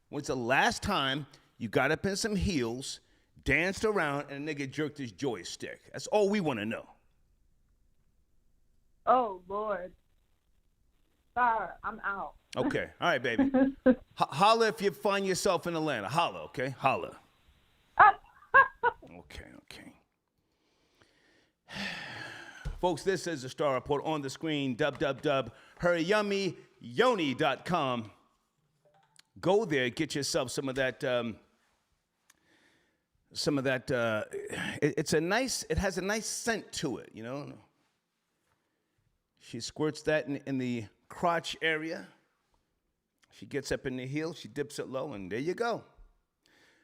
When's the last time you got up in some heels, danced around, and a nigga jerked his joystick? That's all we want to know. Oh, Lord. Sorry, I'm out. Okay. All right, baby. Holla if you find yourself in Atlanta. Holla, okay? Holla. Okay. Folks, this is the Star Report on the screen. www.heryummyyoni.com. Go there, get yourself some of that. It has a nice scent to it, you know. She squirts that in the crotch area. She gets up in the heel, she dips it low, and there you go.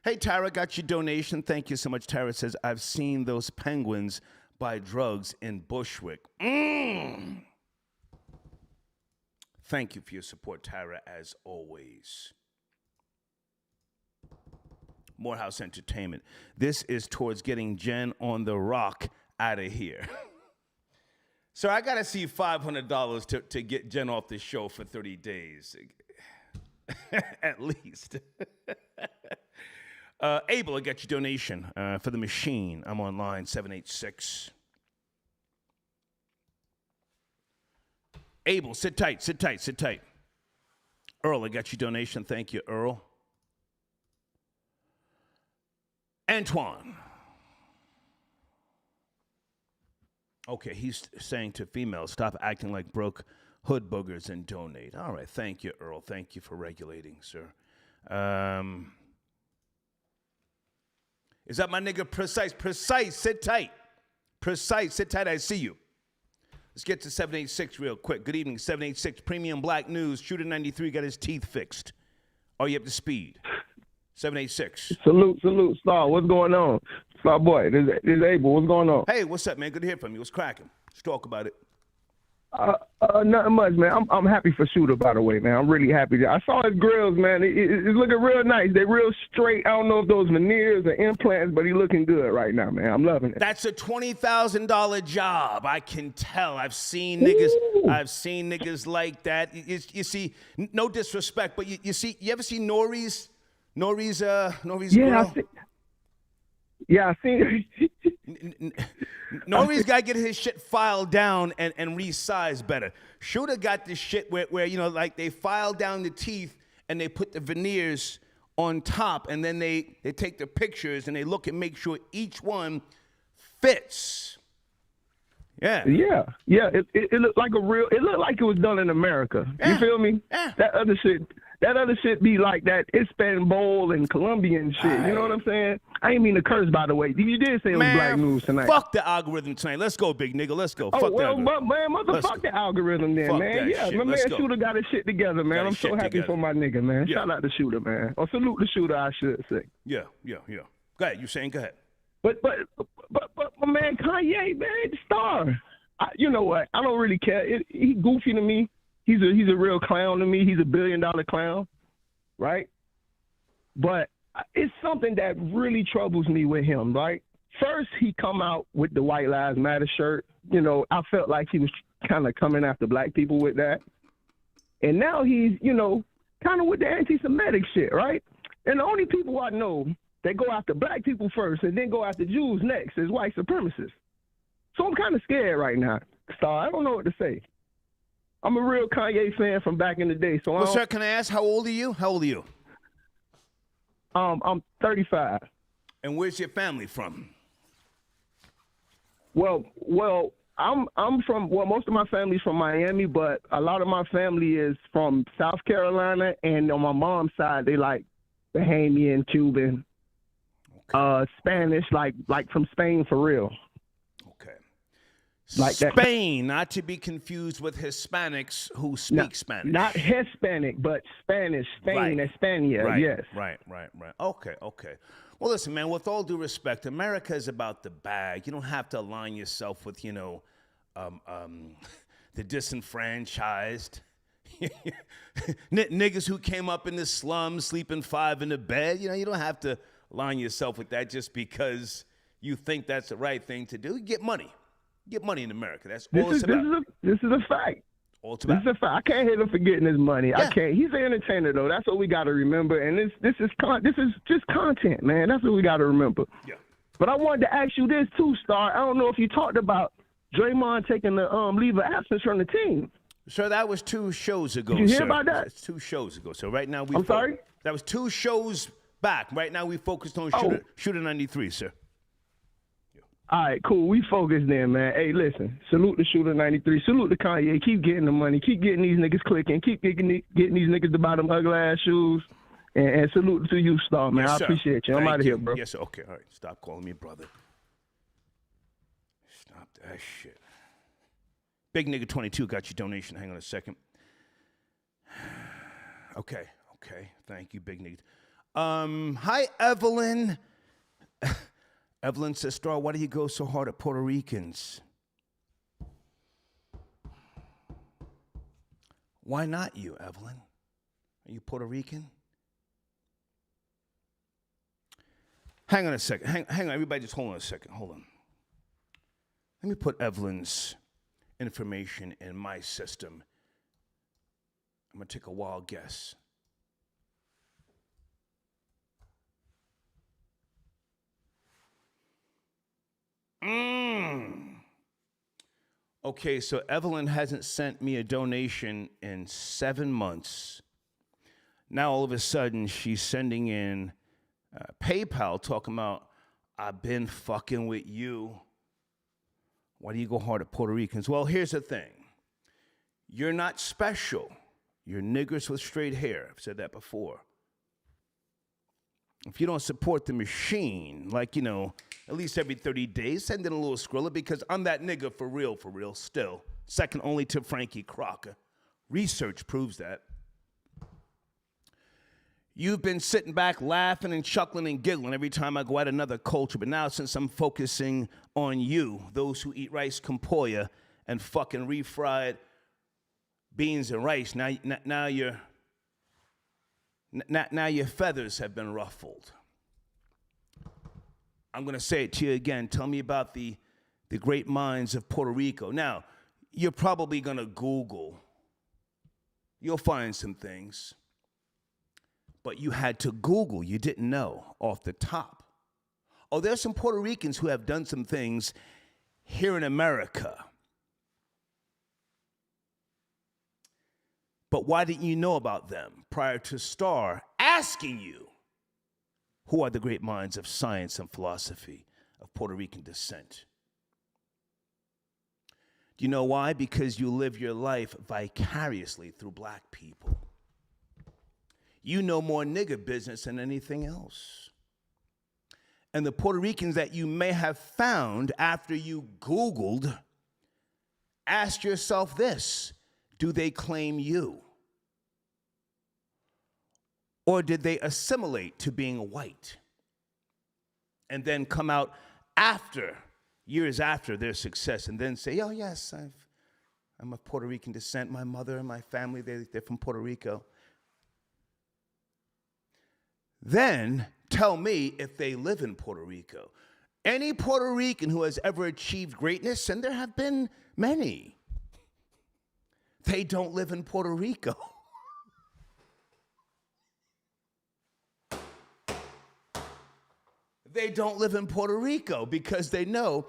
Hey, Tara, got your donation. Thank you so much. Tara says, I've seen those penguins buy drugs in Bushwick. Thank you for your support, Tara, as always. Morehouse Entertainment. This is towards getting Jen on the rock out of here. So I got to see $500 to get Jen off the show for 30 days. At least. Abel, I got your donation for the machine. I'm on line 786. Abel, sit tight. Earl, I got your donation. Thank you, Earl. Antoine. Okay, he's saying to females, stop acting like broke hood boogers and donate. All right, thank you, Earl. Thank you for regulating, sir. Is that my nigga Precise? Precise, sit tight. Precise, sit tight, I see you. Let's get to 786 real quick. Good evening, 786. Premium Black News. Shooter 93 got his teeth fixed. Are you up to speed? 786. Salute, Star. What's going on? Star boy, this is Abel. What's going on? Hey, what's up, man? Good to hear from you. What's cracking? Let's talk about it. Nothing much, man. I'm happy for Shooter, by the way, man. I'm really happy. I saw his grills, man. It's looking real nice. They're real straight. I don't know if those veneers or implants, but he's looking good right now, man. I'm loving it. That's a $20,000 job. I can tell. I've seen niggas. Ooh. I've seen niggas like that. You see, no disrespect, but you see, you ever see Nori's grill? I seen Nori's got to get his shit filed down and resize better. Shooter got this shit where you know, like they file down the teeth and they put the veneers on top, and then they take the pictures and they look and make sure each one fits. Yeah. It looked like it looked like it was done in America. Yeah. You feel me? Yeah. That other shit be like that Istanbul and Colombian shit. You know what I'm saying? I ain't mean to curse, by the way. You did say it was Black News tonight. Fuck the algorithm tonight. Let's go, big nigga. Let's go. Oh, fuck well, that. man, motherfuck the algorithm then, Fuck man. that Yeah, shit. my Let's man go. Shooter got his shit together, man. Got I'm his so shit happy together. for my nigga, man. Yeah. Shout out to Shooter, man. Or salute the Shooter, I should say. Yeah. Go ahead. You saying? Go ahead. But my man Kanye, man, Star. You know what? I don't really care. He goofy to me. He's a real clown to me. He's a $1 billion clown, right? But it's something that really troubles me with him, right? First, he come out with the White Lives Matter shirt. You know, I felt like he was kind of coming after black people with that. And now he's, you know, kind of with the anti-Semitic shit, right? And the only people I know that go after black people first and then go after Jews next is white supremacists. So I'm kind of scared right now, Star. I don't know what to say. I'm a real Kanye fan from back in the day. So Well, sir, can I ask, how old are you? I'm 35. And where's your family from? Well, I'm from, most of my family's from Miami, but a lot of my family is from South Carolina, and on my mom's side, they like Bahamian, Cuban, Spanish, like from Spain for real. Okay. Like that. Spain, not to be confused with Hispanics who speak Spanish. Not Hispanic, but Spanish, Spain, Right. España, Right, yes. Right. Okay. Well, listen, man, with all due respect, America is about the bag. You don't have to align yourself with, you know, the disenfranchised. Niggas who came up in the slums, sleeping 5 in the bed. You know, you don't have to align yourself with that just because you think that's the right thing to do. You get money. Get money in America. That's all it's about. This is a fact. All it's This about. is a fact. I can't hit him for getting his money. Yeah. I can't. He's an entertainer though. That's what we got to remember. And this is just content, man. That's what we got to remember. Yeah. But I wanted to ask you this too, Star. I don't know if you talked about Draymond taking the leave of absence from the team. Sir, that was 2 shows ago. Did you hear sir. about that? It's 2 shows ago. So right now I'm sorry? That was 2 shows back. Right now we focused on Shooter 93, sir. All right, cool. We focused then, man. Hey, listen. Salute the Shooter 93. Salute to Kanye. Keep getting the money. Keep getting these niggas clicking. Keep getting these niggas to buy them ugly ass shoes. And salute to you, Star, man. Yes, I sir. appreciate you. I'm Thank out of here, bro. Yes, sir. Okay, all right. Stop calling me brother. Stop that shit. Big nigga 22 got your donation. Hang on a second. Okay. Thank you, big nigga. Hi, Evelyn. Evelyn says, Star, why do you go so hard at Puerto Ricans? Why not you, Evelyn? Are you Puerto Rican? Hang on a second. Hang on. Everybody just hold on a second. Hold on. Let me put Evelyn's information in my system. I'm going to take a wild guess. Okay, so Evelyn hasn't sent me a donation in 7 months. Now all of a sudden she's sending in PayPal talking about, I've been fucking with you. Why do you go hard at Puerto Ricans? Well, here's the thing. You're not special. You're niggers with straight hair. I've said that before. If you don't support the machine, like, you know, at least every 30 days, send in a little Skrilla, because I'm that nigga for real, still. Second only to Frankie Crocker. Research proves that. You've been sitting back laughing and chuckling and giggling every time I go at another culture. But now, since I'm focusing on you, those who eat rice compoya and fucking refried beans and rice, now your feathers have been ruffled. I'm going to say it to you again. Tell me about the great minds of Puerto Rico. Now, you're probably going to Google. You'll find some things. But you had to Google. You didn't know off the top. Oh, there's some Puerto Ricans who have done some things here in America. But why didn't you know about them prior to Star asking you who are the great minds of science and philosophy of Puerto Rican descent? Do you know why? Because you live your life vicariously through black people. You know more nigger business than anything else. And the Puerto Ricans that you may have found after you Googled, ask yourself this: do they claim you? Or did they assimilate to being white and then come out after, years after their success, and then say, oh, yes, I'm of Puerto Rican descent. My mother and my family, they're from Puerto Rico. Then tell me if they live in Puerto Rico. Any Puerto Rican who has ever achieved greatness, and there have been many, they don't live in Puerto Rico. They don't live in Puerto Rico because they know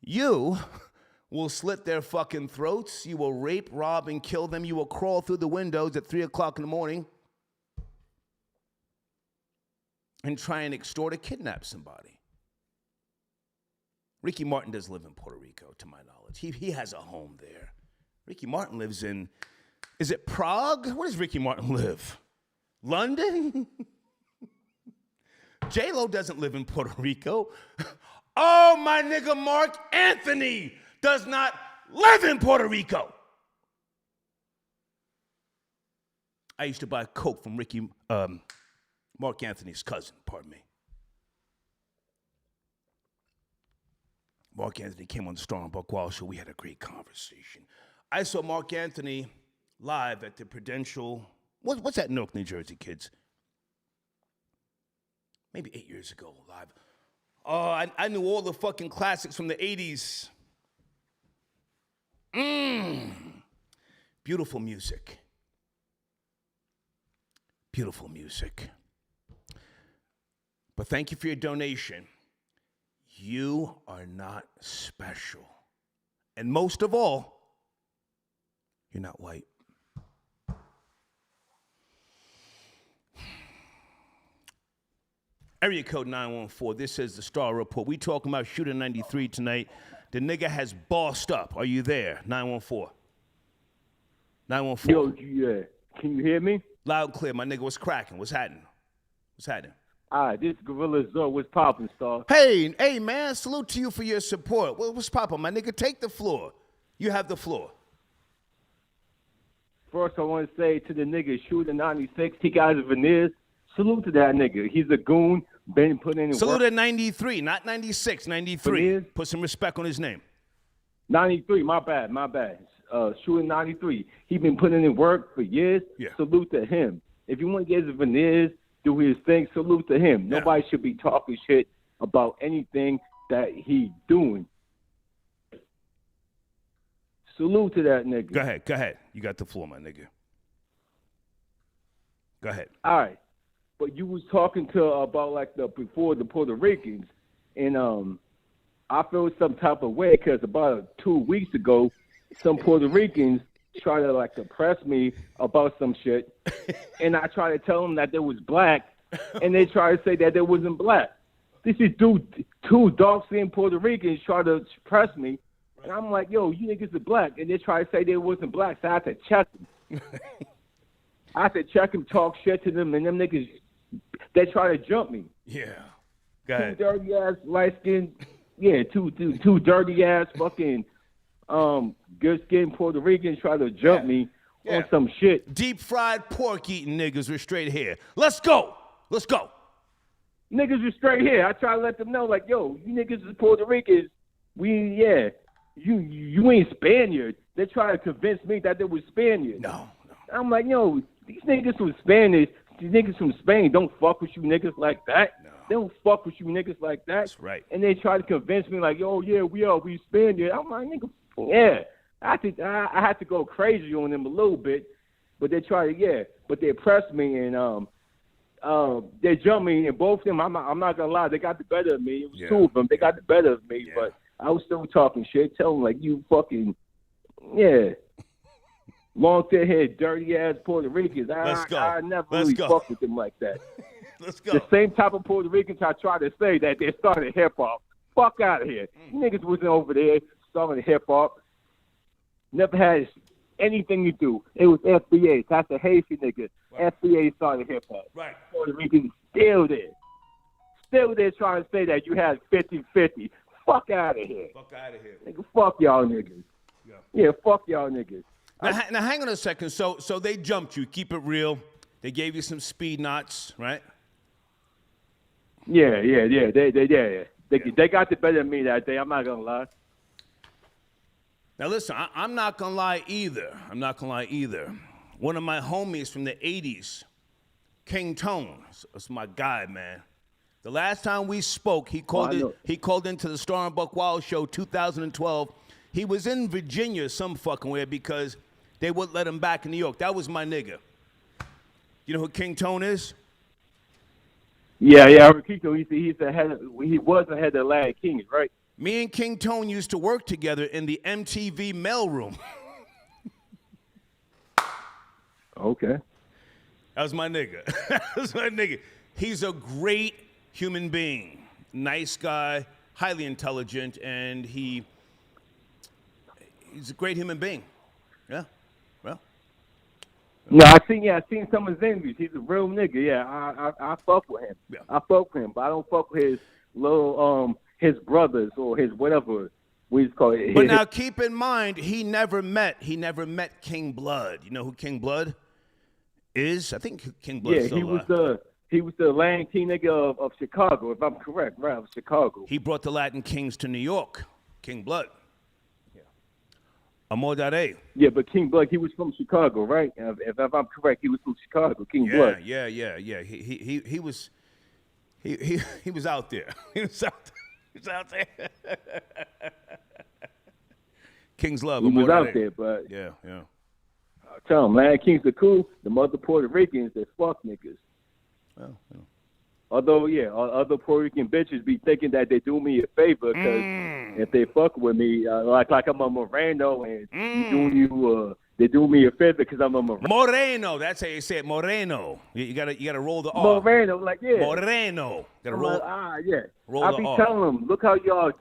you will slit their fucking throats. You will rape, rob, and kill them. You will crawl through the windows at 3 o'clock in the morning and try and extort or kidnap somebody. Ricky Martin does live in Puerto Rico, to my knowledge. He has a home there. Ricky Martin lives in, is it Prague? Where does Ricky Martin live? London? J-Lo doesn't live in Puerto Rico. Oh, my nigga Mark Anthony does not live in Puerto Rico. I used to buy Coke from Mark Anthony's cousin, pardon me. Mark Anthony came on the Star and Buck Wild show. We had a great conversation. I saw Mark Anthony live at the Prudential. What's that, Newark, New Jersey, kids? Maybe 8 years ago, live. Oh, I knew all the fucking classics from the 80s. Beautiful music. Beautiful music. But thank you for your donation. You are not special. And most of all, you're not white. Area code 914. This is the Star Report. We talking about Shooter 93 tonight. The nigga has bossed up. Are you there? 914. 914. Yo, yeah. Can you hear me? Loud and clear. My nigga, what's cracking? What's happening? What's happening? All right, this Gorilla Zoe. What's poppin', Star? Hey, man. Salute to you for your support. What's poppin', my nigga? Take the floor. You have the floor. First, I want to say to the nigga Shooter 96, he got his veneers. Salute to that nigga. He's a goon. Been putting in Salute work. at 93, not 96, 93. Veneers? Put some respect on his name. 93, my bad. Shooter 93. He been putting in work for years. Yeah. Salute to him. If you want to get his veneers, do his thing, salute to him. Yeah. Nobody should be talking shit about anything that he doing. Salute to that nigga. Go ahead. You got the floor, my nigga. Go ahead. All right. But you was talking to about like before the Puerto Ricans, and I feel some type of way because about 2 weeks ago, some Puerto Ricans try to like oppress me about some shit, and I try to tell them that they was black, and they try to say that they wasn't black. This is two dark-skinned Puerto Ricans try to oppress me, And I'm like, yo, you niggas are black. And they try to say they wasn't black, so I had to check them. I had to check them, talk shit to them, and them niggas, they try to jump me. Yeah. Go ahead. Two dirty ass light skin, two dirty ass fucking good skin Puerto Ricans try to jump me on some shit. Deep fried pork eating niggas with straight hair. Let's go. Let's go. Niggas with straight hair. I try to let them know, like, yo, you niggas is Puerto Ricans. You ain't Spaniard. They try to convince me that they were Spaniards. No. I'm like, yo, these niggas from Spanish, these niggas from Spain don't fuck with you niggas like that. No. They don't fuck with you niggas like that. That's right. And they try to convince me like, yo, yeah, we Spaniard. I'm like, nigga, yeah. I had to go crazy on them a little bit, but they try to, but they pressed me and they jumped me, and both of them, I'm not gonna lie, they got the better of me. It was two of them. They got the better of me, but I was still talking shit, telling them like, you fucking, long thick head, dirty ass Puerto Ricans. I never really fucked with them like that. Let's go. The same type of Puerto Ricans I try to say that they started hip hop. Fuck out of here. You niggas wasn't over there starting hip hop. Never had anything to do. It was FBA. That's a Haitian nigga. Right. FBA started hip hop. Right. Puerto Ricans still there. Still there trying to say that you had 50-50. Fuck out of here. Fuck out of here. Nigga, fuck y'all niggas. Yeah, fuck y'all niggas. Now hang on a second. So they jumped you. Keep it real. They gave you some speed knots, right? Yeah. They got the better of me that day. I'm not gonna lie. Now listen, I'm not gonna lie either. One of my homies from the '80s, King Tone, that's my guy, man. The last time we spoke, he called into the Star and Buck Wild Show 2012. He was in Virginia some fucking way because they wouldn't let him back in New York. That was my nigga. You know who King Tone is? Yeah. Riquito, he was the head of the Atlantic Kings, right? Me and King Tone used to work together in the MTV mailroom. Okay. That was my nigga. He's a great human being. Nice guy, highly intelligent, and he's a great human being. Yeah. Well. No, I seen some of his interviews. He's a real nigga. Yeah, I fuck with him. Yeah. I fuck with him, but I don't fuck with his little his brothers or his whatever we call it. But now keep in mind, he never met King Blood. You know who King Blood is? I think King Blood. Yeah, he was the Latin King nigga of Chicago, if I'm correct, right? Of Chicago. He brought the Latin Kings to New York. King Blood. Yeah. Amor Dare. Yeah, but King Blood, he was from Chicago, right? If I'm correct, he was from Chicago. King Blood. Yeah. He was out there. He's out there. King's love. He was out there, but yeah. I tell him, man, Kings are cool. The mother Puerto Ricans, they fuck niggas. Well. Although, other Puerto Rican bitches be thinking that they do me a favor because if they fuck with me, like I'm a Moreno, and they do me a favor because I'm a Moreno. Moreno, that's how you say it. Moreno. You gotta roll the R. Moreno, like Moreno. Gotta roll. Roll I be telling them, look how y'all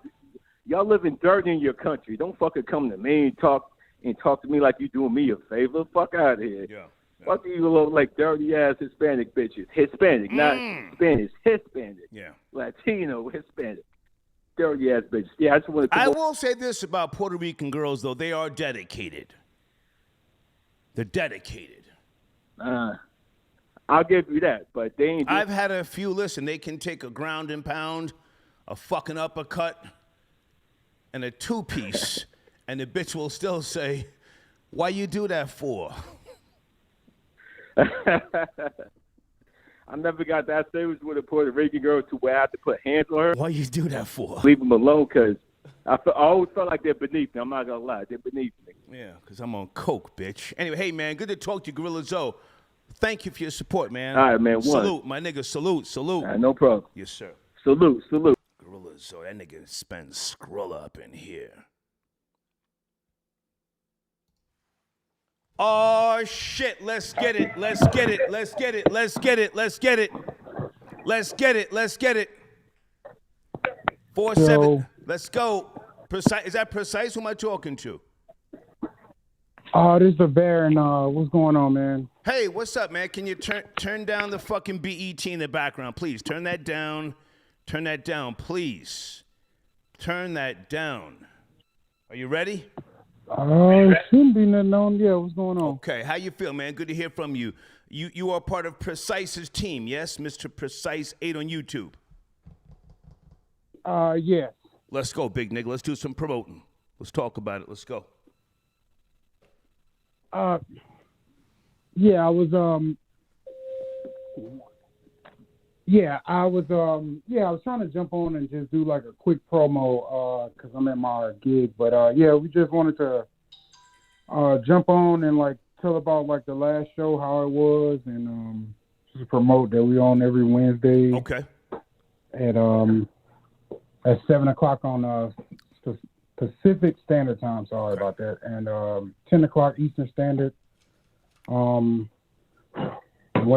live in dirt in your country. Don't fucking come to me and talk to me like you doing me a favor. Fuck out of here. Yeah. Fuck you little like dirty ass Hispanic bitches. Hispanic, not Spanish. Hispanic. Yeah. Latino, Hispanic. Dirty ass bitches. Yeah, I just want to. I will say this about Puerto Rican girls though: they are dedicated. They're dedicated. I'll give you that, but they ain't. I've had a few. Listen, they can take a ground and pound, a fucking uppercut, and a two-piece, and the bitch will still say, "Why you do that for?" I never got that serious with a Puerto Rican girl to where I have to put hands on her. Why you do that for? Leave them alone, because I always felt like they're beneath me. I'm not going to lie. They're beneath me. Yeah, because I'm on coke, bitch. Anyway, hey, man, good to talk to you, Gorilla Zoe. Thank you for your support, man. All right, man. Salute, my nigga. Salute. All right, no problem. Yes, sir. Salute. Gorilla Zoe. That nigga spends Skrilla up in here. Oh, shit. Let's get it. 4-7. Let's go. Precise, is that Precise? Who am I talking to? This is the Bear, and what's going on, man? Hey, what's up, man? Can you turn down the fucking BET in the background, please? Turn that down. Turn that down, please. Turn that down. Are you ready? Shouldn't be nothing on. Yeah, what's going on? Okay, how you feel, man? Good to hear from you. You are part of Precise's team, yes? Mr. Precise 8 on YouTube. Yes. Let's go, big nigga. Let's do some promoting. Let's talk about it. Let's go. Yeah, I was trying to jump on and just do like a quick promo because I'm at my gig. But we just wanted to jump on and like tell about like the last show, how it was, and just promote that we on every Wednesday. Okay. At 7:00 on Pacific Standard Time. Sorry about that, and 10:00 Eastern Standard. What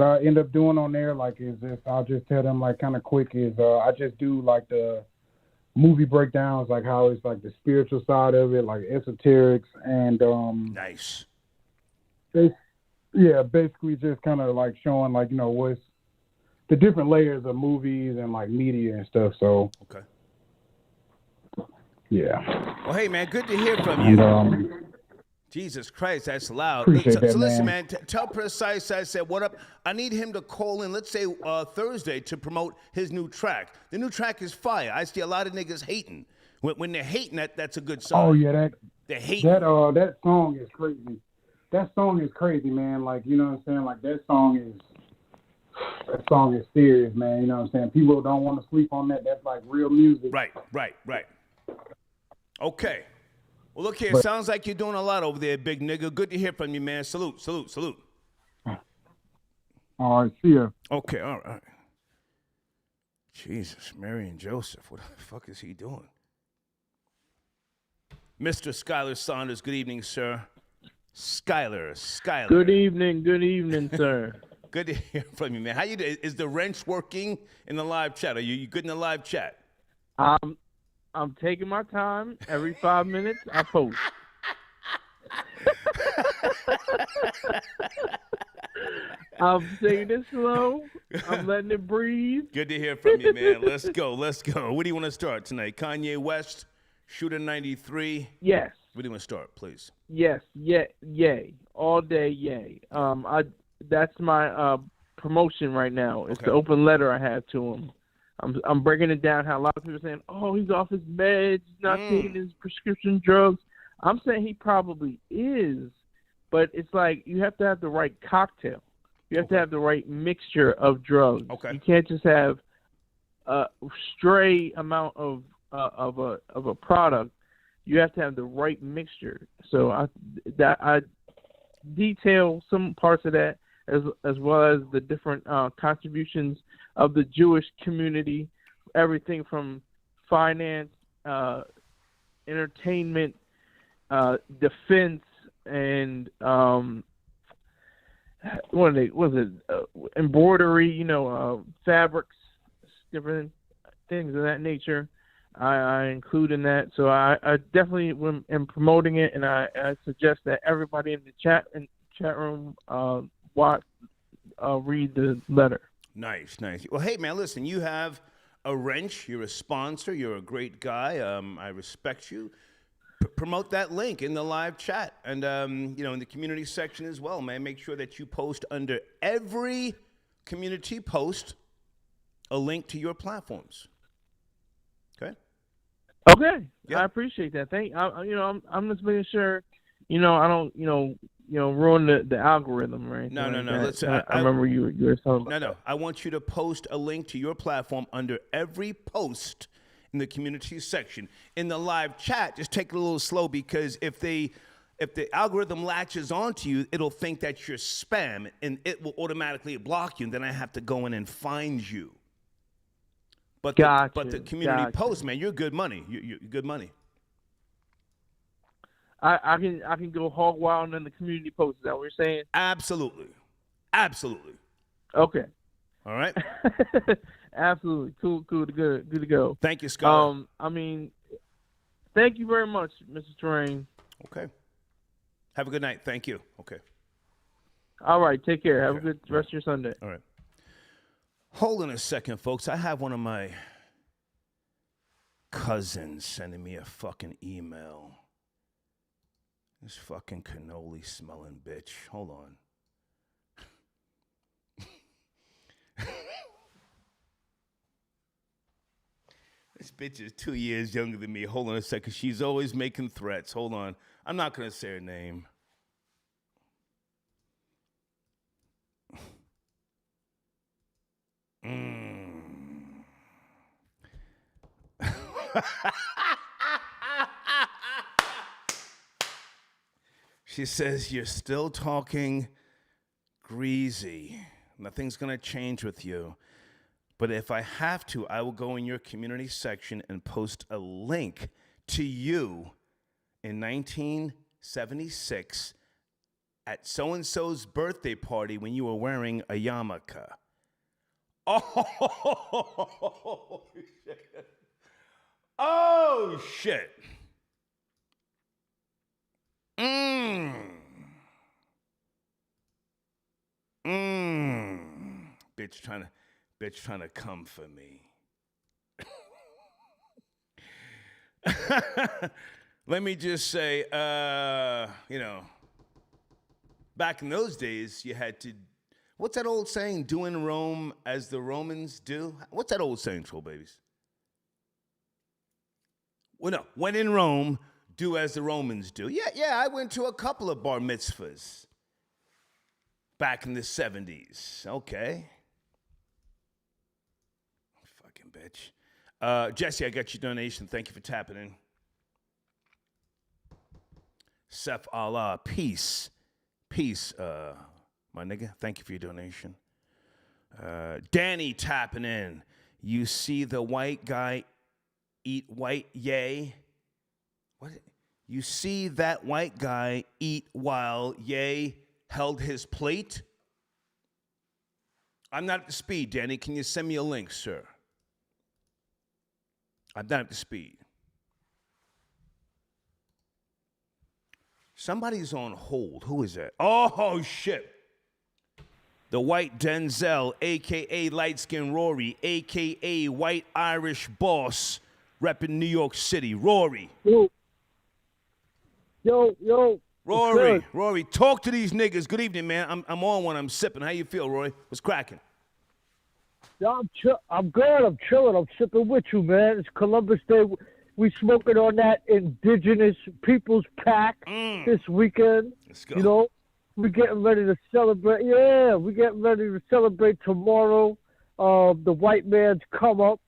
I end up doing on there, like, is if I'll just tell them, like, kind of quick, is I just do, like, the movie breakdowns, like, how it's, like, the spiritual side of it, like, esoterics, and, nice. Basically just kind of, like, showing, like, you know, what's the different layers of movies and, like, media and stuff, so. Okay. Yeah. Well, hey, man, good to hear from you. And, Jesus Christ, that's loud. Appreciate that, so listen, man. tell Precise I said, what up? I need him to call in, let's say Thursday, to promote his new track. The new track is fire. I see a lot of niggas hating. When they're hating, that's a good sign. Oh, yeah, they're hating. That song is crazy. That song is crazy, man. Like, you know what I'm saying? Like, that song is serious, man. You know what I'm saying? People don't want to sleep on that. That's like real music. Right. Okay. Well, look here. Sounds like you're doing a lot over there, big nigga. Good to hear from you, man. Salute. All right, see ya. Okay, all right. Jesus, Mary and Joseph. What the fuck is he doing? Mr. Skylar Saunders, good evening, sir. Skylar. Good evening, sir. Good to hear from you, man. How you doing? Is the wrench working in the live chat? Are you good in the live chat? I'm taking my time. Every 5 minutes, I post. I'm taking it slow. I'm letting it breathe. Good to hear from you, man. Let's go. Where do you want to start tonight? Kanye West, Shooter 93. Yes. Where do you want to start, please? Yes. Yay. All day, yay. That's my promotion right now. It's the open letter I have to him. I'm breaking it down how a lot of people are saying, oh, he's off his meds, not taking his prescription drugs. I'm saying he probably is, but it's like you have to have the right cocktail. You have to have the right mixture of drugs. Okay. You can't just have a stray amount of a product. You have to have the right mixture. So I detail some parts of that as well as the different contributions of the Jewish community, everything from finance, entertainment, defense, and embroidery, fabrics, different things of that nature. I include in that. So I definitely am promoting it, and I suggest that everybody in the chat room read the letter. Nice. Well, hey, man, listen, you have a wrench. You're a sponsor. You're a great guy. I respect you. Promote that link in the live chat and, in the community section as well, man. Make sure that you post under every community post a link to your platforms. Okay? Okay. Yeah. I appreciate that. I'm just making sure, I don't, ruin the algorithm, right? No. Listen, I remember you were talking about. No. I want you to post a link to your platform under every post in the community section. In the live chat, just take it a little slow because if the algorithm latches onto you, it'll think that you're spam and it will automatically block you. And then I have to go in and find you. But the community post, man, you're good money. You're good money. I can go hog wild in the community post. Is that what you're saying? Absolutely. Okay. All right. Absolutely. Cool. Good to go. Thank you, Scott. Thank Thank you very much, Mr. Terrain. Okay. Have a good night. Thank you. Okay. All right. Take care. Have a good rest of your Sunday. All right. Hold on a second, folks. I have one of my cousins sending me a fucking email. This fucking cannoli smelling bitch. Hold on. This bitch is 2 years younger than me. Hold on a second. She's always making threats. Hold on. I'm not going to say her name. She says, you're still talking greasy. Nothing's going to change with you. But if I have to, I will go in your community section and post a link to you in 1976 at so-and-so's birthday party when you were wearing a yarmulke. Oh, shit. Oh, shit. Bitch trying to come for me. Let me just say, back in those days, you had to, what's that old saying? Do in Rome as the Romans do? What's that old saying, Troll Babies? Well, no, when in Rome, do as the Romans do. Yeah, I went to a couple of bar mitzvahs back in the 70s. Okay. Fucking bitch. Jesse, I got your donation. Thank you for tapping in. Sef Allah, peace. Peace, my nigga. Thank you for your donation. Danny tapping in. You see the white guy eat white yay? What? You see that white guy eat while Ye held his plate? I'm not up to speed, Danny. Can you send me a link, sir? I'm not up to speed. Somebody's on hold. Who is that? Oh, shit. The white Denzel, a.k.a. light-skinned Rory, a.k.a. white Irish boss, repping New York City. Rory. Yo. Rory, talk to these niggas. Good evening, man. I'm on one. I'm sipping. How you feel, Rory? What's cracking? Yeah, I'm good. I'm chilling. I'm sipping with you, man. It's Columbus Day. We smoking on that Indigenous Peoples Pack this weekend. Let's go. You know, we're getting ready to celebrate. Yeah, we're getting ready to celebrate tomorrow. The white man's come up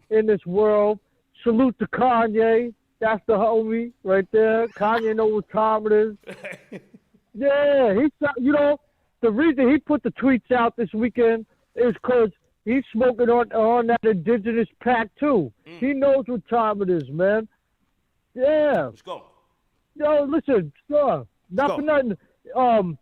in this world. Salute to Kanye. That's the homie right there. Kanye knows what time it is. Yeah, the reason he put the tweets out this weekend is because he's smoking on that Indigenous pack too. He knows what time it is, man. Yeah. Let's go. Yo, listen, sir. Not for nothing. All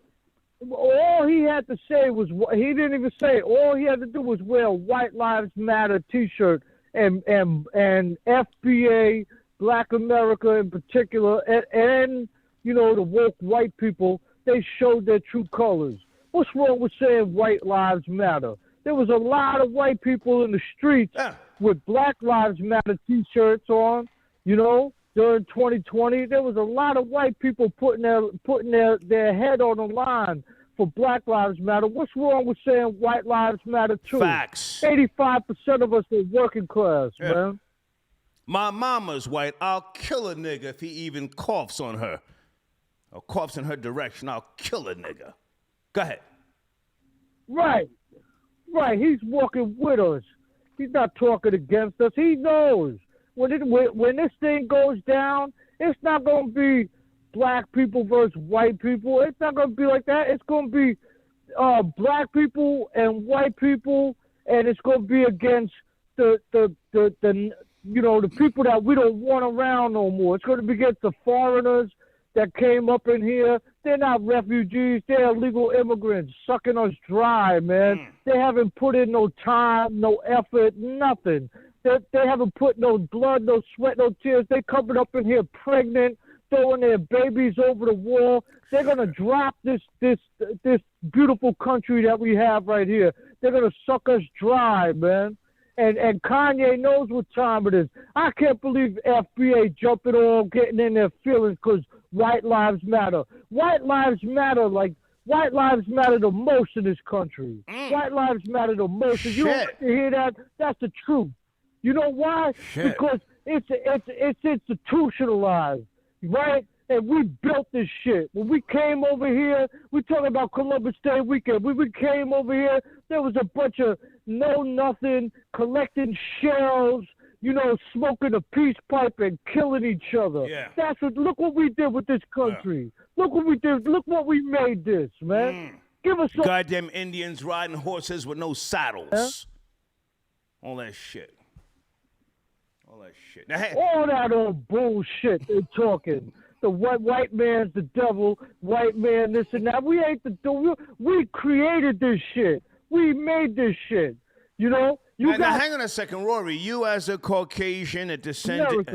he had to say was, he didn't even say it. All he had to do was wear a White Lives Matter T-shirt and FBA, Black America in particular, and the woke white people, they showed their true colors. What's wrong with saying white lives matter? There was a lot of white people in the streets with Black Lives Matter T-shirts on, during 2020. There was a lot of white people putting their head on the line for Black Lives Matter. What's wrong with saying white lives matter too? Facts. 85% of us are working class, man. My mama's white. I'll kill a nigga if he even coughs on her or coughs in her direction. I'll kill a nigga. Go ahead. Right. He's walking with us. He's not talking against us. He knows when this thing goes down, it's not going to be black people versus white people. It's not going to be like that. It's going to be black people and white people, and it's going to be against the people that we don't want around no more. It's going to be against the foreigners that came up in here. They're not refugees. They're illegal immigrants sucking us dry, man. They haven't put in no time, no effort, nothing. They haven't put no blood, no sweat, no tears. They coming up in here pregnant, throwing their babies over the wall. They're gonna drop this beautiful country that we have right here. They're gonna suck us dry, man. And Kanye knows what time it is. I can't believe FBA jumping on, getting in their feelings because white lives matter. White lives matter white lives matter the most in this country. White lives matter the most. If you don't like to hear that, that's the truth. You know why? Because it's institutionalized, right? And we built this shit. When we came over here, we talking about Columbus Day weekend. When we came over here, there was a bunch of know-nothing collecting shells, smoking a peace pipe and killing each other. Yeah. Look what we did with this country. Yeah. Look what we did. Look what we made this, man. Give us some goddamn Indians riding horses with no saddles. All that shit. Now, hey. All that old bullshit they talking. The white man's the devil, white man this and that. We ain't the devil. We created this shit. We made this shit. Now, hang on a second, Rory. You as a Caucasian, a descendant,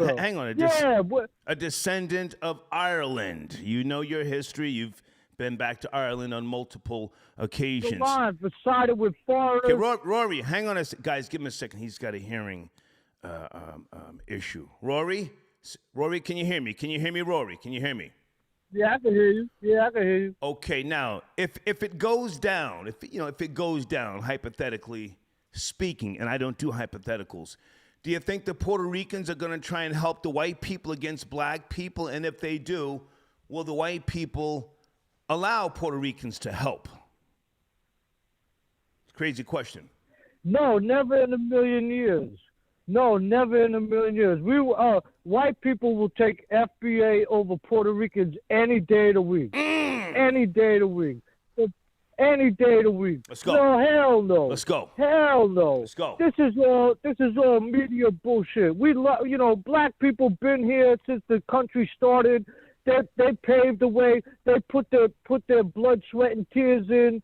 a descendant of Ireland. You know your history. You've been back to Ireland on multiple occasions. Come on, sided with foreigners. Okay, Rory, hang on a second. Guys, give him a second. He's got a hearing issue. Rory, can you hear me? Can you hear me, Rory? Can you hear me? Yeah, I can hear you. Okay, now, if it goes down, if it goes down, hypothetically speaking, and I don't do hypotheticals, do you think the Puerto Ricans are going to try and help the white people against black people? And if they do, will the white people allow Puerto Ricans to help? It's a crazy question. No, never in a million years. No, never in a million years. White people will take FBA over Puerto Ricans any day of the week. Any day of the week. Any day of the week. Let's go. No, hell no. Let's go. Hell no. Let's go. This is all media bullshit. Black people been here since the country started. They paved the way. They put their blood, sweat, and tears in.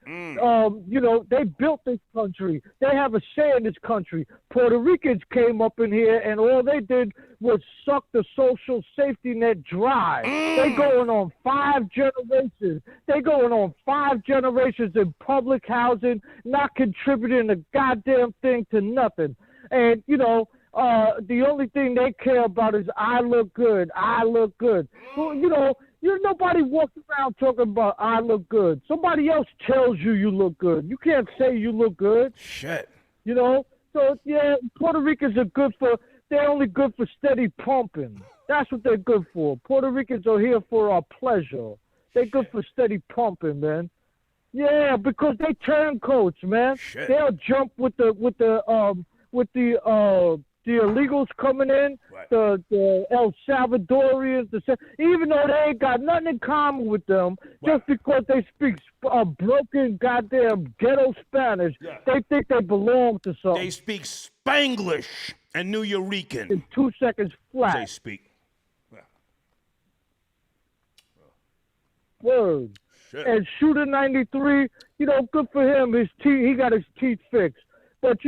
They built this country. They have a say in this country. Puerto Ricans came up in here, and all they did was suck the social safety net dry. They going on 5 generations. They going on 5 generations in public housing, not contributing a goddamn thing to nothing. And the only thing they care about is I look good. Well, nobody walks around talking about I look good. Somebody else tells you look good. You can't say you look good. Shit. So yeah, Puerto Ricans are they're only good for steady pumping. That's what they're good for. Puerto Ricans are here for our pleasure. They're good for steady pumping, man. Yeah, because they turncoats, man. Shit. They'll jump with the illegals coming in, right. the El Salvadorians, even though they ain't got nothing in common with them, right. Just because they speak broken goddamn ghetto Spanish, they think they belong to something. They speak Spanglish and New Yorican. In 2 seconds flat. They speak. Word. Shit. And Shooter 93, good for him. He got his teeth fixed. But,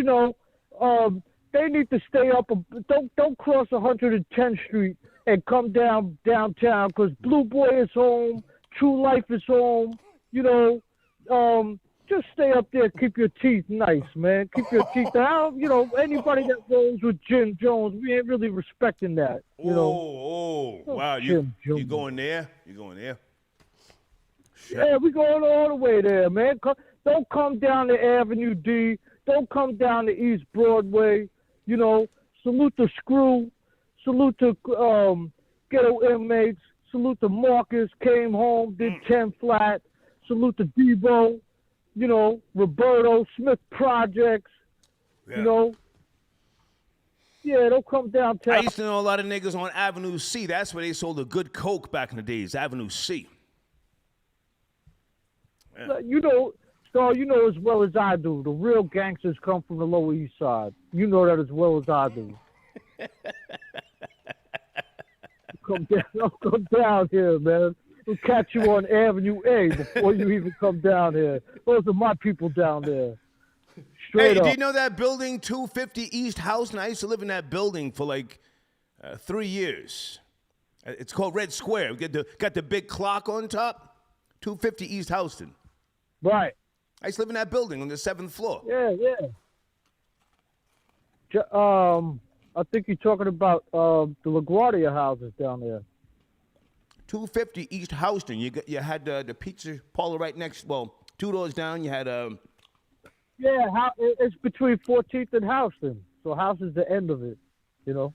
they need to stay up. Don't cross 110th Street and come downtown because Blue Boy is home, True Life is home. Just stay up there. Keep your teeth nice, man. Keep your teeth down. Anybody that rolls with Jim Jones, we ain't really respecting that. Wow. You going there? You going there? Shit. Yeah, we going all the way there, man. Don't come down to Avenue D. Don't come down to East Broadway. Salute to Screw. Salute to Ghetto Inmates. Salute to Marcus. Came home, did 10 flat. Salute to Debo. Roberto Smith Projects. Yeah. Yeah, don't come downtown. I used to know a lot of niggas on Avenue C. That's where they sold the good coke back in the days. Avenue C. Yeah. You know as well as I do, the real gangsters come from the Lower East Side. You know that as well as I do. Come down here, man. We'll catch you on Avenue A before you even come down here. Those are my people down there. Straight Hey, do up. you know that building, 250 East Houston? I used to live in that building for like 3 years. It's called Red Square. We got the big clock on top. 250 East Houston. Right. I used to live in that building on the 7th floor. Yeah, yeah. I think you're talking about the LaGuardia houses down there. 250 East Houston. You had the pizza parlor right next. Well, 2 doors down. You had Yeah, it's between 14th and Houston. So Houston's the end of it, you know.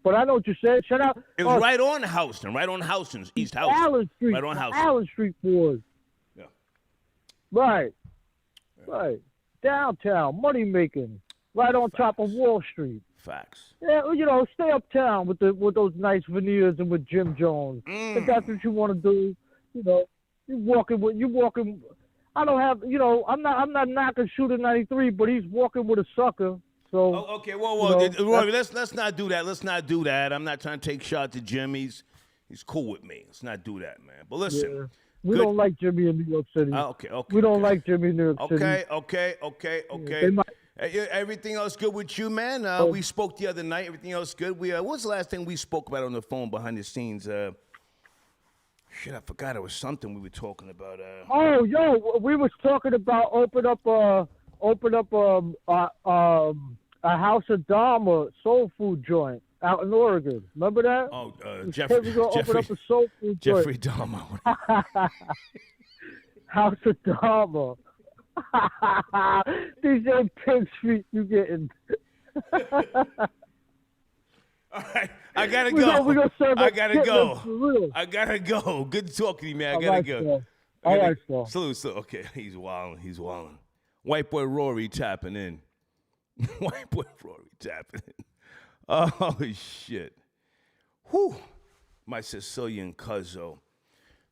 But I know what you said. Shout out. It was right on Houston, right on Houston's East Houston. Allen Street. Right on Houston. Allen Street boys. Yeah. Right. Right. Downtown, money making, right on top of Wall Street. Facts. Yeah, you know, stay uptown with those nice veneers and with Jim Jones. If that's what you want to do, you know, you walking. I don't have, you know, I'm not knocking Shooter 93, but he's walking with a sucker. So. Oh, okay. Whoa. Rory, let's not do that. Let's not do that. I'm not trying to take shots at Jim. He's cool with me. Let's not do that, man. But listen. Yeah. We don't like Jimmy in New York City. Okay. We don't like Jimmy in New York City. Okay. Everything else good with you, man? We spoke the other night. Everything else good? What was the last thing we spoke about on the phone behind the scenes? Shit, I forgot. It was something we were talking about. We was talking about open up a House of Dharma soul food joint out in Oregon. Remember that? Oh, We're gonna open up a soul food Jeffrey joint. Dahmer. House of Dharma. These ain't pig feet you getting. All right, I gotta go. I gotta go. For real. I gotta go. Good talking to you, man. I All gotta right, go. sir. All right, sir. Salute. Okay, he's wilding. White boy Rory tapping in. White boy Rory tapping in. Oh, shit. Whew. My Sicilian cuzzo.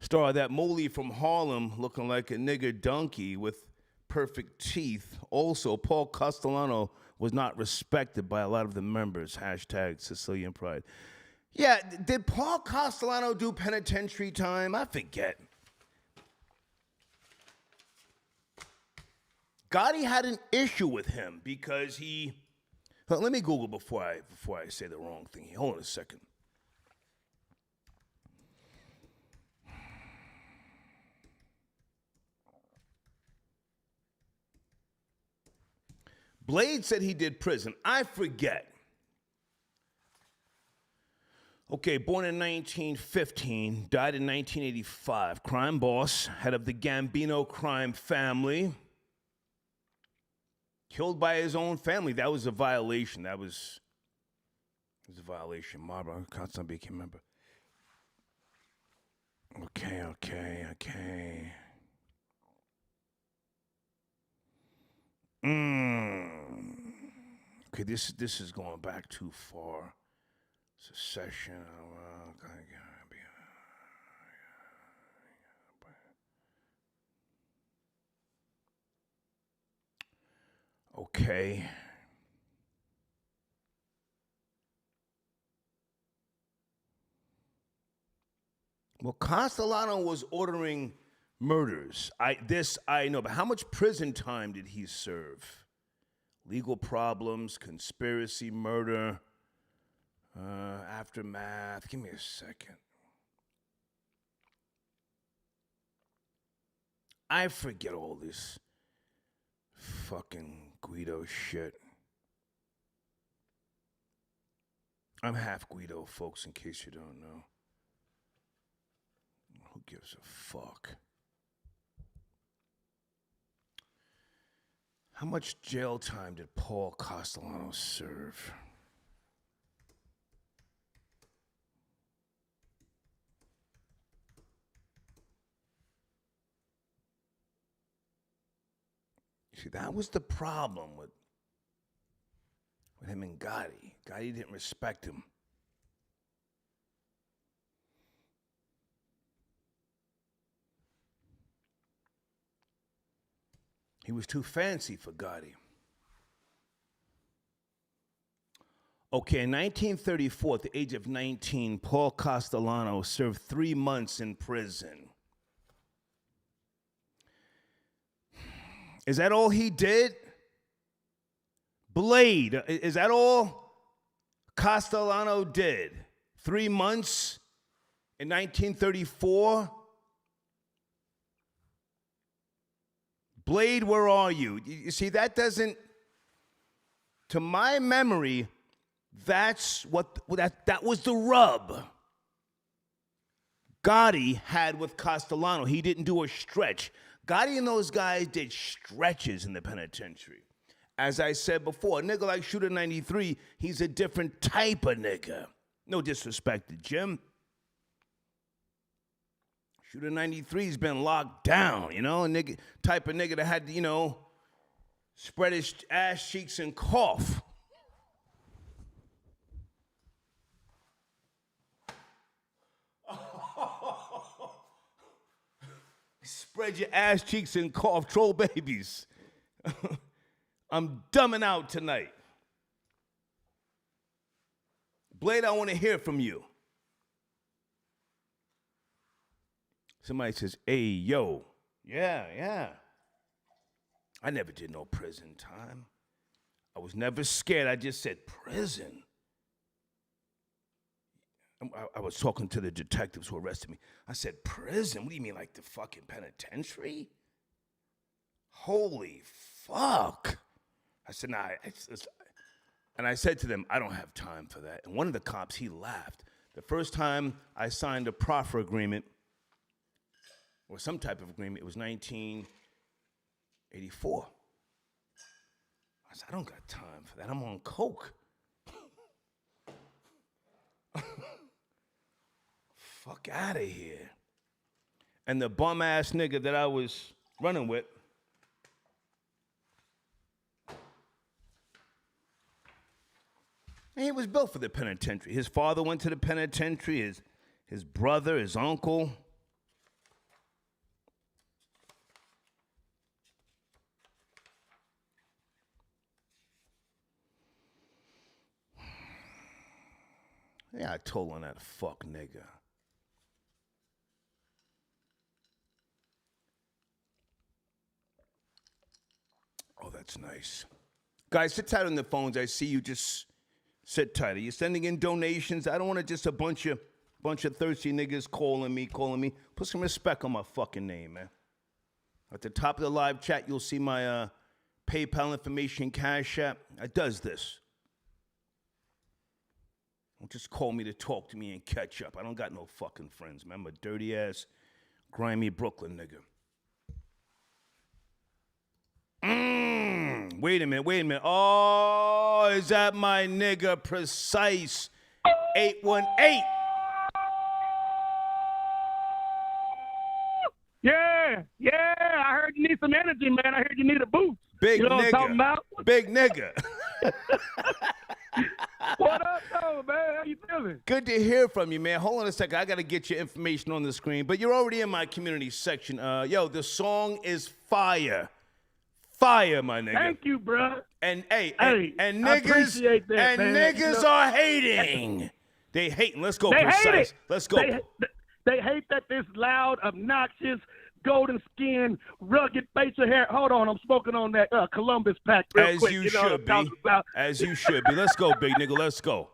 Star of that Moly from Harlem looking like a nigger donkey with perfect teeth. Also, Paul Castellano was not respected by a lot of the members. Hashtag Sicilian pride. Yeah, did Paul Castellano do penitentiary time? I forget. Gotti had an issue with him because he... Let me Google before I say the wrong thing. Hold on a second. Blade said he did prison. I forget. Okay, born in 1915, died in 1985. Crime boss, head of the Gambino crime family. Killed by his own family. That was a violation. It was a violation. Marlboro, Constantly became member. Okay. Okay, this is going back too far. Secession. Okay. Well, Castellano was ordering murders. I know, but how much prison time did he serve? Legal problems, conspiracy, murder, aftermath. Give me a second. I forget all this fucking Guido shit. I'm half Guido, folks, in case you don't know. Who gives a fuck? How much jail time did Paul Castellano serve? See, that was the problem with him and Gotti. Gotti didn't respect him. He was too fancy for Gotti. Okay, in 1934, at the age of 19, Paul Castellano served 3 months in prison. Is that all he did? Blade, is that all Castellano did? 3 months in 1934? Blade, where are you? You see, that doesn't, to my memory, that's what, that was the rub Gotti had with Castellano. He didn't do a stretch. Gotti and those guys did stretches in the penitentiary. As I said before, a nigga like Shooter 93, he's a different type of nigga. No disrespect to Jim. Shooter 93's been locked down, you know, a nigga, type of nigga that had to, you know, spread his ass cheeks and cough. Spread your ass cheeks and cough, troll babies. I'm dumbing out tonight. Blade, I want to hear from you. Somebody says, hey, yo. Yeah. I never did no prison time. I was never scared. I just said prison. I was talking to the detectives who arrested me. I said, prison? What do you mean, like the fucking penitentiary? Holy fuck. I said, nah. And I said to them, I don't have time for that. And one of the cops, he laughed. The first time I signed a proffer agreement, or some type of agreement, it was 1984. I said, I don't got time for that. I'm on coke. Fuck out of here. And the bum-ass nigga that I was running with, he was built for the penitentiary. His father went to the penitentiary, his brother, his uncle. Yeah, I told on that fuck nigga. Oh, that's nice. Guys, sit tight on the phones. I see you. Just sit tight. Are you sending in donations? I don't want just a bunch of thirsty niggas calling me. Put some respect on my fucking name, man. At the top of the live chat, you'll see my PayPal information, Cash App. I does this. Don't just call me to talk to me and catch up. I don't got no fucking friends, man. I'm a dirty-ass, grimy Brooklyn nigga. Wait a minute. Oh, is that my nigga Precise 818? Yeah. I heard you need some energy, man. I heard you need a boost. Big you know nigga. What I'm talking about? Big nigga. What up, though, man? How you feeling? Good to hear from you, man. Hold on a second. I got to get your information on the screen, but you're already in my community section. Yo, the song is fire. Fire, my nigga. Thank you, bro. And and niggas, I appreciate that, and man. niggas are hating. They hating. Let's go, they Precise. hate it. Let's go. They hate that this loud, obnoxious, golden skin, rugged facial hair. Hold on, I'm smoking on that Columbus pack real As quick. you know should be. As you should be. Let's go, big nigga. Let's go.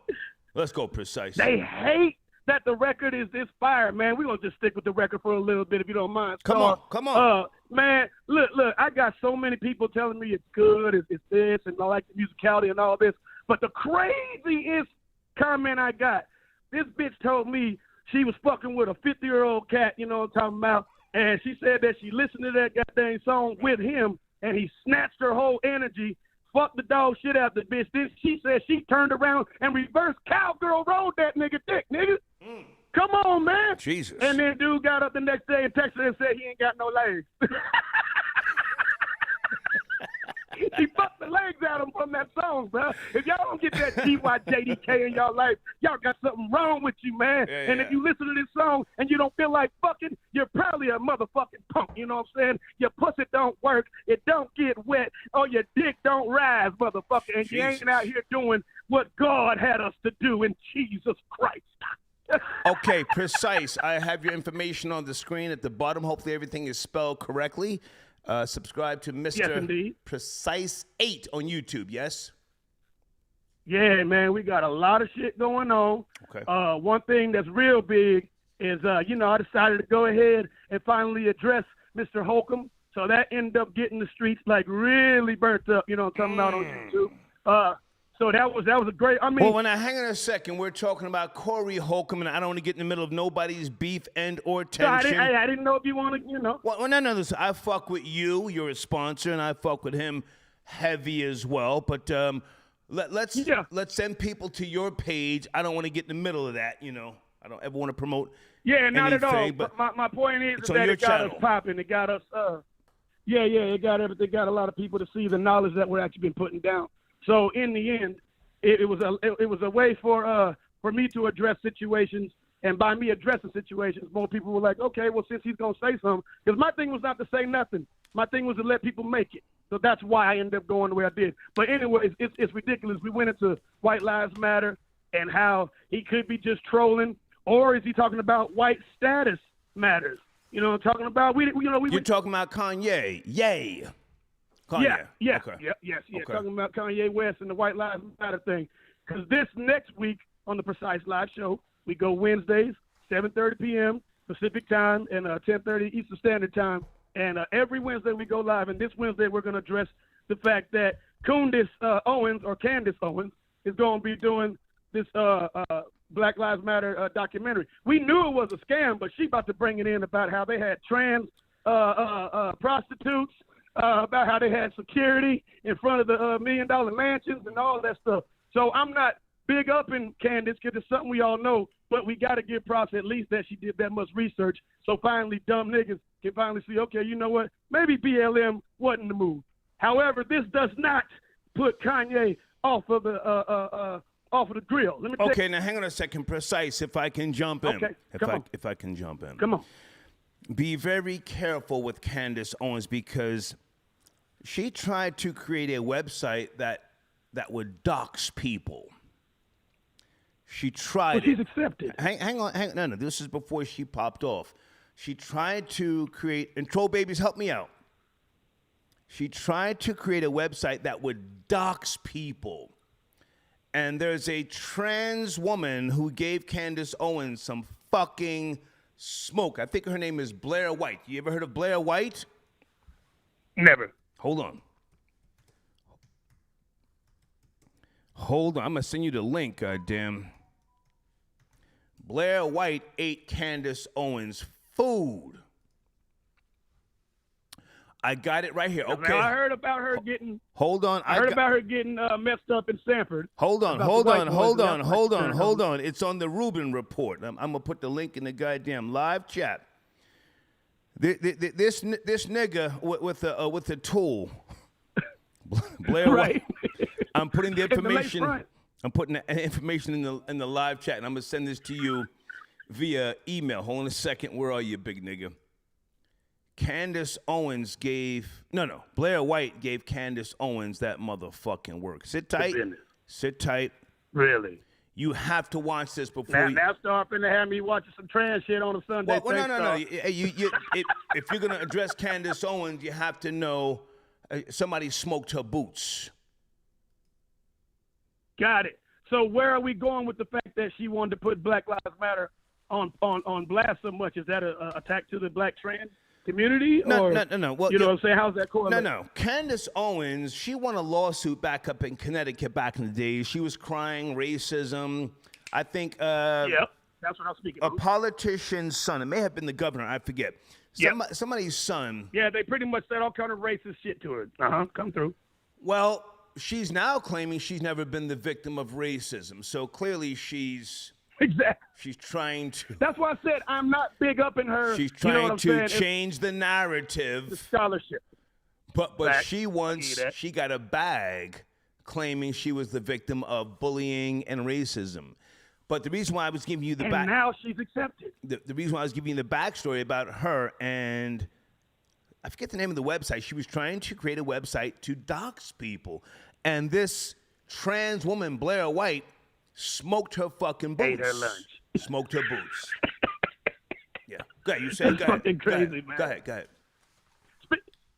Let's go, Precise. They hate that the record is this fire, man. We're going to just stick with the record for a little bit if you don't mind. Come on. Man, look, I got so many people telling me it's good, it's this, and I like the musicality and all this. But the craziest comment I got, this bitch told me she was fucking with a 50-year-old cat, you know what I'm talking about, and she said that she listened to that goddamn song with him, and he snatched her whole energy, fucked the dog shit out the bitch. Then she said she turned around and reverse cowgirl rolled that nigga dick, nigga. Come on, man. Jesus. And then dude got up the next day and texted her and said he ain't got no legs. She fucked the legs out of him from that song, bro. If y'all don't get that GYJDK in y'all life, y'all got something wrong with you, man. Yeah. And if you listen to this song and you don't feel like fucking, you're probably a motherfucking punk. You know what I'm saying? Your pussy don't work, it don't get wet, or your dick don't rise, motherfucker. And you ain't out here doing what God had us to do in Jesus Christ. Okay, Precise. I have your information on the screen at the bottom. Hopefully everything is spelled correctly. Subscribe to Mr. Yes, indeed. Precise 8 on YouTube, yes? Yeah, man, we got a lot of shit going on. Okay. One thing that's real big is, I decided to go ahead and finally address Mr. Holcomb. So that ended up getting the streets like really burnt up, coming out on YouTube. So that was a great. I mean, well, now hang on a second. We're talking about Corey Holcomb, and I don't want to get in the middle of nobody's beef and or tension. I didn't know if you want to, Well, no. Listen, I fuck with you. You're a sponsor, and I fuck with him heavy as well. But let's send people to your page. I don't want to get in the middle of that. I don't ever want to promote. Yeah, not anything, at all. But my point is it's that on your it got channel. us popping. It got us. It got a lot of people to see the knowledge that we're actually been putting down. So in the end, it was a way for me to address situations, and by me addressing situations, more people were like, okay, well, since he's gonna say something, because my thing was not to say nothing. My thing was to let people make it. So that's why I ended up going the way I did. But anyways, it's ridiculous. We went into White Lives Matter and how he could be just trolling, or is he talking about white status matters? You know what I'm talking about? You're talking about Kanye. Yay. Kanye. Yes. Okay. Talking about Kanye West and the White Lives Matter thing. Because this next week on the Precise Live Show, we go Wednesdays, 7:30 p.m. Pacific Time and 10:30 Eastern Standard Time. And every Wednesday we go live. And this Wednesday we're going to address the fact that Candace Owens is going to be doing this Black Lives Matter documentary. We knew it was a scam, but she about to bring it in about how they had trans prostitutes, about how they had security in front of the $1 million mansions and all that stuff. So I'm not big up in Candace because it's something we all know, but we got to give props at least that she did that much research. So finally, dumb niggas can finally see, okay, you know what? Maybe BLM wasn't the move. However, this does not put Kanye off of the grill. Let me okay, now hang on a second. Precise, if I can jump in. Okay, if I can jump in. Come on. Be very careful with Candace Owens because she tried to create a website that would dox people. She tried. But she's accepted. Hang on. No. This is before she popped off. She tried to create, and Troll Babies, help me out. She tried to create a website that would dox people. And there's a trans woman who gave Candace Owens some fucking smoke. I think her name is Blair White. You ever heard of Blair White? Never. Hold on. I'm going to send you the link, goddamn. Blair White ate Candace Owens' food. I got it right here. Okay. Now, I heard about her getting. Hold on. I heard about her getting messed up in Sanford. Hold on. It's on the Rubin Report. I'm gonna put the link in the goddamn live chat. This nigga with the tool, Blair White. I'm putting the information. I'm putting the information in the live chat, and I'm gonna send this to you via email. Hold on a second. Where are you, big nigga? Candace Owens Blair White gave Candace Owens that motherfucking work. Sit tight. Sit tight. Really? You have to watch this before now start finna have me watching some trans shit on a Sunday. Well, no. If you're gonna address Candace Owens, you have to know somebody smoked her boots. Got it. So where are we going with the fact that she wanted to put Black Lives Matter on blast so much? Is that an attack to the black trans community? No. Well, you know what I'm saying? How's that correlate? No. Candace Owens, she won a lawsuit back up in Connecticut back in the day. She was crying racism. I think yep, that's what I'm speaking a of. politician's son, it may have been the governor, I forget. Somebody's son. Yeah, they pretty much said all kind of racist shit to her. Come through. Well, she's now claiming she's never been the victim of racism. So clearly she's trying to. That's why I said I'm not big up in her. She's trying to change the narrative. The scholarship. But she got a bag claiming she was the victim of bullying and racism. But the reason why I was giving you and now she's accepted. The reason why I was giving you the backstory about her, and I forget the name of the website. She was trying to create a website to dox people. And this trans woman, Blair White, smoked her fucking boots. Ate her lunch. Smoked her boots. Yeah. Go ahead. You said That's fucking crazy, man. Go ahead.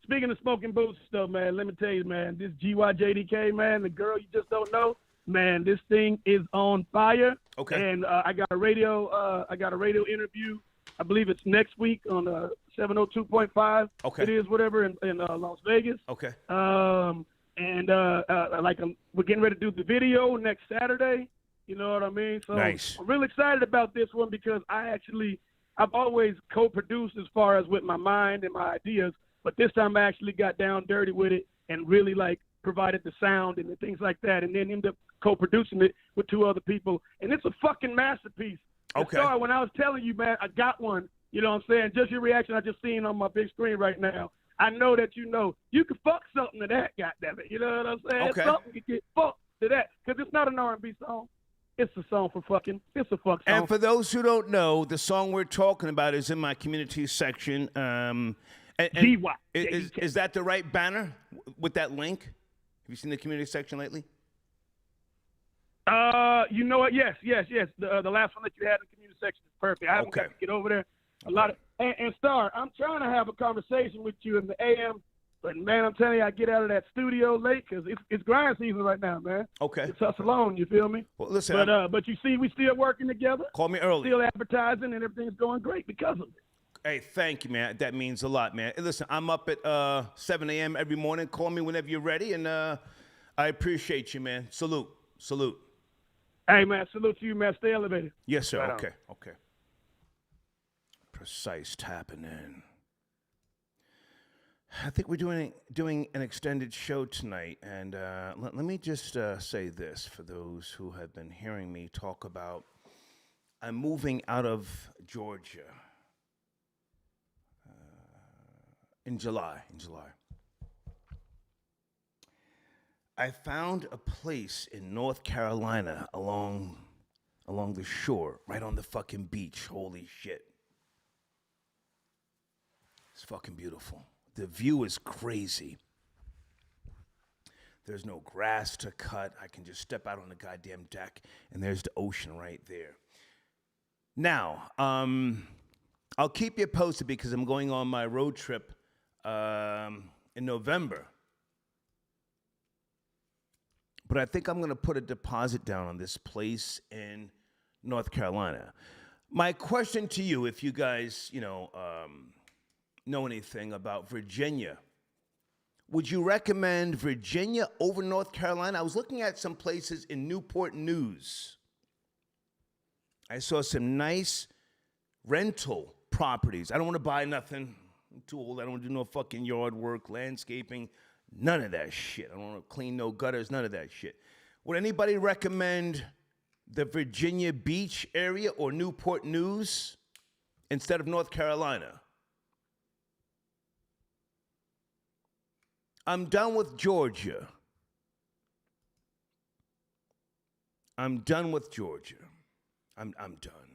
Speaking of smoking boots stuff, man, let me tell you, man, this GYJDK, man, the girl you just don't know, Man, this thing is on fire. Okay. And I got a radio interview. I believe it's next week on 702.5. Okay. It is whatever in Las Vegas. Okay. We're getting ready to do the video next Saturday. You know what I mean? So nice. I'm really excited about this one because I've always co-produced as far as with my mind and my ideas, but this time I actually got down dirty with it and really provided the sound and the things like that, and then ended up co-producing it with two other people, and it's a fucking masterpiece. Okay. So when I was telling you, man, I got one. You know what I'm saying? Just your reaction I just seen on my big screen right now. I know that you can fuck something to that, goddammit. You know what I'm saying? Okay. Something can get fucked to that because it's not an R&B song. It's a song for fucking. It's a fuck song. And for those who don't know, the song we're talking about is in my community section. Is that the right banner with that link? Have you seen the community section lately? You know what? Yes. The last one that you had in the community section is perfect. I haven't got to get over there. And Star, I'm trying to have a conversation with you in the AM, but man, I'm telling you, I get out of that studio late because it's grind season right now, man. Okay. It's hustle on, you feel me? Well, listen. But you see, we still working together. Call me early. Still advertising, and everything's going great because of it. Hey, thank you, man. That means a lot, man. Hey, listen, I'm up at 7 a.m. every morning. Call me whenever you're ready, and I appreciate you, man. Salute. Hey, man, salute to you, man. Stay elevated. Yes, sir. Right Okay. Precise tapping in. I think we're doing an extended show tonight, and let me just say this for those who have been hearing me talk about I'm moving out of Georgia in July. I found a place in North Carolina along the shore, right on the fucking beach. Holy shit. It's fucking beautiful. The view is crazy. There's no grass to cut. I can just step out on the goddamn deck, and there's the ocean right there. Now, I'll keep you posted because I'm going on my road trip in November. But I think I'm going to put a deposit down on this place in North Carolina. My question to you, if you guys, know anything about Virginia, would you recommend Virginia over North Carolina? I was looking at some places in Newport News. I saw some nice rental properties. I don't want to buy nothing. I'm too old. I don't want to do no fucking yard work, landscaping, none of that shit. I don't want to clean no gutters, none of that shit. Would anybody recommend the Virginia Beach area or Newport News instead of North Carolina? I'm done with Georgia. I'm done with Georgia. I'm done. I'm done, man.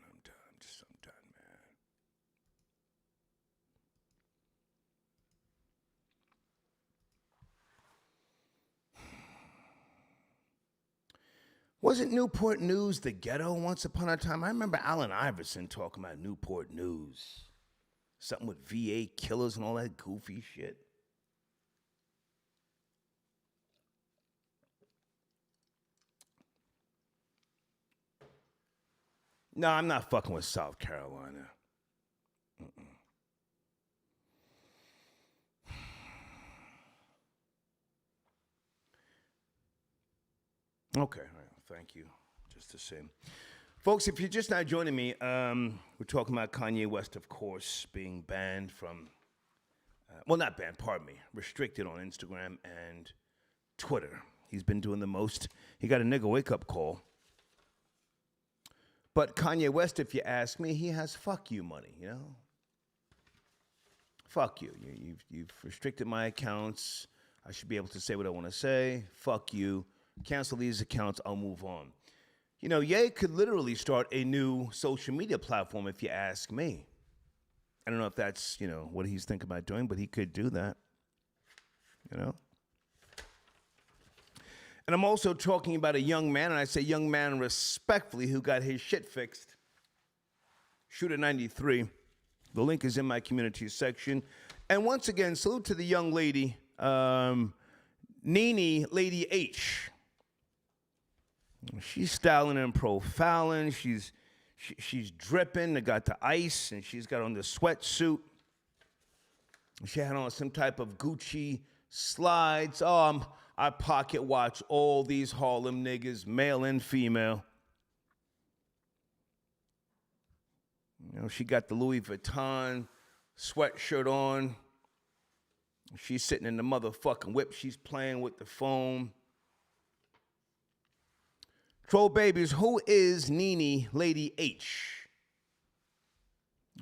Wasn't Newport News the ghetto once upon a time? I remember Allen Iverson talking about Newport News. Something with VA killers and all that goofy shit. No, I'm not fucking with South Carolina. Okay, all right, thank you. Just the same. Folks, if you're just now joining me, we're talking about Kanye West, of course, being banned from, not banned, pardon me, restricted on Instagram and Twitter. He's been doing the most. He got a nigga wake-up call. But Kanye West, if you ask me, he has fuck you money, you know? Fuck you. You've restricted my accounts. I should be able to say what I want to say. Fuck you. Cancel these accounts. I'll move on. You know, Ye could literally start a new social media platform if you ask me. I don't know if that's, what he's thinking about doing, but he could do that, And I'm also talking about a young man, and I say young man respectfully, who got his shit fixed. Shooter 93. The link is in my community section. And once again, salute to the young lady, Nene Lady H. She's styling and profiling. She's dripping. They got the ice, and she's got on the sweatsuit. She had on some type of Gucci slides. I pocket watch all these Harlem niggas, male and female. You know, she got the Louis Vuitton sweatshirt on. She's sitting in the motherfucking whip. She's playing with the foam. Troll babies, who is Nene Lady H?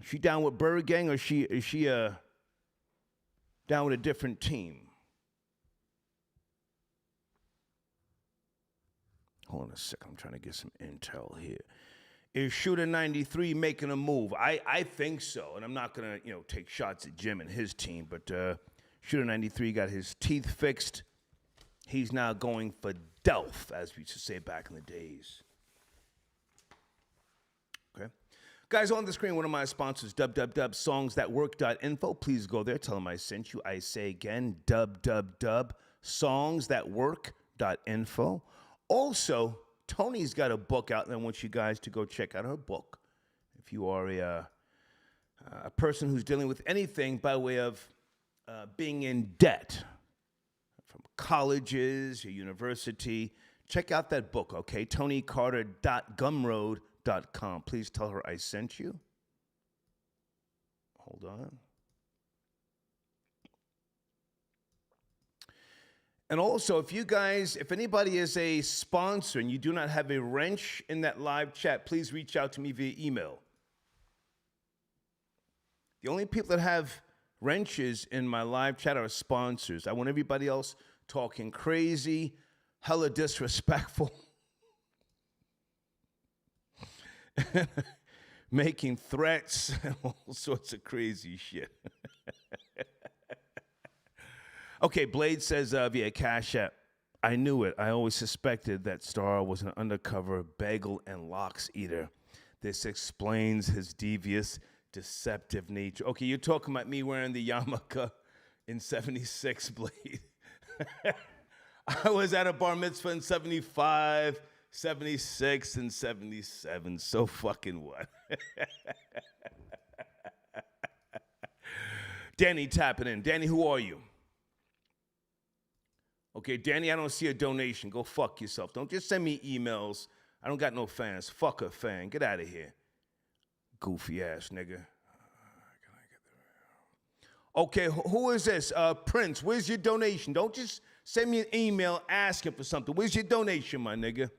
Is she down with Bird Gang, or is she down with a different team? Hold on a second. I'm trying to get some intel here. Is Shooter 93 making a move? I think so, and I'm not gonna take shots at Jim and his team, but Shooter 93 got his teeth fixed. He's now going for Delph, as we used to say back in the days. Okay. Guys, on the screen, one of my sponsors, www.songsthatwork.info. Please go there. Tell them I sent you. I say again, www.songsthatwork.info. Also, Tony's got a book out, and I want you guys to go check out her book. If you are a person who's dealing with anything by way of being in debt, from colleges or university, check out that book, okay? TonyCarter.gumroad.com. Please tell her I sent you. Hold on. And also, if anybody is a sponsor and you do not have a wrench in that live chat, please reach out to me via email. The only people that have wrenches in my live chat are sponsors. I want everybody else talking crazy, hella disrespectful, making threats, and all sorts of crazy shit. Okay, Blade says via Cash App, I knew it. I always suspected that Star was an undercover bagel and lox eater. This explains his devious, deceptive nature. Okay, you're talking about me wearing the yarmulke in 76, Blade. I was at a bar mitzvah in 75, 76, and 77. So fucking what? Danny tapping in. Danny, who are you? Okay, Danny, I don't see a donation. Go fuck yourself. Don't just send me emails. I don't got no fans. Fuck a fan. Get out of here. Goofy ass nigga. Okay, who is this? Prince, where's your donation? Don't just send me an email asking for something. Where's your donation, my nigga?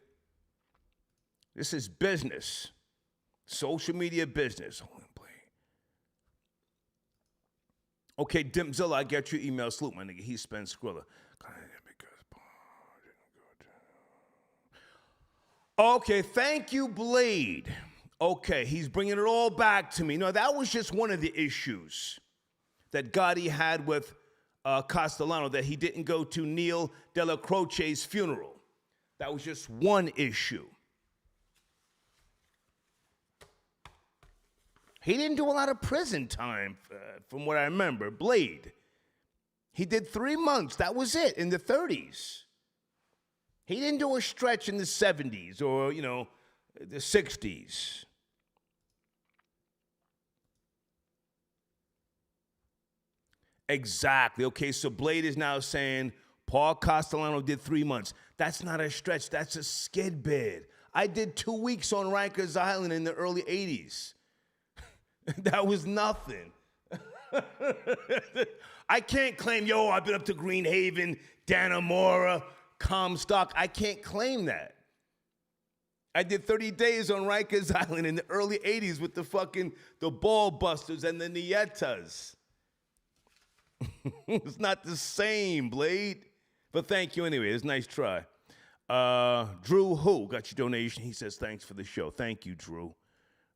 This is business. Social media business. Okay, Dimzilla, I get your email. Salute, my nigga. He spends Skrilla. Okay, thank you, Blade. Okay, he's bringing it all back to me. No, that was just one of the issues that Gotti had with Castellano, that he didn't go to Neil Della Croce's funeral. That was just one issue. He didn't do a lot of prison time, from what I remember. Blade. He did 3 months. That was it, in the 30s. He didn't do a stretch in the 70s or, the 60s. Exactly. Okay, so Blade is now saying Paul Castellano did 3 months. That's not a stretch. That's a skid bid. I did 2 weeks on Rikers Island in the early 80s. That was nothing. I can't claim, I've been up to Green Haven, Dannemora, Comstock. I can't claim that. I did 30 days on Rikers Island in the early 80s with the Ball Busters and the Nietas. It's not the same, Blade. But thank you anyway. It's a nice try. Drew Who got your donation. He says, thanks for the show. Thank you, Drew.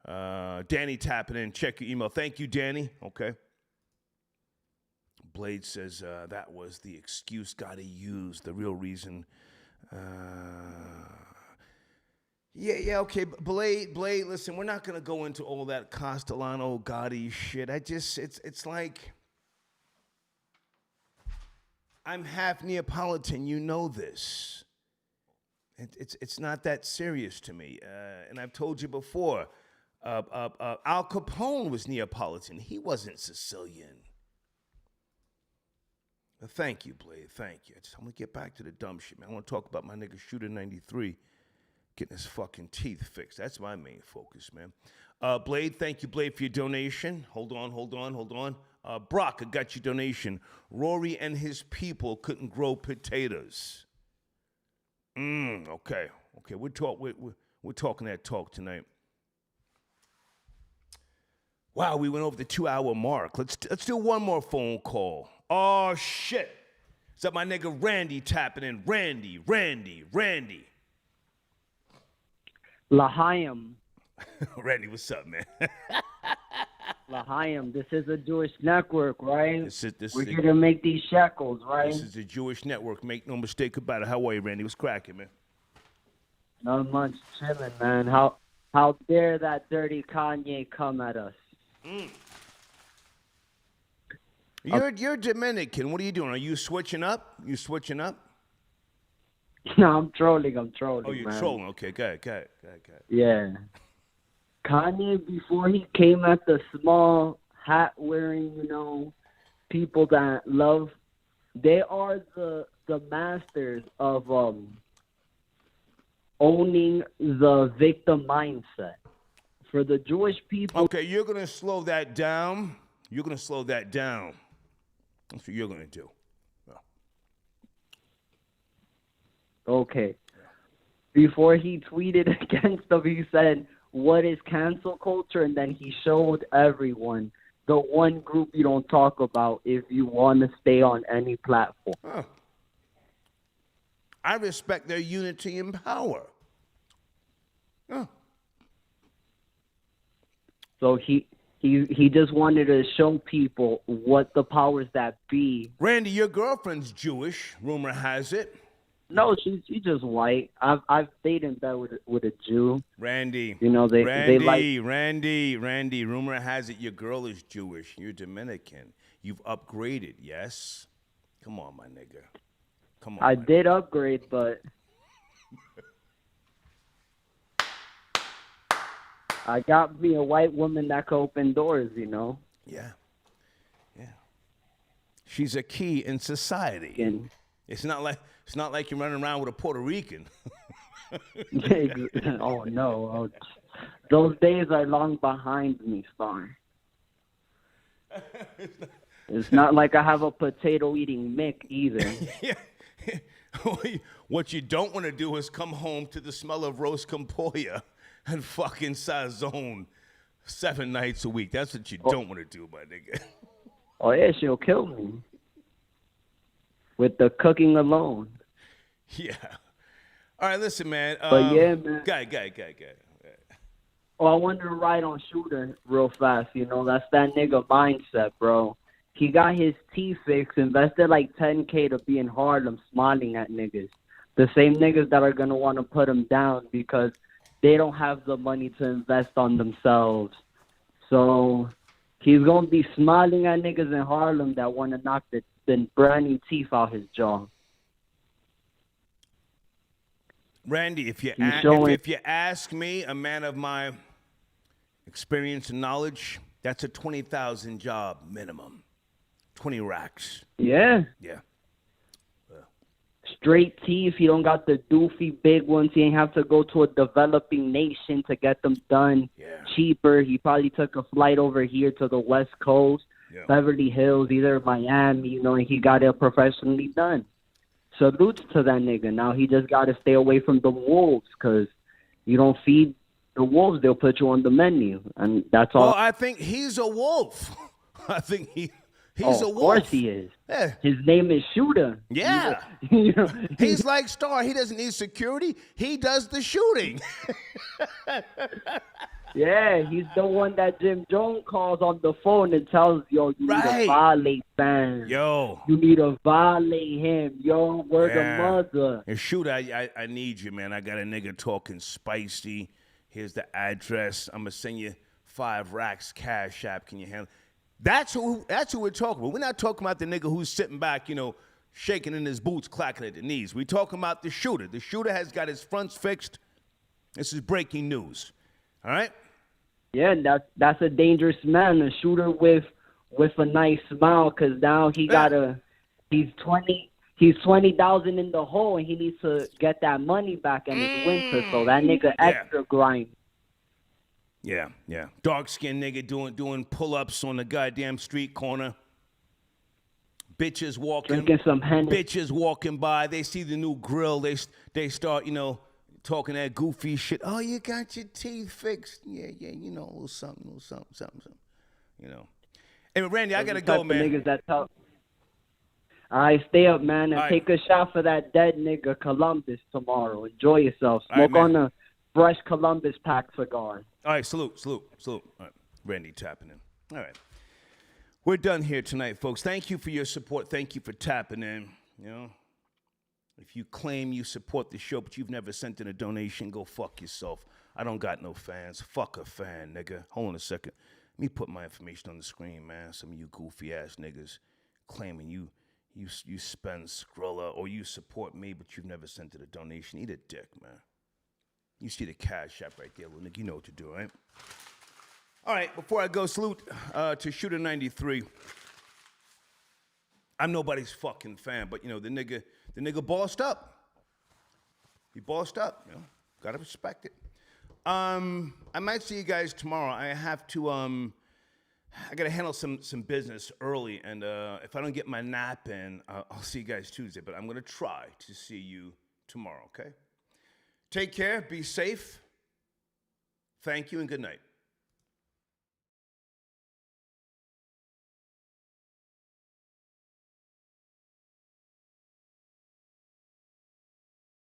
Danny tapping in. Check your email. Thank you, Danny. Okay. Blade says that was the excuse Gotti used. The real reason. Yeah, okay. Blade, listen, we're not going to go into all that Castellano Gotti shit. It's like, I'm half Neapolitan. You know this. It's not that serious to me. And I've told you before, Al Capone was Neapolitan. He wasn't Sicilian. But thank you, Blade. Thank you. I'm going to get back to the dumb shit, man. I want to talk about my nigga Shooter 93 getting his fucking teeth fixed. That's my main focus, man. Blade, thank you, Blade, for your donation. Hold on. Brock, I got your donation. Rory and his people couldn't grow potatoes. Okay. We're talking that talk tonight. Wow, we went over the 2-hour mark. Let's do one more phone call. Oh, shit. Is that my nigga Randy tapping in? Randy. L'chaim. Randy, what's up, man? L'chaim, this is a Jewish network, right? We're is here to make these shekels, right? This is a Jewish network. Make no mistake about it. How are you, Randy? What's cracking, man? Not much, chilling, man. How dare that dirty Kanye come at us? You're Dominican. What are you doing? Are you switching up? No, I'm trolling. Oh, you're man. trolling. Okay, go ahead. Yeah. Kanye, before he came at the small hat wearing, people that love, they are the masters of owning the victim mindset. For the Jewish people. Okay, you're going to slow that down. That's what you're going to do. Okay. Before he tweeted against them, he said, "What is cancel culture?" And then he showed everyone the one group you don't talk about if you want to stay on any platform. Huh. I respect their unity and power. Huh. So he just wanted to show people what the powers that be. Randy, your girlfriend's Jewish, rumor has it. No, she's just white. I've stayed in bed with a Jew. Randy, they like. Randy. Rumor has it your girl is Jewish. You're Dominican. You've upgraded, yes? Come on, my nigga. Come on. I did upgrade, but I got me a white woman that can open doors. Yeah. She's a key in society. And it's not like you're running around with a Puerto Rican. Oh no, those days are long behind me, Star. It's not like I have a potato-eating Mick either. Yeah. What you don't want to do is come home to the smell of roast campoya and fucking sazon 7 nights a week. That's what you don't want to do, my nigga. Oh yeah, she'll kill me with the cooking alone. Yeah. All right, listen, man. But yeah, man. Go. Oh, I wanted to ride on Shooter real fast. That's that nigga mindset, bro. He got his teeth fixed, invested like $10K to be in Harlem smiling at niggas. The same niggas that are going to want to put him down because they don't have the money to invest on themselves. So he's going to be smiling at niggas in Harlem that want to knock the brand new teeth out his jaw. Randy, if you ask me, a man of my experience and knowledge, that's a 20,000 job minimum. 20 racks. Yeah. Yeah. Straight teeth. He don't got the doofy big ones. He ain't have to go to a developing nation to get them done cheaper. He probably took a flight over here to the West Coast, Beverly Hills, either Miami, and he got it professionally done. Salutes to that nigga. Now he just got to stay away from the wolves because you don't feed the wolves, they'll put you on the menu. And that's all. Well, I think he's a wolf. I think he's a wolf. Of course he is. Yeah. His name is Shooter. Yeah. He's like Star. He doesn't need security. He does the shooting. Yeah, he's the one that Jim Jones calls on the phone and tells, you need to violate fans. Yo. You need to violate him. Yo, word of mother. And Shooter, I need you, man. I got a nigga talking spicy. Here's the address. I'm going to send you 5 racks cash app. Can you handle it? That's who we're talking about. We're not talking about the nigga who's sitting back, shaking in his boots, clacking at the knees. We talking about the shooter. The shooter has got his fronts fixed. This is breaking news. All right? Yeah, that's a dangerous man, a shooter with a nice smile, because now he's 20,000 in the hole, and he needs to get that money back in his winter. So that nigga extra grind. Yeah. Dark-skinned nigga doing pull-ups on the goddamn street corner. Bitches walking. Drinking some Hennessy. Bitches walking by. They see the new grill. They start, talking that goofy shit. Oh, you got your teeth fixed. Yeah, a little something. Hey, Randy, I got to go, man. Niggas that talk. All right, stay up, man, and take a shot for that dead nigga Columbus tomorrow. Enjoy yourself. Smoke on a fresh Columbus pack cigar. All right, salute. All right, Randy tapping in. All right. We're done here tonight, folks. Thank you for your support. Thank you for tapping in. If you claim you support the show, but you've never sent in a donation, go fuck yourself. I don't got no fans. Fuck a fan, nigga. Hold on a second. Let me put my information on the screen, man. Some of you goofy-ass niggas claiming you spend Skrilla or you support me, but you've never sent in a donation. Eat a dick, man. You see the cash app right there, little nigga. You know what to do, right? All right, before I go, salute to Shooter 93. I'm nobody's fucking fan, but the nigga bossed up. He bossed up, Gotta respect it. I might see you guys tomorrow. I have to I gotta handle some business early, and if I don't get my nap in, I'll see you guys Tuesday. But I'm gonna try to see you tomorrow. Okay? Take care. Be safe. Thank you and good night.